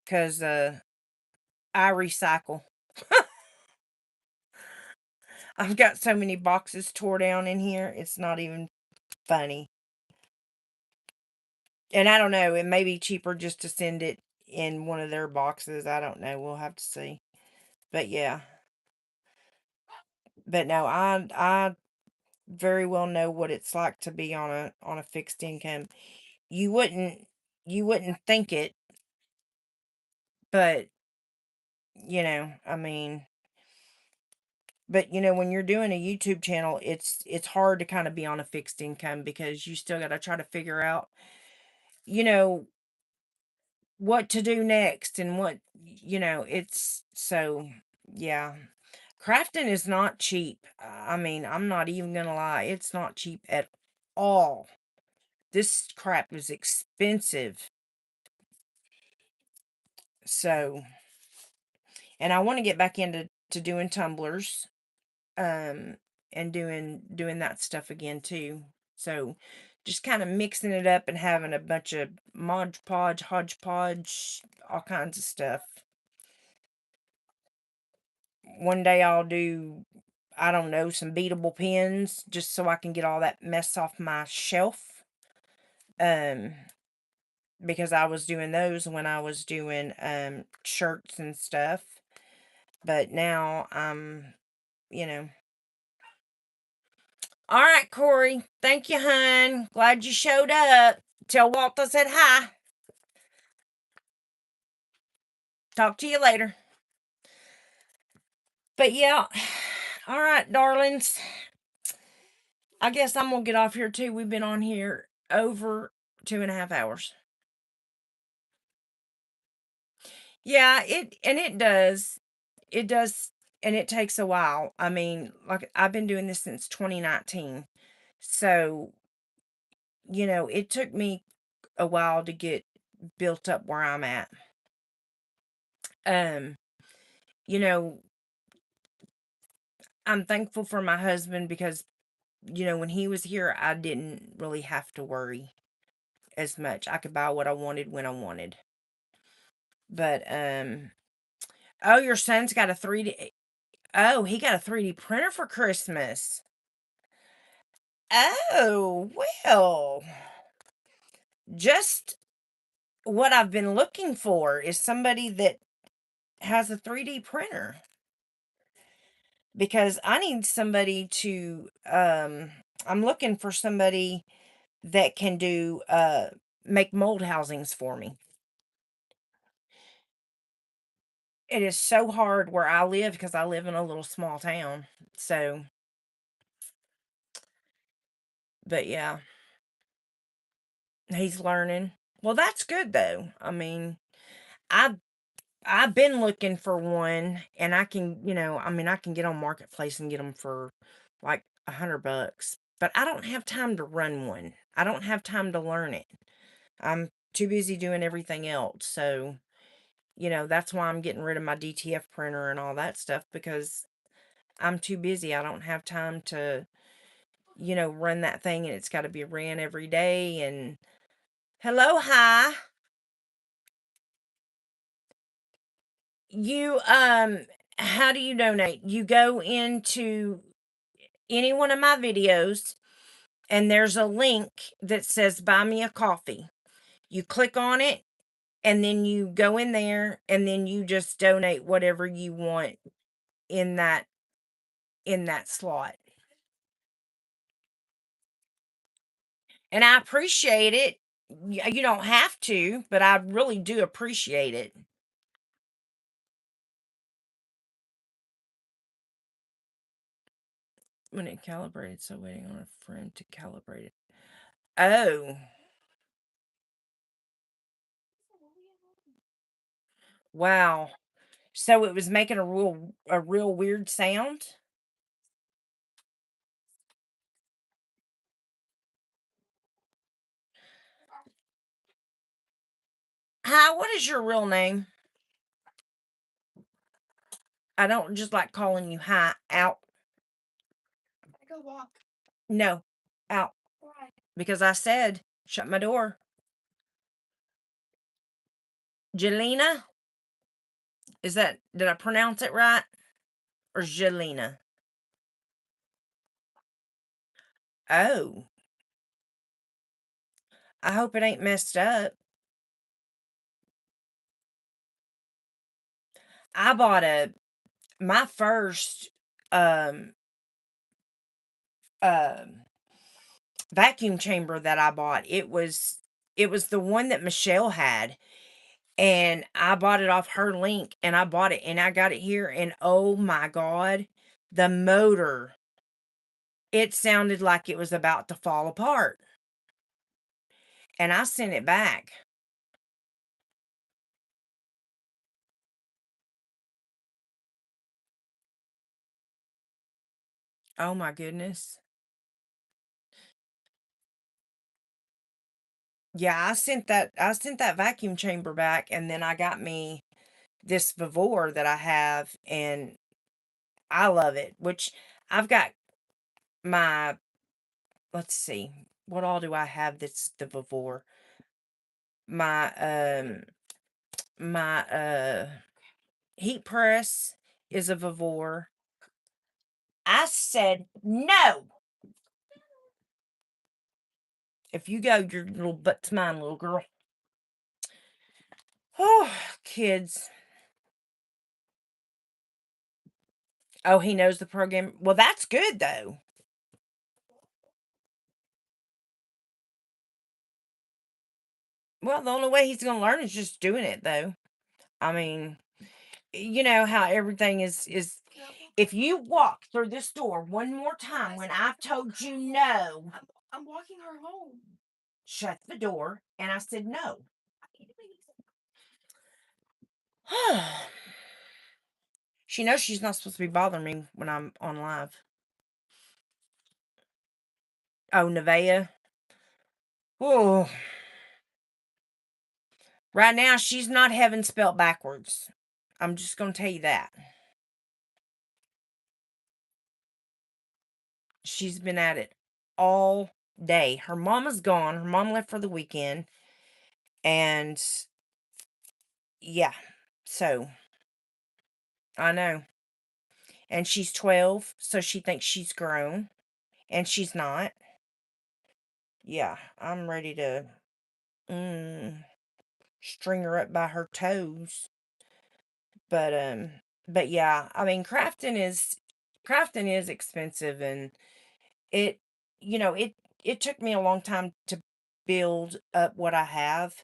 'cause I recycle. I've got so many boxes tore down in here, it's not even funny. And I don't know, it may be cheaper just to send it in one of their boxes. I don't know. We'll have to see. But yeah. But no, I very well know what it's like to be on a fixed income. You wouldn't you wouldn't think it, but I mean, but when you're doing a YouTube channel, it's hard to kind of be on a fixed income because you still got to try to figure out, you know, what to do next and it's so yeah. Crafting is not cheap. I mean, I'm not even gonna lie, it's not cheap at all. This crap is expensive. So, and I want to get back into doing tumblers, um, and doing that stuff again too. So, just kind of mixing it up and having a bunch of Mod Podge, hodgepodge, all kinds of stuff. One day I'll do, I don't know, some beatable pins just so I can get all that mess off my shelf. Um, because I was doing those when I was doing shirts and stuff. But now you know. All right, Corey. Thank you, hun. Glad you showed up. Tell Walt I said hi. Talk to you later. But yeah. All right, darlings. I guess I'm gonna get off here too. We've been on here over 2.5 hours. Yeah, it does. It does, and it takes a while. I mean, like I've been doing this since 2019. So, it took me a while to get built up where I'm at. Um, you know, I'm thankful for my husband because, when he was here, I didn't really have to worry as much. I could buy what I wanted when I wanted. But oh, your son's got a 3D. Oh, he got a 3D printer for Christmas. Oh, well, just what I've been looking for is somebody that has a 3D printer because I need somebody to I'm looking for somebody that can do make mold housings for me. It is so hard where I live because I live in a little small town. So, but yeah, he's learning. Well, that's good though. I mean, I I've been looking for one and I can, I mean, I can get on Marketplace and get them for like $100, but I don't have time to run one. I don't have time to learn it. I'm too busy doing everything else. So, that's why I'm getting rid of my DTF printer and all that stuff because I'm too busy. I don't have time to, run that thing and it's got to be ran every day. And hello, hi. You, how do you donate? You go into any one of my videos and there's a link that says buy me a coffee. You click on it and then you go in there and then you just donate whatever you want in that slot. And I appreciate it. You don't have to, but I really do appreciate it. When it calibrated, so waiting on a friend to calibrate it. Oh. Wow. So it was making a real weird sound? Hi, what is your real name? I don't just like calling you hi. Out. No. Out. Because I said, shut my door. Jelena? Did I pronounce it right? Or Jelena? Oh, I hope it ain't messed up. I bought my first um um vacuum chamber that I bought. It was the one that Michelle had, and I bought it off her link, and I bought it and I got it here, and oh my god, the motor, it sounded like it was about to fall apart. And I sent it back. Oh my goodness. Yeah, I sent that vacuum chamber back, and then I got me this Vivore that I have, and I love it. Which I've got my let's see, what all do I have that's the Vivore? My my heat press is a Vivore. I said no. If you go, your little butt's mine, little girl. Oh, kids. Oh, he knows the program. Well, that's good though. Well, the only way he's gonna learn is just doing it though. I mean, you know how everything is if you walk through this door one more time when I've told you no, shut the door. And I said no. She knows she's not supposed to be bothering me when I'm on live. Oh, Nevaeh. Oh, right now she's not heaven spelt backwards. I'm just gonna tell you that. She's been at it all day. Her mama's gone. Her mom left for the weekend. And yeah, so I know. And she's 12, so she thinks she's grown, and she's not. Yeah, I'm ready to mm, string her up by her toes. But but yeah, I mean crafting is expensive, and it it took me a long time to build up what I have,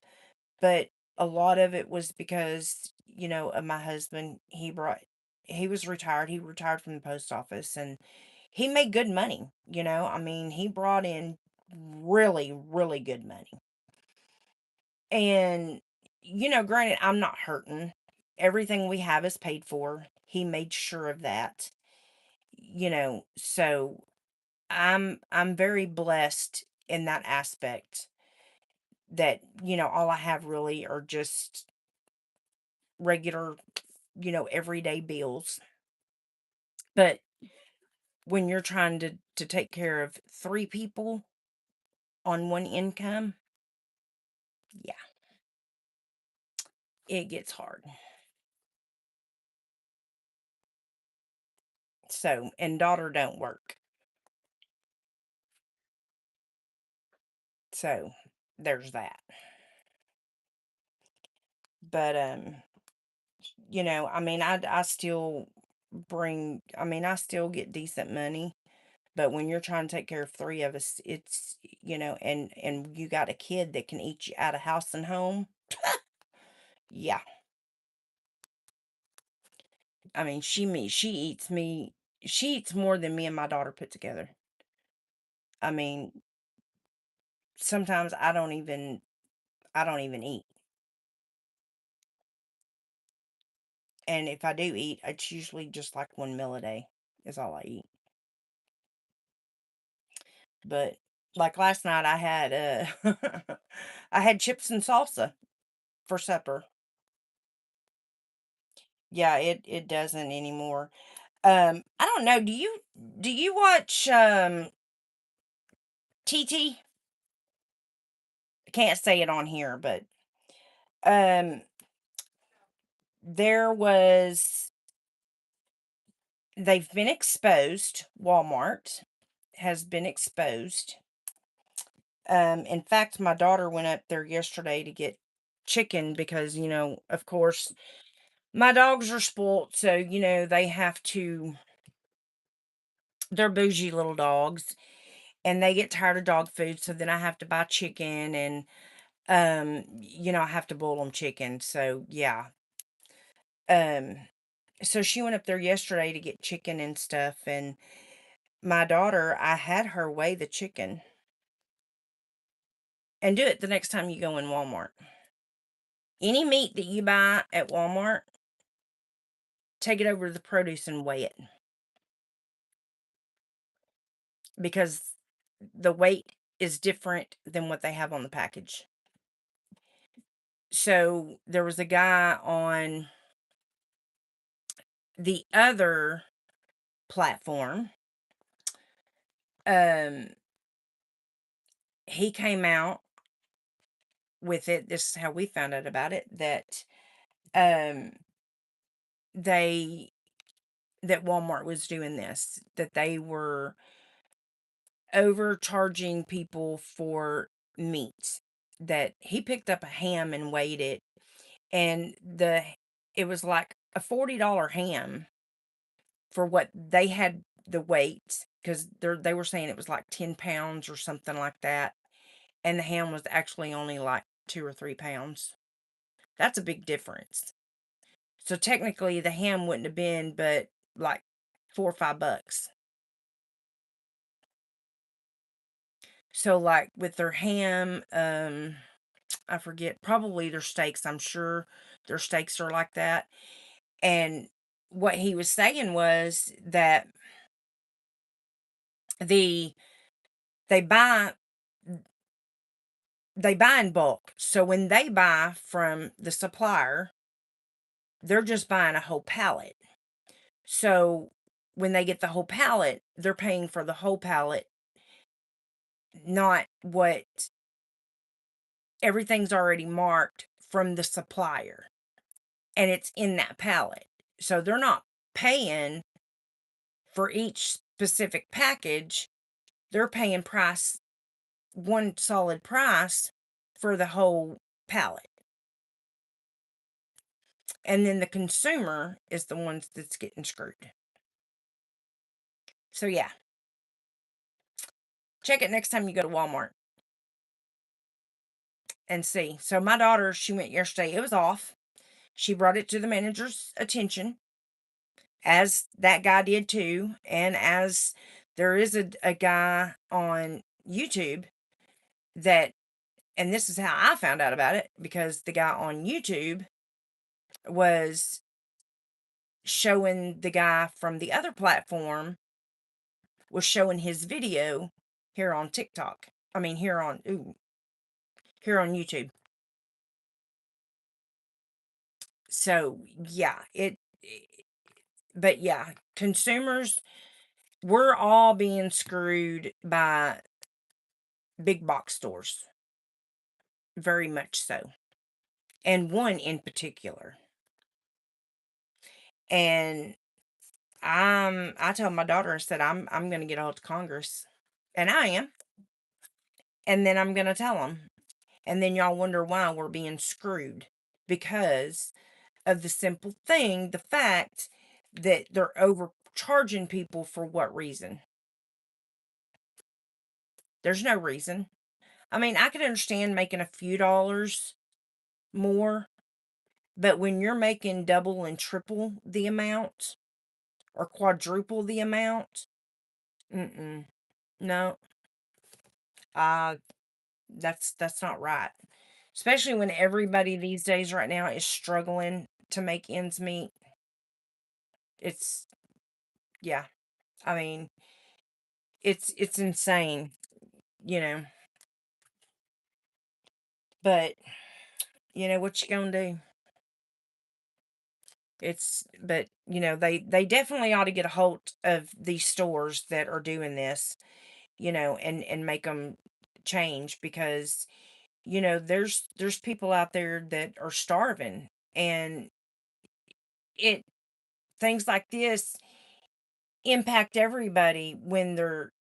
but a lot of it was because, of my husband. He was retired. He retired from the post office, and he made good money. I mean, he brought in really, really good money. And, granted, I'm not hurting. Everything we have is paid for. He made sure of that. So I'm very blessed in that aspect that, all I have really are just regular, everyday bills. But when you're trying to take care of three people on one income, yeah, it gets hard. So, and daughter don't work. So, there's that. But I mean, I still I still get decent money, but when you're trying to take care of three of us, it's, and you got a kid that can eat you out of house and home. Yeah. I mean, she eats more than me and my daughter put together. I mean, sometimes I don't even eat. And if I do eat, it's usually just like one meal a day is all I eat. But like last night I had I had chips and salsa for supper. Yeah, it doesn't anymore. I don't know, do you watch TT? Can't say it on here, but um there was they've been exposed. Walmart has been exposed. In fact, my daughter went up there yesterday to get chicken because, of course, my dogs are spoilt, so, they have to, they're bougie little dogs, and they get tired of dog food, so then I have to buy chicken, and, I have to boil them chicken, so, yeah. Um, so she went up there yesterday to get chicken and stuff, and my daughter, I had her weigh the chicken, and do it the next time you go in Walmart. Any meat that you buy at Walmart, take it over to the produce and weigh it because the weight is different than what they have on the package. So there was a guy on the other platform. Um, he came out with it. This is how we found out about it, that um they that Walmart was doing this, that they were overcharging people for meat. That he picked up a ham and weighed it, and it was like a $40 ham for what they had the weight, because they were saying it was like 10 pounds or something like that, and the ham was actually only like 2 or 3 pounds. That's a big difference. So technically the ham wouldn't have been but like $4 or $5. So like with their ham, I forget, probably their steaks, I'm sure their steaks are like that. And what he was saying was that the they buy they buy in bulk. So when they buy from the supplier, they're just buying a whole pallet. So when they get the whole pallet, they're paying for the whole pallet, not what everything's already marked from the supplier, and it's in that pallet. So they're not paying for each specific package. They're paying one solid price for the whole pallet. And then the consumer is the ones that's getting screwed. So yeah, check it next time you go to Walmart and see. So my daughter, she went yesterday. It was off. She brought it to the manager's attention, as that guy did too. And as there is a guy on YouTube that, and this is how I found out about it, because the guy on YouTube was showing the guy from the other platform, was showing his video here on TikTok. I mean, here on YouTube. So yeah, but yeah, consumers, we're all being screwed by big box stores, very much so, and one in particular. And I told my daughter, I said, I'm going to get hold of Congress, and I am, and then I'm going to tell them, and then y'all wonder why we're being screwed, because of the simple thing, the fact that they're overcharging people. For what reason? There's no reason. I mean, I could understand making a few dollars more, but when you're making double and triple the amount or quadruple the amount, mm-mm, no, uh, that's not right. Especially when everybody these days right now is struggling to make ends meet. It's yeah. I mean, it's insane, you know. But you know what you gonna do? But they definitely ought to get a hold of these stores that are doing this, and make them change, because there's people out there that are starving, and it things like this impact everybody when they're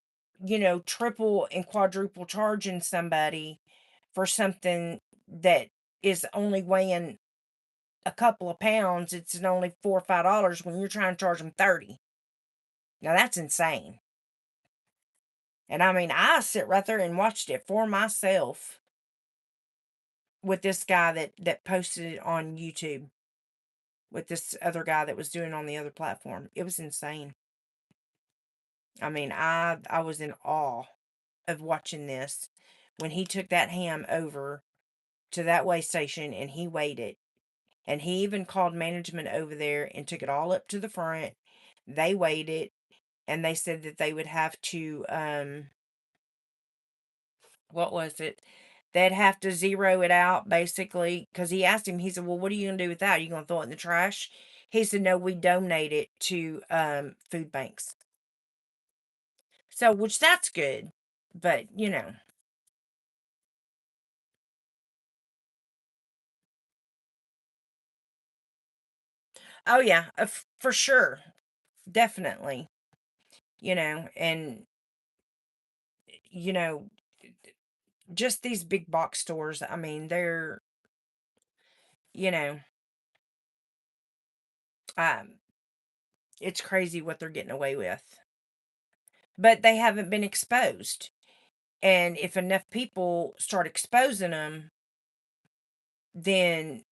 triple and quadruple charging somebody for something that is only weighing a couple of pounds. It's only $4 or $5 when you're trying to charge them 30. Now that's insane. And I mean, I sit right there and watched it for myself with this guy that posted it on YouTube, with this other guy that was doing it on the other platform. It was insane. I mean, I was in awe of watching this when he took that ham over to that weigh station and he weighed it. And he even called management over there and took it all up to the front. They weighed it, and they said that they would have to what was it? They'd have to zero it out, basically, because he asked him, he said, "Well, what are you gonna do with that? Are you gonna throw it in the trash?" He said, "No, we donate it to food banks." So, which that's good, but oh yeah, for sure, definitely, and you know, just these big box stores. I mean, they're you know, um, it's crazy what they're getting away with, but they haven't been exposed. And if enough people start exposing them, then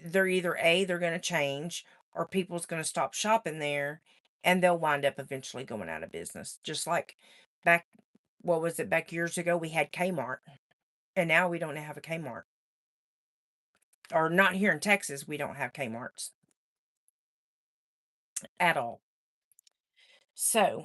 they're going to change, or people's going to stop shopping there, and they'll wind up eventually going out of business. Just like back, what was it, back years ago, we had Kmart, and now we don't have a Kmart. Or not here in Texas, we don't have Kmarts at all. So,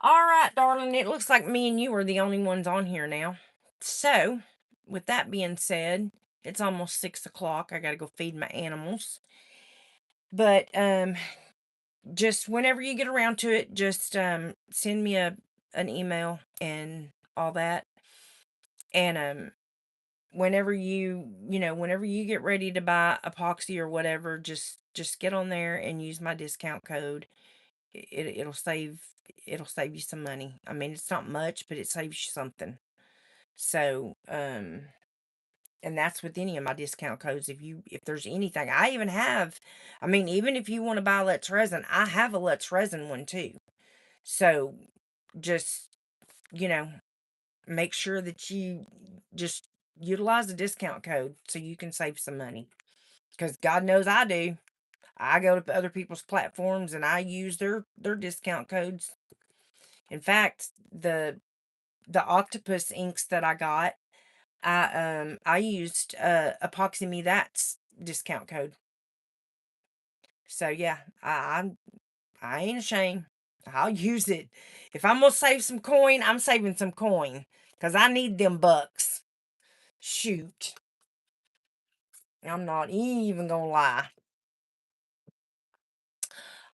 all right, darling, it looks like me and you are the only ones on here now. So, with that being said, it's almost 6 o'clock. I gotta go feed my animals. But just whenever you get around to it, just send me an email and all that. And whenever you get ready to buy epoxy or whatever, just get on there and use my discount code. It'll save you some money. I mean, it's not much, but it saves you something. So, and that's with any of my discount codes. If there's anything, I even have, I mean, even if you want to buy Let's Resin, I have a Let's Resin one too. So just, you know, make sure that you just utilize the discount code so you can save some money. Because God knows I do. I go to other people's platforms and I use their discount codes. In fact, the octopus inks that I got, I used Epoxy Me That's discount code. So yeah, I ain't ashamed. I'll use it. If I'm gonna save some coin, I'm saving some coin. Cause I need them bucks. Shoot. I'm not even gonna lie.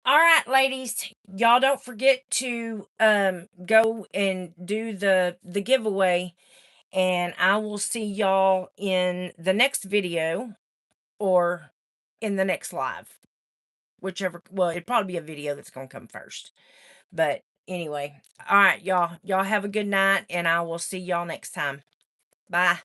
All right, ladies. Y'all don't forget to go and do the giveaway. And I will see y'all in the next video, or in the next live. Whichever, well, it'd probably be a video that's gonna come first. But anyway, all right, y'all. Y'all have a good night, and I will see y'all next time. Bye.